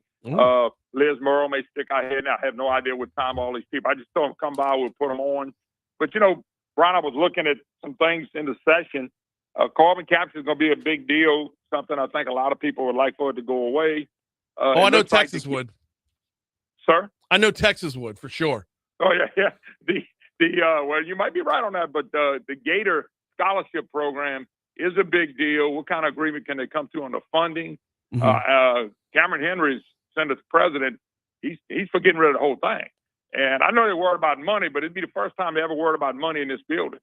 Liz Murrow may stick her head in. I have no idea what time all these people. I just told them come by. We'll put them on. But, Brian, I was looking at some things in the session. Carbon capture is going to be a big deal, something I think a lot of people would like for it to go away. I know Texas would. Sir? I know Texas would, for sure. Oh, yeah. Well, you might be right on that, but the Gator Scholarship Program is a big deal. What kind of agreement can they come to on the funding? Cameron Henry's Senate president. He's for getting rid of the whole thing. And I know they're worried about money, but it'd be the first time they ever worried about money in this building.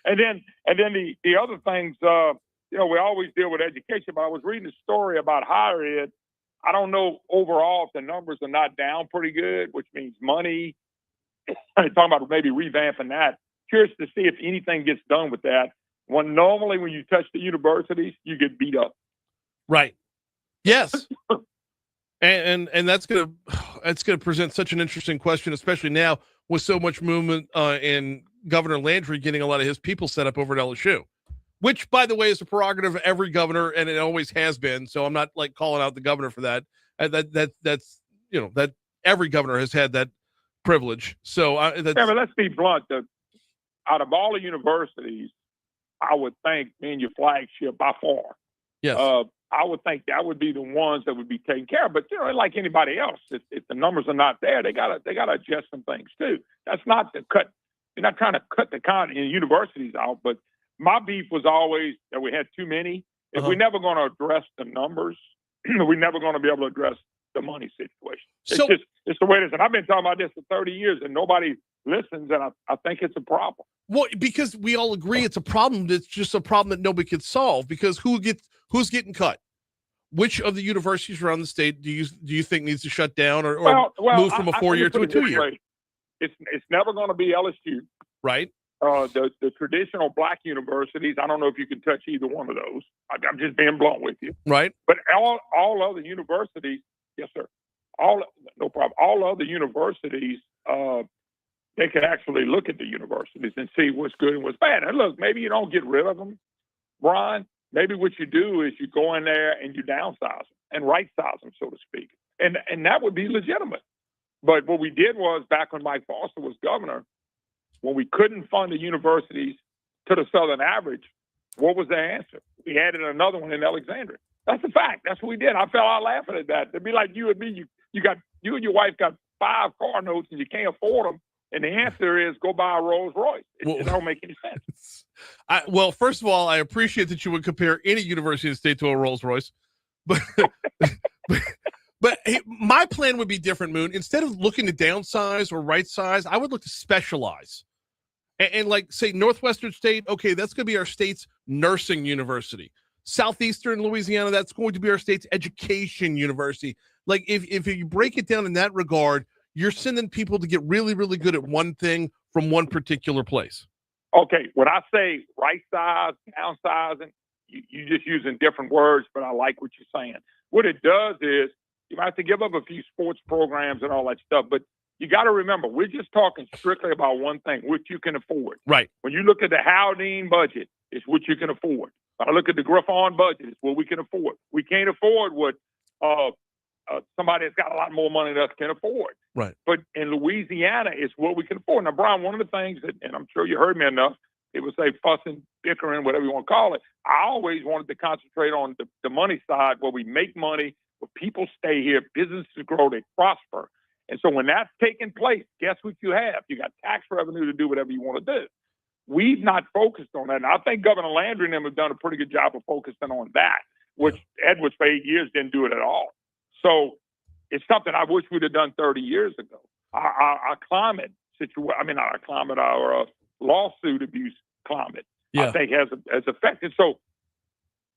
And then the other things, we always deal with education, but I was reading a story about higher ed. I don't know overall if the numbers are not down pretty good, which means money. I'm talking about maybe revamping that. Curious to see if anything gets done with that. Normally when you touch the universities, you get beat up. Right. Yes. and that's gonna present such an interesting question, especially now with so much movement in Governor Landry getting a lot of his people set up over at LSU, which, by the way, is a prerogative of every governor, and it always has been. So I'm not like calling out the governor for that. That's that every governor has had that privilege. So but let's be blunt. Out of all the universities, I would think being your flagship by far. Yes. I would think that would be the ones that would be taken care of. But like anybody else, if the numbers are not there, they gotta adjust some things too. That's not to cut. You're not trying to cut the content in universities out. But my beef was always that we had too many. If we're never going to address the numbers, we're never going to be able to address the money situation. It's the way it is. And I've been talking about this for 30 years, and nobody listens. And I think it's a problem. Well, because we all agree it's a problem. It's just a problem that nobody could solve. Because who's getting cut? Which of the universities around the state do you think needs to shut down or move from a 4-year to a 2-year? It's never going to be LSU, right? The traditional black universities. I don't know if you can touch either one of those. I'm just being blunt with you, right? But all other universities, yes, sir. No problem. All other universities, they can actually look at the universities and see what's good and what's bad. And look, maybe you don't get rid of them, Brian. Maybe what you do is you go in there and you downsize them and right-size them, so to speak. And that would be legitimate. But what we did was, back when Mike Foster was governor, when we couldn't fund the universities to the Southern average, what was their answer? We added another one in Alexandria. That's a fact. That's what we did. I fell out laughing at that. It'd be like you and me. You and your wife got 5 car notes and you can't afford them. And the answer is go buy a Rolls Royce. It don't make any sense. Well, first of all, I appreciate that you would compare any university in the state to a Rolls Royce. But my plan would be different, Moon. Instead of looking to downsize or right size, I would look to specialize. And like, say, Northwestern State, okay, that's going to be our state's nursing university. Southeastern Louisiana, that's going to be our state's education university. Like, if you break it down in that regard, you're sending people to get really, really good at one thing from one particular place. Okay, when I say right size, downsizing, you're just using different words, but I like what you're saying. What it does is you might have to give up a few sports programs and all that stuff, but you got to remember, we're just talking strictly about one thing, what you can afford. Right. When you look at the Haldane budget, it's what you can afford. When I look at the Griffon budget, it's what we can afford. We can't afford what somebody that's got a lot more money than us can afford. Right. But in Louisiana, it's what we can afford. Now, Brian, one of the things that, and I'm sure you heard me enough, it would say fussing, bickering, whatever you want to call it. I always wanted to concentrate on the money side, where we make money, where people stay here, businesses grow, they prosper. And so when that's taking place, guess what you have? You got tax revenue to do whatever you want to do. We've not focused on that. And I think Governor Landry and them have done a pretty good job of focusing on that, which Edwards for 8 years didn't do it at all. So it's something I wish we'd have done 30 years ago. Our climate situation, our lawsuit abuse climate, I think has affected. So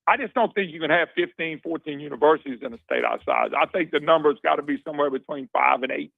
I just don't think you can have 15, 14 universities in a state our size. I think the number's got to be somewhere between 5 and 8.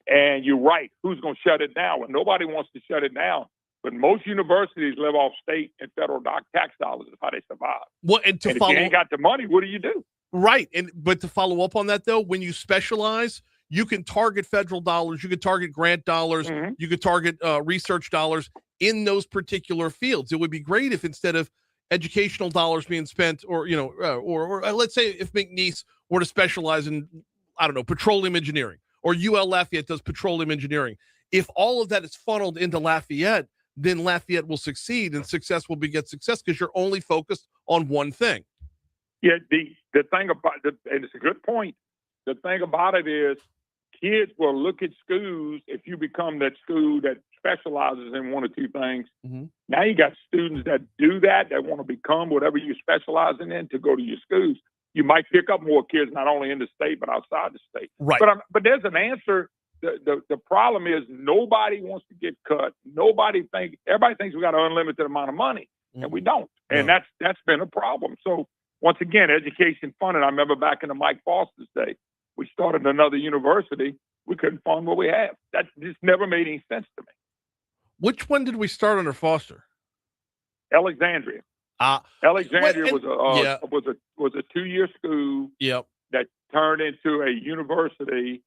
And you're right. Who's going to shut it down? Well, nobody wants to shut it down. But most universities live off state and federal tax dollars. Is how they survive. Well, and if you ain't got the money, what do you do? Right. But to follow up on that, though, when you specialize, you can target federal dollars, you can target grant dollars, you can target research dollars in those particular fields. It would be great if, instead of educational dollars being spent, or let's say if McNeese were to specialize in, I don't know, petroleum engineering, or UL Lafayette does petroleum engineering. If all of that is funneled into Lafayette, then Lafayette will succeed, and success will beget success, because you're only focused on one thing. Yeah, the thing about it, and it's a good point. The thing about it is, kids will look at schools if you become that school that specializes in one or two things. Mm-hmm. Now you got students that do that want to become whatever you're specializing in to go to your schools. You might pick up more kids not only in the state but outside the state. Right. But there's an answer. The problem is nobody wants to get cut. Everybody thinks we got an unlimited amount of money, and we don't. And that's been a problem. So once again, education funding. I remember back in the Mike Foster's day, we started another university. We couldn't fund what we have. That just never made any sense to me. Which one did we start under Foster? Alexandria. Alexandria was a 2-year school. Yep. That turned into a university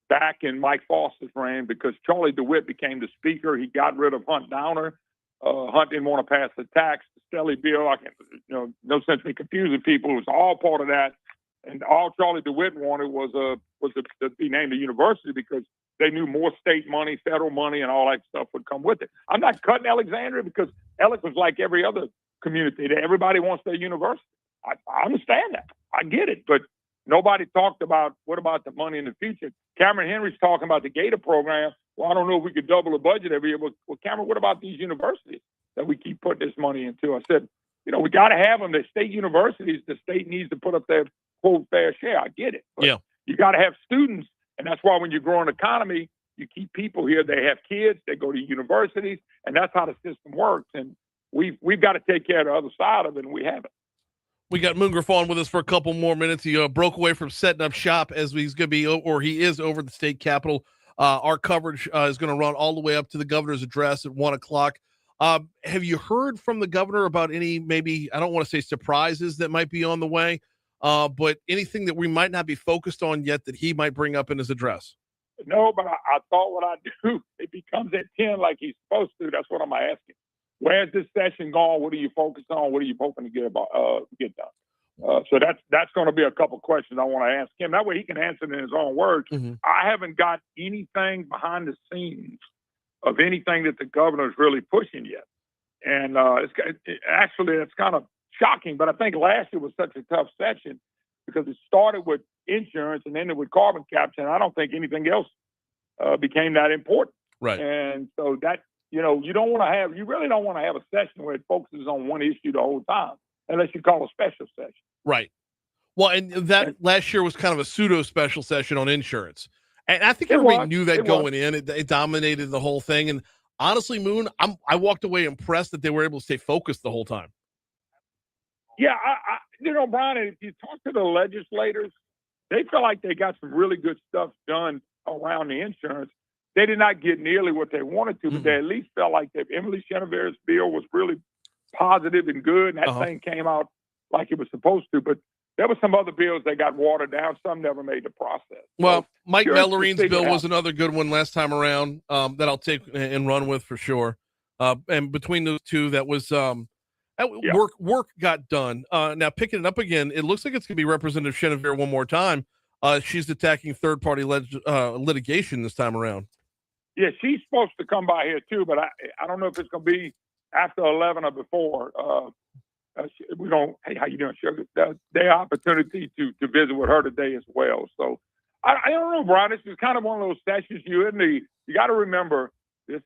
back in Mike Foster's reign because Charlie DeWitt became the speaker. He got rid of Hunt Downer. Hunt didn't want to pass the tax. The Stelly bill, no sense in confusing people. It was all part of that. And all Charlie DeWitt wanted was to be named a university because they knew more state money, federal money, and all that stuff would come with it. I'm not cutting Alexandria because Alex was like every other community. Everybody wants their university. I understand that. I get it. But nobody talked about what about the money in the future. Cameron Henry's talking about the Gator program. Well, I don't know if we could double the budget every year. Well, Cameron, what about these universities that we keep putting this money into? I said, we got to have them. They're state universities. The state needs to put up their quote fair share. I get it. But you got to have students. And that's why when you grow an economy, you keep people here. They have kids. They go to universities. And that's how the system works. And we've got to take care of the other side of it, and we haven't. We got Moon Griffon with us for a couple more minutes. He broke away from setting up shop as he is over the state capitol. Our coverage is going to run all the way up to the governor's address at 1:00. Have you heard from the governor about any, maybe, I don't want to say surprises that might be on the way, but anything that we might not be focused on yet that he might bring up in his address? No, but I thought what I do, if he comes at 10 like he's supposed to, that's what I'm asking. Where's this session going? What are you focused on? What are you hoping to get done? So that's going to be a couple questions I want to ask him. That way he can answer it in his own words. Mm-hmm. I haven't got anything behind the scenes of anything that the governor is really pushing yet. And it's kind of shocking, but I think last year was such a tough session because it started with insurance and ended with carbon capture, and I don't think anything else became that important. Right. And so that, you really don't want to have a session where it focuses on one issue the whole time, unless you call a special session. Right. Well, and that last year was kind of a pseudo special session on insurance. And I think everybody knew that going in. It dominated the whole thing. And honestly, Moon, I walked away impressed that they were able to stay focused the whole time. Yeah, Brian, if you talk to the legislators, they feel like they got some really good stuff done around the insurance. They did not get nearly what they wanted to, but they at least felt like that Emily Chenever's bill was really positive and good, and that thing came out like it was supposed to. But there were some other bills that got watered down. Some never made the process. Well, Mike Mellorine's bill was another good one last time around that I'll take and run with for sure. And between those two, that was work got done. Now picking it up again, it looks like it's going to be Representative Chenever one more time. She's attacking third-party litigation this time around. Yeah, she's supposed to come by here too, but I don't know if it's going to be after 11 or before. Hey, how you doing, Sugar? Their opportunity to visit with her today as well. So I don't know, Brian. This is kind of one of those sessions you got to remember. This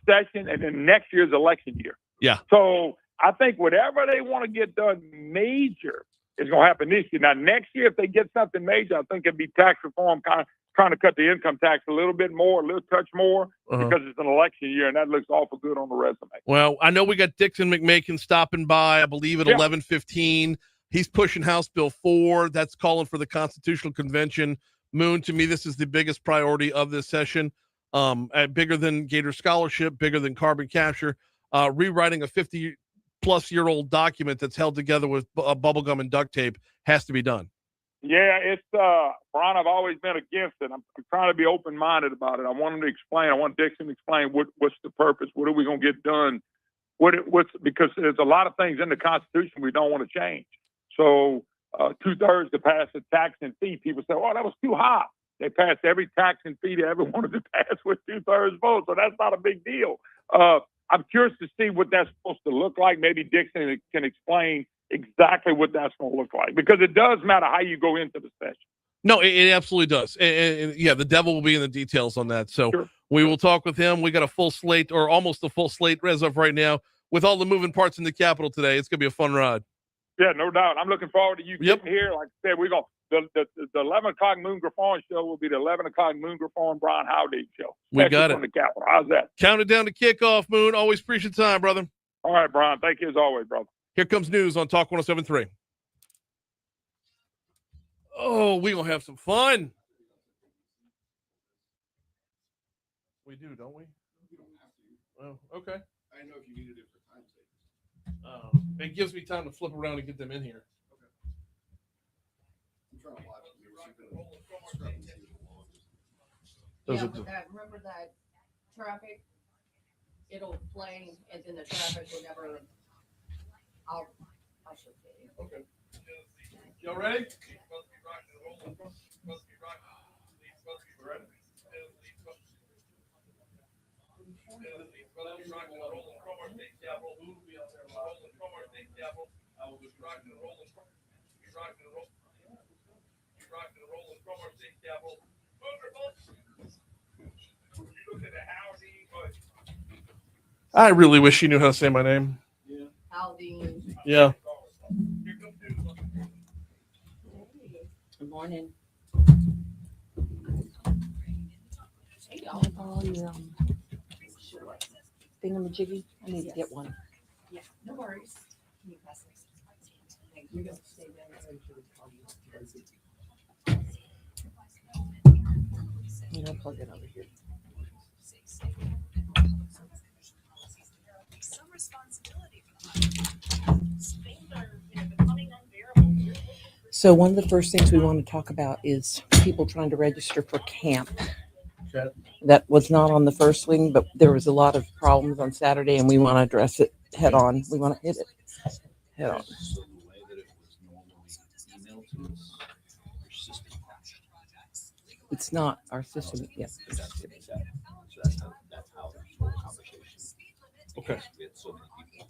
session, and then next year's election year. Yeah. So I think whatever they want to get done major is going to happen this year. Now, next year, if they get something major, I think it'd be tax reform, kind of trying to cut the income tax a little bit more, a little touch more, because it's an election year, and that looks awful good on the resume. Well, I know we got Dixon McMakin stopping by, I believe, at 11:15. He's pushing House Bill 4. That's calling for the Constitutional Convention. Moon, to me, this is the biggest priority of this session. Bigger than Gator Scholarship, bigger than carbon capture. Rewriting a 50-plus-year-old document that's held together with bubblegum and duct tape has to be done. Yeah, it's Brian, I've always been against it. I'm trying to be open-minded about it. I want him to explain. I want Dixon to explain what's the purpose. What are we going to get done? Because there's a lot of things in the Constitution we don't want to change. So 2/3 to pass a tax and fee. People say, "Oh, that was too high." They passed every tax and fee they ever wanted to pass with 2/3 votes, so that's not a big deal. I'm curious to see what that's supposed to look like. Maybe Dixon can explain exactly what that's going to look like, because it does matter how you go into the session. No, it absolutely does. And yeah, the devil will be in the details on that. So Sure. we will talk with him. We got a full slate, or almost a full slate as of right now, with all the moving parts in the Capitol today. It's going to be a fun ride. Yeah, no doubt. I'm looking forward to you getting here. Like I said, we're going the 11 o'clock Moon Griffon show will be the 11 o'clock Moon Griffon Brian Haldane show. We got it. From the Capitol. How's that? Count it down to kickoff, Moon. Always appreciate your time, brother. All right, Brian. Thank you as always, brother. Here comes news on Talk 107.3. Oh, we're going to have some fun. We do, don't we? Oh, okay. I didn't know if you needed it for time's sake. It gives me time to flip around and get them in here. I'm trying to watch it. Remember that traffic? It'll play, and then the traffic will never. I should tell you. Okay. Y'all ready? I really wish you knew how to say my name. Yeah. Haldane. Yeah. Good morning. Hey, y'all. Thingamajiggy. I need to get one. Yeah, no worries. Can you pass this? Thank you. Stay there. You know, plug it over here. Some responsibility for things are becoming unbearable. So one of the first things we want to talk about is people trying to register for camp. Okay. That was not on the first swing, but there was a lot of problems on Saturday, and we want to address it head on. We want to hit it head on. So the way that it was normally emailed to us, your system crashed. It's not our system. Yes. So that's how the whole conversation. Okay. We had so many people.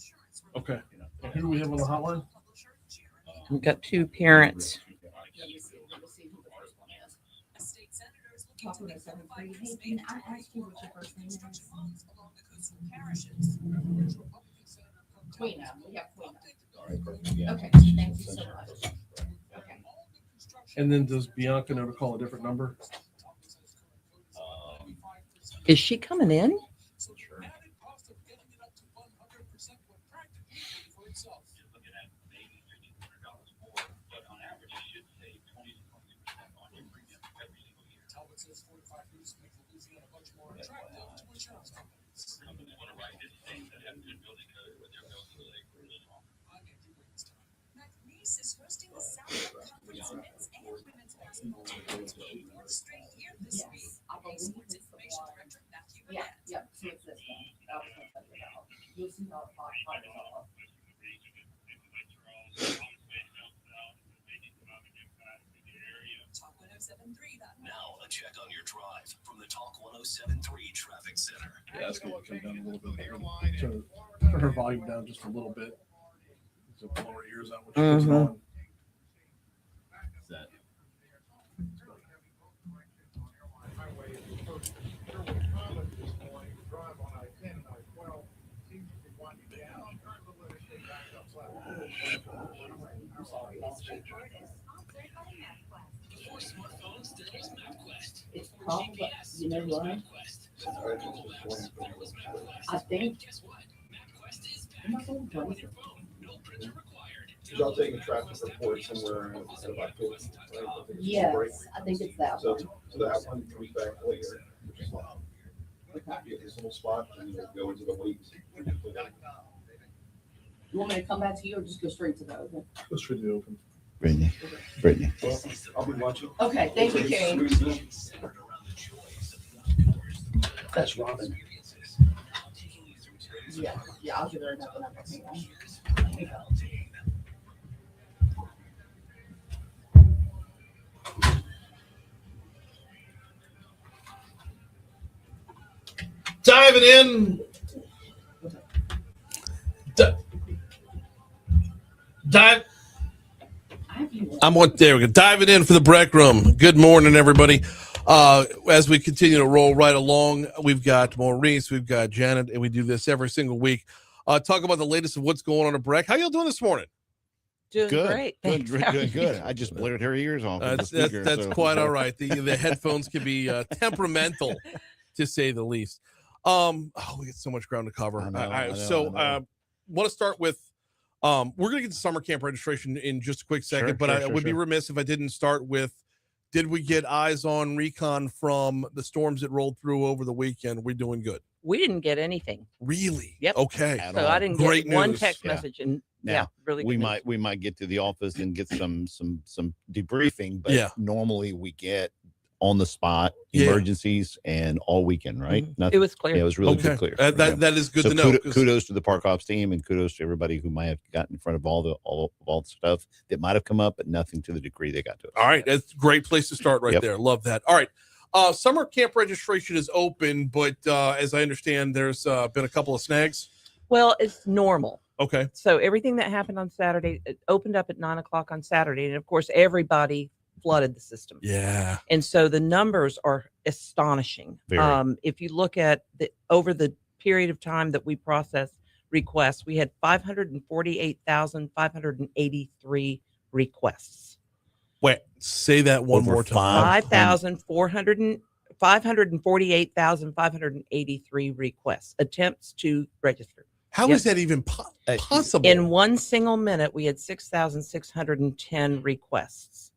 Okay. And who do we have on the hotline? We've got two parents. Talk 107.3. Hey, can I ask you what your first name is? Queena. We have Queena. Okay. Thank you so much. Okay. And then does Bianca know to call a different number? Is she coming in? Is hosting the South Conference men's and women's basketball tournaments for the fourth straight year this week. Sports Information Director Matthew Yeah, Burnett. yeah. So it's this one. That was what I said about. You'll see how it's hot. Talk 107.3. Now a check on your drive from the Talk 107.3 Traffic Center. Yeah, that's going to come down a little bit. Turn her volume down just a little bit. So blow her ears out when she puts it on. It's probably, you know what? I think. Y'all taking traffic report somewhere at about 50, right? Yes, I think it's that So, one. so that one comes back later. Get this little spot and you go into the wait. You want me to come back to you or just go straight to the open? Go straight to the open. Brittany. Well, I'll be watching. Okay, thank you, Kane. That's Robin. Yeah, I'll give her another number. Hang on. Here you go. Diving in. Dive. I have you I'm on there. We're diving in for the BREC Room. Good morning, everybody. As we continue to roll right along, we've got Maurice, we've got Janet, and we do this every single week. Talk about the latest of what's going on at BREC. How y'all doing this morning? Doing Good, great. good, Thanks. good, How are good, you good. I just blared her ears off. With the speaker, That's so. quite all right. The headphones can be temperamental, to say the least. We get so much ground to cover. I know. So want to start with, we're going to get to summer camp registration in just a quick second, but I would be remiss if I didn't start with, did we get eyes on recon from the storms that rolled through over the weekend? We're doing good. We didn't get anything. Really? Yep. Okay. So I didn't Great get one news. text Yeah. message, and Now, really. we good news. might get to the office and get some debriefing, but Yeah. normally we get on the spot Yeah. emergencies and all weekend, right? It was clear. Yeah, it was really Okay. clear. That is good So to know. kudos to the park ops team and kudos to everybody who might have gotten in front of all the stuff that might have come up, but nothing to the degree they got to us. All right. That's a great place to start right Yep. there. Love that. All right. Summer camp registration is open, but as I understand, there's been a couple of snags. Well, it's normal. Okay. So everything that happened on Saturday, it opened up at 9:00 on Saturday, and of course, everybody flooded the system. Yeah. And so the numbers are astonishing. Very. If you look at over the period of time that we processed requests, we had 548,583 requests. Wait, say that one Over more time. 548,583 requests, attempts to register. How is that even possible? In one single minute, we had 6,610 requests.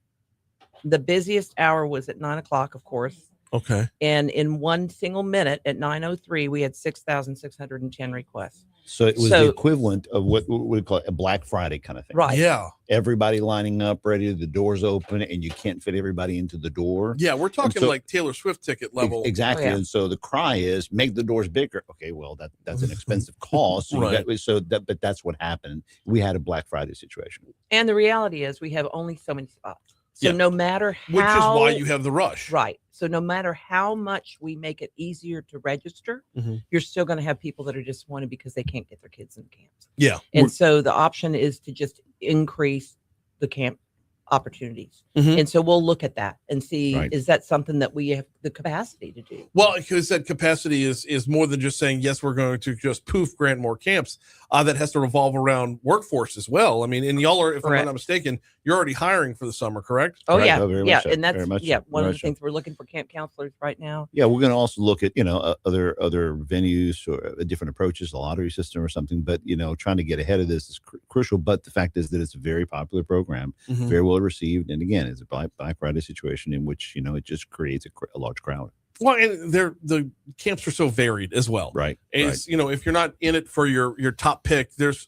The busiest hour was at 9:00, of course. Okay. And in one single minute at 9:03, we had 6,610 requests. So it was the equivalent of what we call a Black Friday kind of thing. Right. Yeah. Everybody lining up, ready, the doors open, and you can't fit everybody into the door. Yeah, we're talking so- like Taylor Swift ticket level. Exactly. Oh, yeah. And so the cry is make the doors bigger. Okay, well that's an expensive cost. So Right. but that's what happened. We had a Black Friday situation. And the reality is we have only so many spots. So Yeah. no matter how, Which is why you have the rush. right. So no matter how much we make it easier to register, Mhm. you're still going to have people that are disappointed because they can't get their kids in the camps. Yeah. And so the option is to just increase the camp opportunities. Mhm. And so we'll look at that and see, Right. is that something that we have the capacity to do? Well, because that capacity is more than just saying, yes, we're going to just poof grant more camps. That has to revolve around workforce as well. I mean, and y'all are, if I'm Correct. not mistaken, you're already hiring for the summer, correct? Oh, Correct. yeah. Oh, very much Yeah. so. And that's, Very much yeah, so. one of Very the much so. things we're looking for camp counselors right now. Yeah, we're going to also look at other venues or different approaches, a lottery system or something. But trying to get ahead of this is crucial. But the fact is that it's a very popular program, Mhm. very well received, and again, it's a Black Friday situation in which it just creates a large crowd. Well, and the camps are so varied as well. Right. Is if you're not in it for your top pick, there's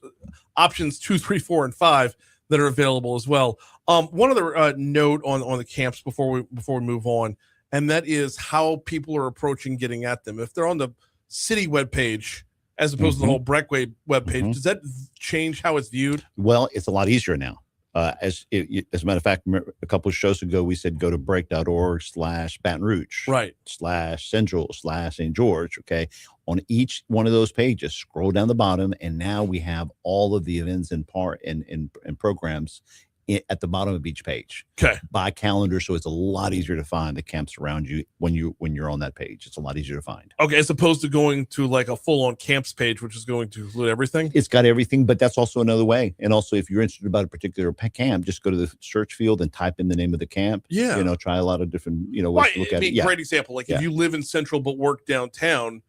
options 2, 3, 4, and 5 that are available as well. One other note on the camps before we move on, and that is how people are approaching getting at them. If they're on the city webpage as opposed to the Mhm. whole BREC webpage, Mhm. does that change how it's viewed? Well, it's a lot easier now. As a matter of fact, a couple of shows ago, we said go to brec.org/Baton Rouge, Right. /Central/St. George. Okay. On each one of those pages, scroll down the bottom, and now we have all of the events and programs at the bottom of each page. Okay. By calendar, so it's a lot easier to find the camps around you when you're on that page. It's a lot easier to find. Okay, as opposed to going to like a full-on camps page, which is going to include everything. It's got everything, but that's also another way. And also, if you're interested about a particular camp, just go to the search field and type in the name of the camp. Yeah. Try a lot of different, ways Right, to look I at mean, it. Yeah. great example. Like Yeah. if you live in Central but work downtown,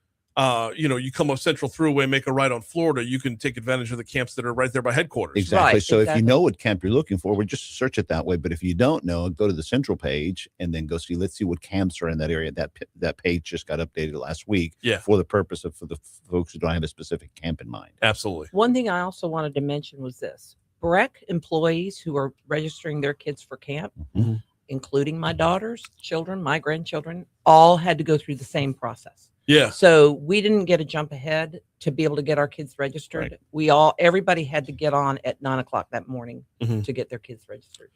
you come up Central Thruway, make a right on Florida, you can take advantage of the camps that are right there by headquarters. Exactly. Right, So if exactly. you know what camp you're looking for, just search it that way. But if you don't know, go to the central page and then let's see what camps are in that area. That page just got updated last week. Yeah. For the purpose of for the folks who don't have a specific camp in mind. Absolutely. One thing I also wanted to mention was this: BREC employees who are registering their kids for camp, Mhm. including my daughter's children, my grandchildren, all had to go through the same process. Yeah. So we didn't get a jump ahead to be able to get our kids registered. Right. Everybody had to get on at 9:00 that morning Mhm. to get their kids registered.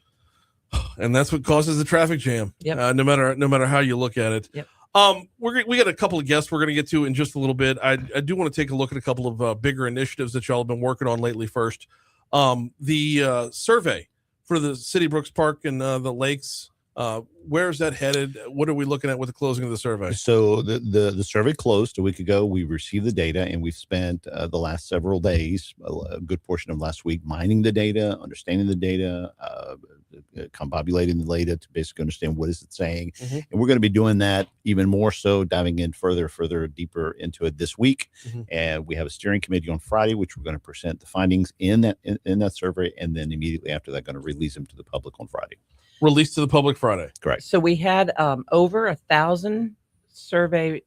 And that's what causes the traffic jam. Yep. No matter how you look at it. Yep. We got a couple of guests we're going to get to in just a little bit. I do want to take a look at a couple of bigger initiatives that y'all have been working on lately. First, the survey for the City Brooks Park and the lakes. Where is that headed? What are we looking at with the closing of the survey? So the survey closed a week ago. We received the data, and we've spent the last several days, a good portion of last week, mining the data, understanding the data, combobulating the data to basically understand what is it saying. Mm-hmm. And we're going to be doing that even more so, diving in further deeper into it this week. Mm-hmm. And we have a steering committee on Friday, which we're going to present the findings in that survey, and then immediately after that, going to release them to the public on Friday. Released to the public Friday. Correct. So we had over 1,000 survey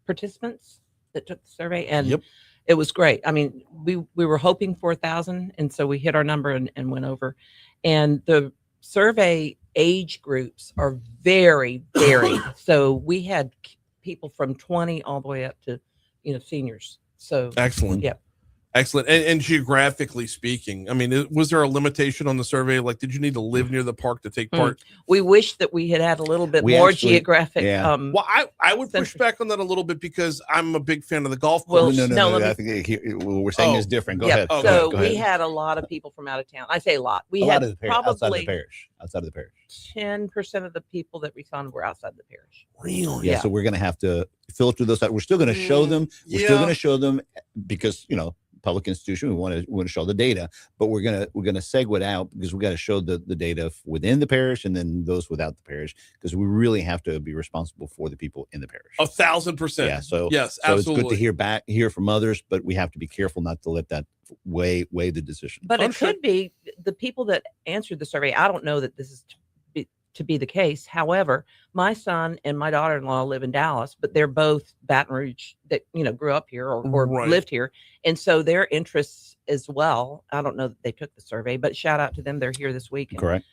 participants that took the survey, and it was great. I mean, we were hoping for 1,000, and so we hit our number and went over. And the survey age groups are very varied. So we had people from 20 all the way up to, seniors. So excellent. Yeah. Excellent. And geographically speaking, I mean, was there a limitation on the survey? Like, did you need to live near the park to take part? We wish that we had a little bit more geographic. Yeah. Well, I would push back on that a little bit because I'm a big fan of the golf Well, course. No. I think what we're saying is different. Go ahead. So Go we ahead. had a lot of people from out of town. I say a lot. We A had lot of the parish, outside of the probably parish. 10% of the people that responded were outside the parish. Really? Yeah. So we're going to have to filter those out. We're still going to show them. We're still going to show them because, public institution, we want to show the data, but we're going to segue it out because we got to show the data within the parish and then those without the parish, because we really have to be responsible for the people in the parish. 1,000%. Yeah. So yes, so absolutely. it's good to hear from others, but we have to be careful not to let that weigh the decision. But it could be the people that answered the survey. I don't know that this is to be the case. However, my son and my daughter-in-law live in Dallas, but they're both Baton Rouge that, grew up here or lived here. And so their interests as well. I don't know that they took the survey, but shout out to them. They're here this week. And, correct.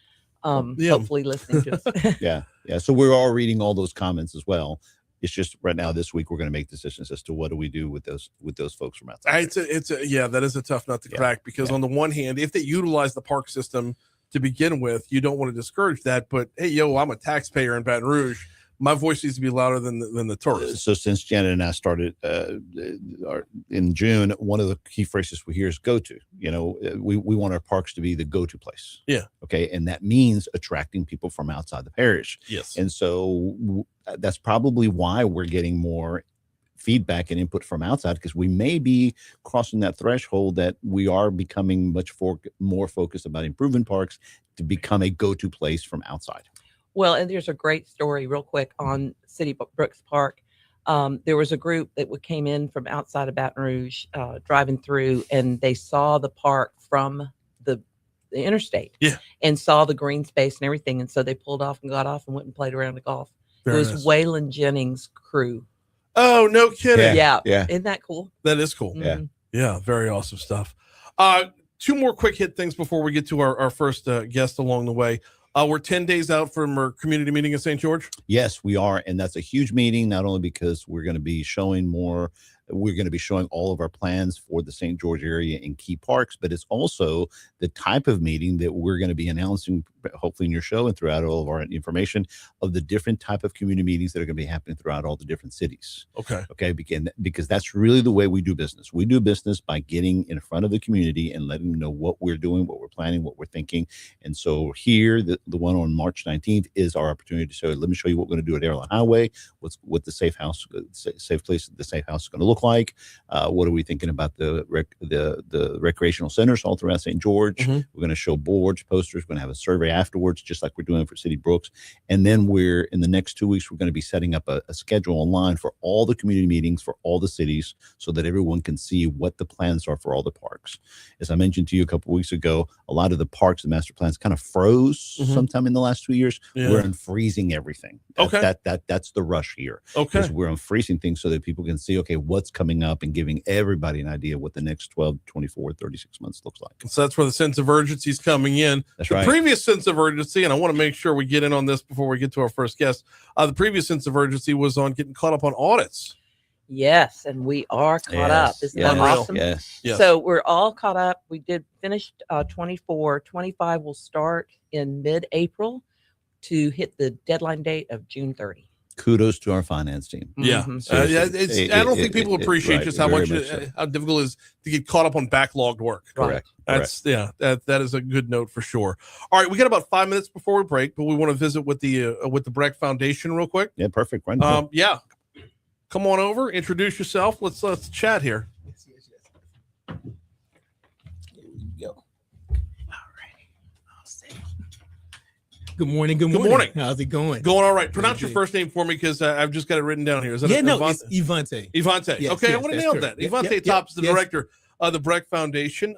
Hopefully listening to us. Yeah. So we're all reading all those comments as well. It's just right now this week we're going to make decisions as to what do we do with those folks from outside. That is a tough nut to crack because on the one hand, if they utilize the park system to begin with, you don't want to discourage that. But hey, I'm a taxpayer in Baton Rouge. My voice needs to be louder than the tourists. So since Janet and I started in June, one of the key phrases we hear is go to. We want our parks to be the go-to place. Yeah. Okay. And that means attracting people from outside the parish. Yes. And so that's probably why we're getting more feedback and input from outside, because we may be crossing that threshold that we are becoming much more focused about improving parks to become a go-to place from outside. Well, and there's a great story real quick on City Brooks Park. There was a group that came in from outside of Baton Rouge, driving through, and they saw the park from the interstate and saw the green space and everything. And so they pulled off and got off and went and played around the golf. Very it was nice. Waylon Jennings' crew. Oh, no kidding. Yeah. Isn't that cool? That is cool. Mhm. Yeah. Very awesome stuff. Two more quick hit things before we get to our first guest along the way. We're 10 days out from our community meeting in St. George. Yes, we are. And that's a huge meeting, not only because we're going to be showing all of our plans for the St. George area in key parks, but it's also the type of meeting that we're going to be announcing, hopefully in your show and throughout all of our information, of the different type of community meetings that are going to be happening throughout all the different cities. Okay. Because that's really the way we do business. We do business by getting in front of the community and letting them know what we're doing, what we're planning, what we're thinking. And so here, the one on March 19th is our opportunity to show, let me show you what we're going to do at Airline Highway, what the safe house, safe place, the safe house is going to look like. What are we thinking about the recreational centers all throughout St. George? Mm-hmm. We're going to show boards, posters. We're going to have a survey afterwards, just like we're doing for City Brooks. And then in the next 2 weeks, we're going to be setting up a schedule online for all the community meetings for all the cities so that everyone can see what the plans are for all the parks. As I mentioned to you a couple of weeks ago, a lot of the parks and master plans kind of froze sometime in the last 2 years. Yeah. We're unfreezing everything. That's the rush here. Okay. Because we're unfreezing things so that people can see, okay, what's coming up, and giving everybody an idea what the next 12, 24, 36 months looks like. So that's where the sense of urgency is coming in. That's the right. previous sense of urgency, and I want to make sure we get in on this before we get to our first guest. The previous sense of urgency was on getting caught up on audits. Yes, and we are caught up. Isn't that awesome? Yes. So we're all caught up. We did finish 24. 25 will start in mid-April to hit the deadline date of June 30. kudos to our finance team. Yeah, Seriously. I don't think people appreciate just how very much so. how difficult it is to get caught up on backlogged work. Correct. That's that is a good note for sure. All right, we got about 5 minutes before we break, but we want to visit with the BREC Foundation real quick. Yeah, perfect. Yeah, come on over, introduce yourself. Let's chat here. Here we go. All right. I'll say. Good morning. Good morning. How's it going? Going all right. Pronounce your first name for me because I've just got it written down here. Is that it's Ivante. Ivante. Yes, okay, I yes, want to that's nail correct. that. Ivante Top's the director of the BREC Foundation.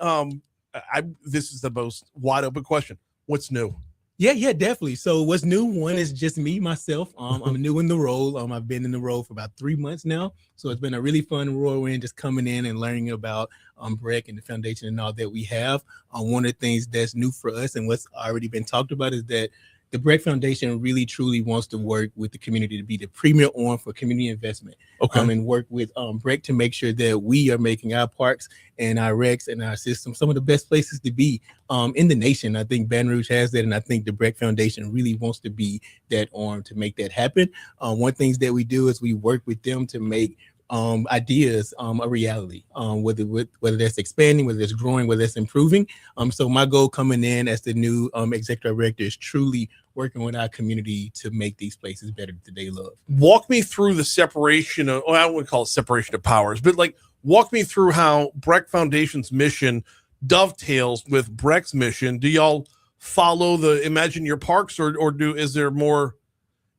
This is the most wide open question. What's new? Yeah, definitely. So what's new? One is just me, myself. I'm new in the role. I've been in the role for about 3 months now. So it's been a really fun whirlwind just coming in and learning about BREC and the foundation and all that we have. One of the things that's new for us and what's already been talked about is that the BREC Foundation really truly wants to work with the community to be the premier arm for community investment. And work with BREC to make sure that we are making our parks and our recs and our systems some of the best places to be in the nation. I think Baton Rouge has that, and I think the BREC Foundation really wants to be that arm to make that happen. One things that we do is we work with them to make ideas a reality, whether that's expanding, whether it's growing, whether it's improving. So my goal coming in as the new executive director is truly working with our community to make these places better that they love. Walk me through the separation of, I wouldn't call it separation of powers, but like walk me through how BREC Foundation's mission dovetails with BREC's mission. Do y'all follow the Imagine Your Parks, or is there more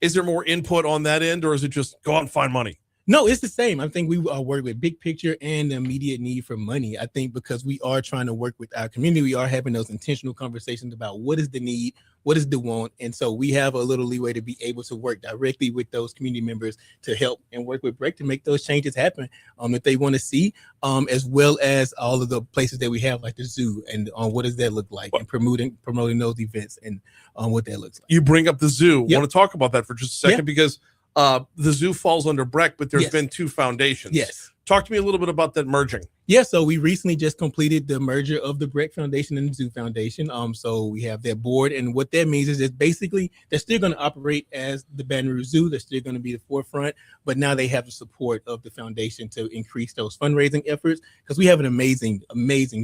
input on that end, or is it just go out and find money? No, it's the same. I think we work with big picture and the immediate need for money. I think because we are trying to work with our community, we are having those intentional conversations about what is the need, what is the want. And so we have a little leeway to be able to work directly with those community members to help and work with BREC to make those changes happen that they want to see, as well as all of the places that we have, like the zoo, and what does that look like, and promoting those events and what that looks like. You bring up the zoo. I want to talk about that for just a second because the zoo falls under BREC, but there's been two foundations. Yes. Talk to me a little bit about that merging. Yeah, so we recently just completed the merger of the BREC Foundation and the Zoo Foundation. So we have that board, and what that means is that basically they're still going to operate as the Baton Rouge Zoo. They're still going to be the forefront, but now they have the support of the foundation to increase those fundraising efforts because we have an amazing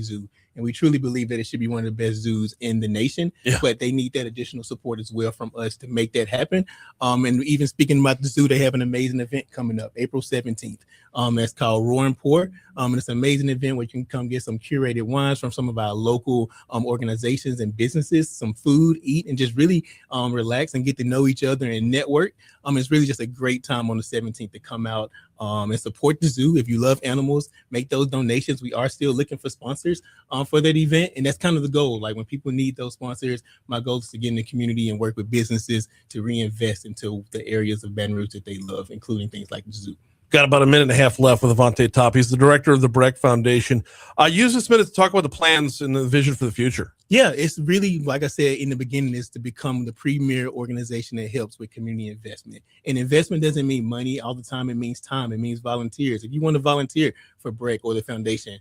zoo. And we truly believe that it should be one of the best zoos in the nation, but they need that additional support as well from us to make that happen. And even speaking about the zoo, they have an amazing event coming up April 17th. That's called Roar and Pour. And it's an amazing event where you can come get some curated wines from some of our local organizations and businesses, some food, eat, and just really relax and get to know each other and network. It's really just a great time on the 17th to come out and support the zoo. If you love animals, make those donations. We are still looking for sponsors for that event, and that's kind of the goal. Like when people need those sponsors, my goal is to get in the community and work with businesses to reinvest into the areas of Baton Rouge that they love, including things like the zoo. Got about a minute and a half left with Ivante Top. He's the director of the BREC Foundation. Use this minute to talk about the plans and the vision for the future. Yeah, it's really, like I said in the beginning, is to become the premier organization that helps with community investment. And investment doesn't mean money all the time. It means time. It means volunteers. If you want to volunteer for BREC or the foundation,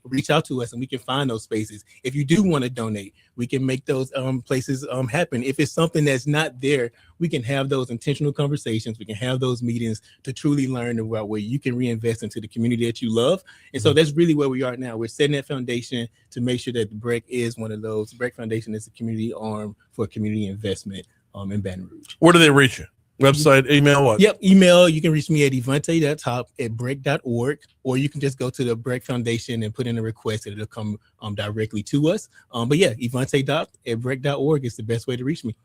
reach out to us and we can find those spaces. If you do want to donate, we can make those places happen. If it's something that's not there, we can have those intentional conversations. We can have those meetings to truly learn about where you can reinvest into the community that you love. And so that's really where we are now. We're setting that foundation to make sure that the BREC is one of those. BREC Foundation is a community arm for community investment in Baton Rouge. Where do they reach you? Website, email, what? Yep, email. You can reach me at Ivante.top@brec.org, or you can just go to the BREC Foundation and put in a request and it'll come directly to us. But yeah, Ivante.top@brec.org is the best way to reach me.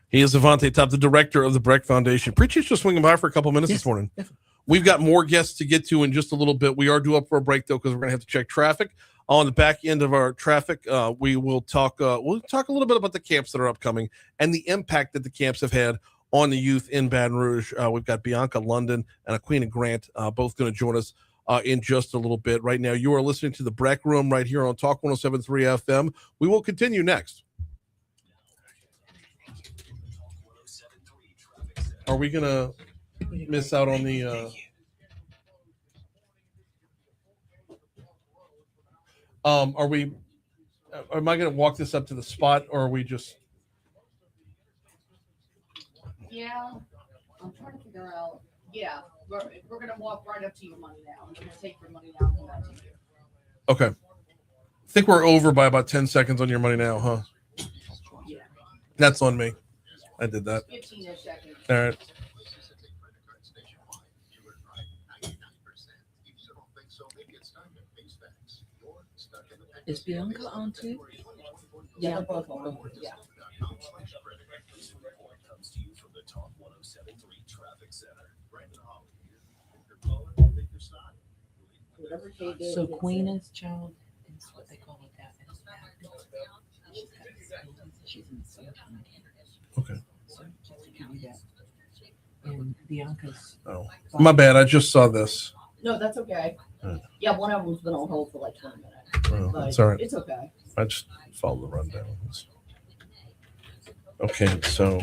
He is Ivante Top, the director of the BREC Foundation. Appreciate you swinging by for a couple minutes this morning. Definitely. We've got more guests to get to in just a little bit. We are due up for a break, though, because we're going to have to check traffic. On the back end of our traffic, we will talk. We'll talk a little bit about the camps that are upcoming and the impact that the camps have had on the youth in Baton Rouge. We've got Bianca London and Aquina Grant both going to join us in just a little bit. Right now, you are listening to the BREC Room right here on Talk 107.3 FM. We will continue next. Are we going to miss out on the... am I going to walk this up to the spot, or are we just... Yeah. I'm trying to figure out. Yeah, we're gonna walk right up to your money now. I'm gonna take your money now and come back to you. Okay. I think we're over by about 10 seconds on your money now, huh? Yeah. That's on me. I did that. 15-ish seconds. All right. Is Bianca on too? Yeah, both of them. Yeah. Comes to you from the Talk 107.3 Traffic Center. Brandon Haldane here. Pick your color, pick your style. So Queen's child is what they call it. She's in the sunshine. Okay. So just to give you that. And Bianca's. Oh, my bad. I just saw this. No, that's okay. Right. Yeah, one of them's been on hold for like 20 minutes. Oh, But that's all right. It's okay. I just followed the rundown. Okay, so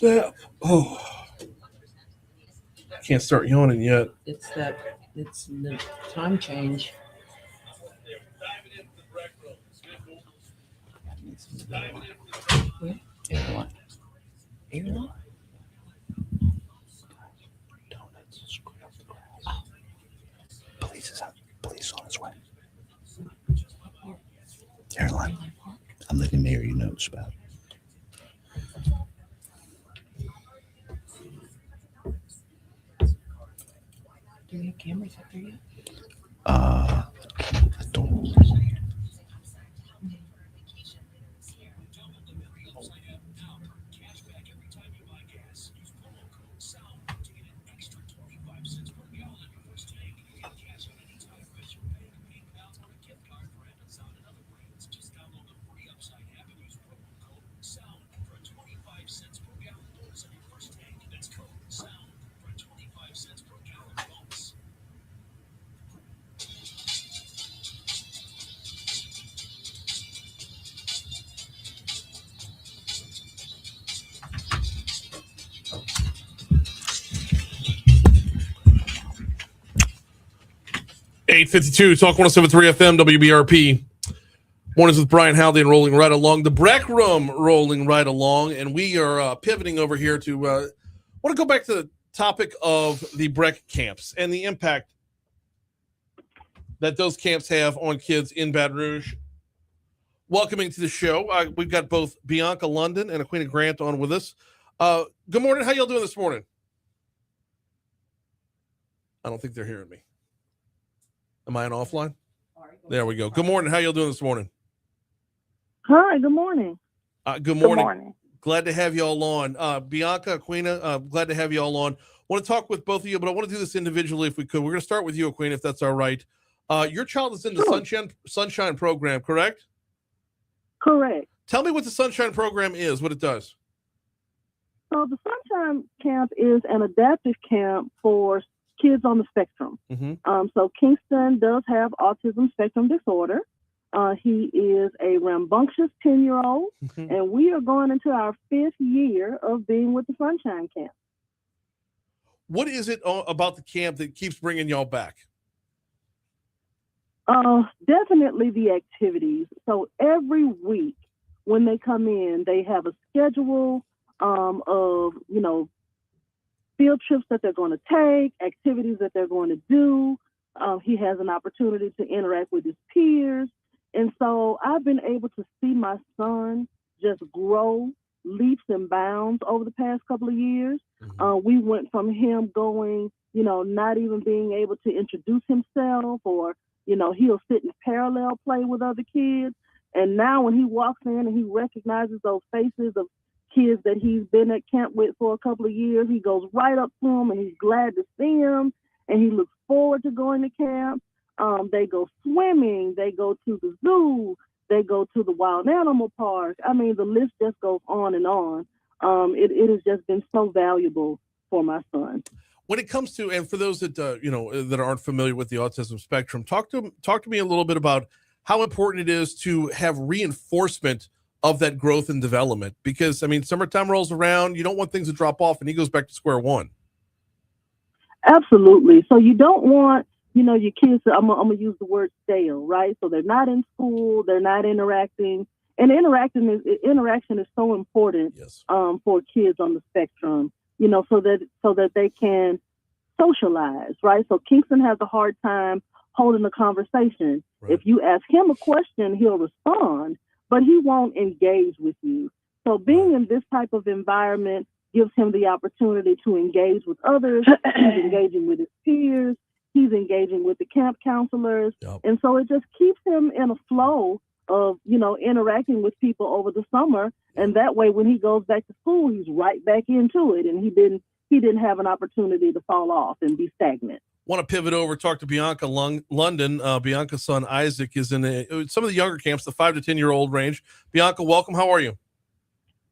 yeah. Oh, can't start yawning yet. It's the time change. Airline. Airline? Police on his way. Airline. I'm letting Mary know about it. Do you have cameras up there yet? I don't. .852 Talk 107.3 FM WBRP. Mornings with Brian Haldane rolling right along. The BREC Room rolling right along, and we are pivoting over here to want to go back to the topic of the BREC camps and the impact that those camps have on kids in Baton Rouge. Welcoming to the show, we've got both Bianca London and Aquina Grant on with us. Good morning. How y'all doing this morning? I don't think they're hearing me. Am I on offline? There we go. Good morning. How y'all doing this morning? Hi, good morning. Good morning. Glad to have you all on. Bianca, Aquina, glad to have you all on. Want to talk with both of you, but I want to do this individually if we could. We're going to start with you, Aquina, if that's all right. Your child is in the Sunshine program, correct? Correct. Tell me what the Sunshine program is, what it does. So the Sunshine Camp is an adaptive camp for kids on the spectrum. So Kingston does have autism spectrum disorder. He is a rambunctious 10-year-old, and we are going into our 5th year of being with the Sunshine Camp. What is it about the camp that keeps bringing y'all back? Definitely the activities. So every week when they come in, they have a schedule of, field trips that they're going to take, activities that they're going to do. He has an opportunity to interact with his peers. And so I've been able to see my son just grow leaps and bounds over the past couple of years. We went from him going, not even being able to introduce himself, or, he'll sit and parallel play with other kids. And now when he walks in and he recognizes those faces of kids that he's been at camp with for a couple of years, he goes right up to them and he's glad to see them, and he looks forward to going to camp. They go swimming, they go to the zoo, they go to the wild animal park. I mean, the list just goes on and on. It has just been so valuable for my son. When it comes to, and for those that that aren't familiar with the autism spectrum, talk to me a little bit about how important it is to have reinforcement of that growth and development, because summertime rolls around, you don't want things to drop off and he goes back to square one. Absolutely. So you don't want, your kids, I'm gonna use the word stale, right? So they're not in school, they're not interacting, and interaction is so important for kids on the spectrum, so that they can socialize, right? So Kingston has a hard time holding a conversation. Right. If you ask him a question, he'll respond, but he won't engage with you. So being in this type of environment gives him the opportunity to engage with others. He's engaging with his peers. He's engaging with the camp counselors. Yep. And so it just keeps him in a flow of, interacting with people over the summer. And that way, when he goes back to school, he's right back into it. And he didn't have an opportunity to fall off and be stagnant. Want to pivot over, talk to Bianca London. Bianca's son Isaac is in some of the younger camps, the 5 to 10-year-old range. Bianca, welcome. How are you?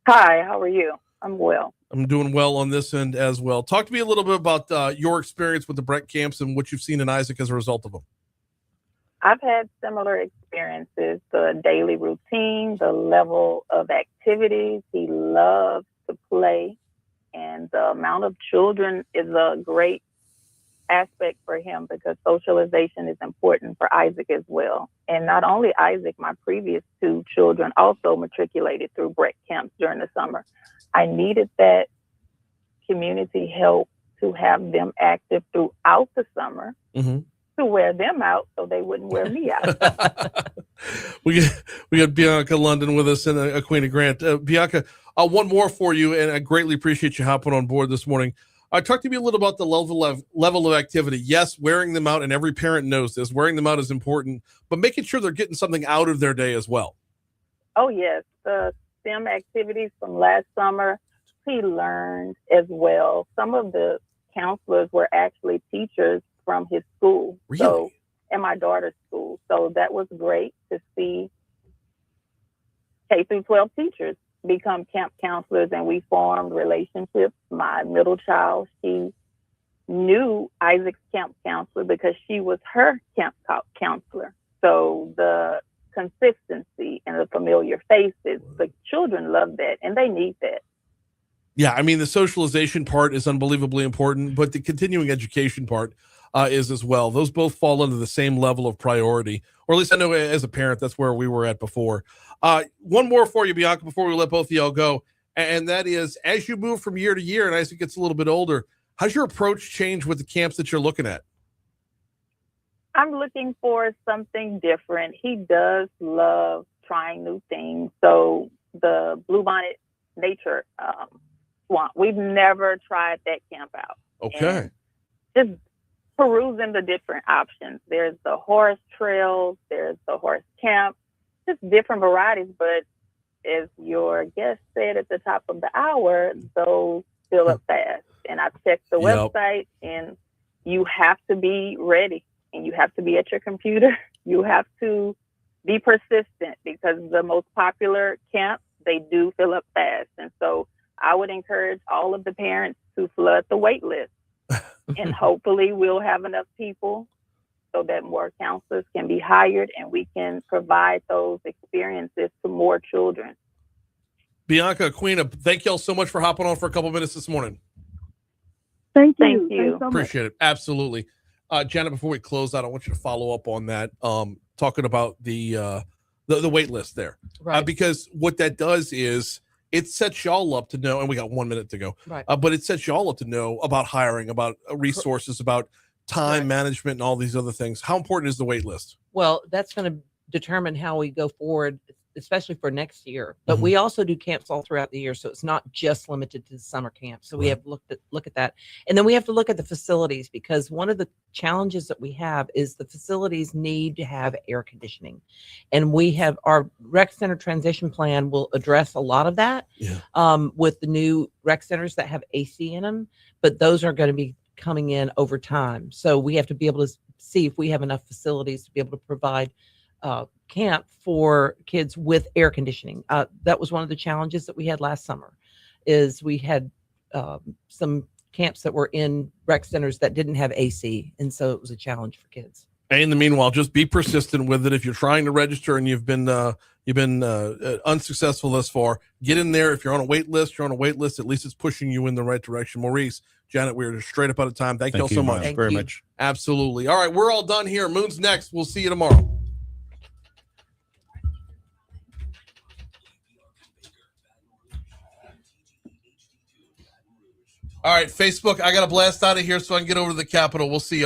Hi, how are you? I'm well. I'm doing well on this end as well. Talk to me a little bit about your experience with the BREC camps and what you've seen in Isaac as a result of them. I've had similar experiences, the daily routine, the level of activities. He loves to play, and the amount of children is a great aspect for him because socialization is important for Isaac as well. And not only Isaac, my previous 2 children also matriculated through BREC camps during the summer. I needed that community help to have them active throughout the summer to wear them out so they wouldn't wear me out. We got Bianca London with us and Aquina Grant. Bianca, one more for you, and I greatly appreciate you hopping on board this morning. Talk to me a little about the level of activity. Yes, wearing them out, and every parent knows this. Wearing them out is important, but making sure they're getting something out of their day as well. Oh, yes. The STEM activities from last summer, he learned as well. Some of the counselors were actually teachers from his school. Really? So, and my daughter's school. So that was great to see K through 12 teachers become camp counselors, and we formed relationships. My middle child, she knew Isaac's camp counselor because she was her camp counselor. So the consistency and the familiar faces, the children love that, and they need that. Yeah, I mean, the socialization part is unbelievably important, but the continuing education part is as well. Those both fall under the same level of priority, or at least I know as a parent, that's where we were at before. One more for you, Bianca, before we let both of y'all go, and that is, as you move from year to year and as it gets a little bit older, how's your approach changed with the camps that you're looking at? I'm looking for something different. He does love trying new things. So the Bluebonnet Nature Swamp, we've never tried that camp out. Okay. And just perusing the different options. There's the horse trails, there's the horse camp, just different varieties. But as your guest said at the top of the hour, those fill up fast. And I checked the website, and you have to be ready, and you have to be at your computer. You have to be persistent because the most popular camps, they do fill up fast. And so I would encourage all of the parents to flood the wait list. And hopefully we'll have enough people so that more counselors can be hired and we can provide those experiences to more children. Bianca, Aquina, thank y'all so much for hopping on for a couple minutes this morning. Thank you. Thank you. So Appreciate it. Absolutely. Janet, before we close out, I want you to follow up on that, talking about the wait list there. Right. Because what that does is it sets y'all up to know, and we got 1 minute to go, Right. But it sets y'all up to know about hiring, about resources, about time management and all these other things. How important is the wait list? Well, that's going to determine how we go forward, especially for next year. But we also do camps all throughout the year, so it's not just limited to the summer camp. So we have look at that, and then we have to look at the facilities, because one of the challenges that we have is the facilities need to have air conditioning, and we have our rec center transition plan will address a lot of that with the new rec centers that have AC in them, but those are going to be coming in over time. So we have to be able to see if we have enough facilities to be able to provide camp for kids with air conditioning. That was one of the challenges that we had last summer, is we had some camps that were in rec centers that didn't have AC. And so it was a challenge for kids. And in the meanwhile, just be persistent with it. If you're trying to register and you've been unsuccessful thus far, get in there. If you're on a wait list, you're on a wait list. At least it's pushing you in the right direction. Maurice, Janet, we're straight up out of time. Thank you all so much. Brian, very much. Absolutely. All right, we're all done here. Moon's next. We'll see you tomorrow. All right, Facebook, I got to blast out of here so I can get over to the Capitol. We'll see y'all.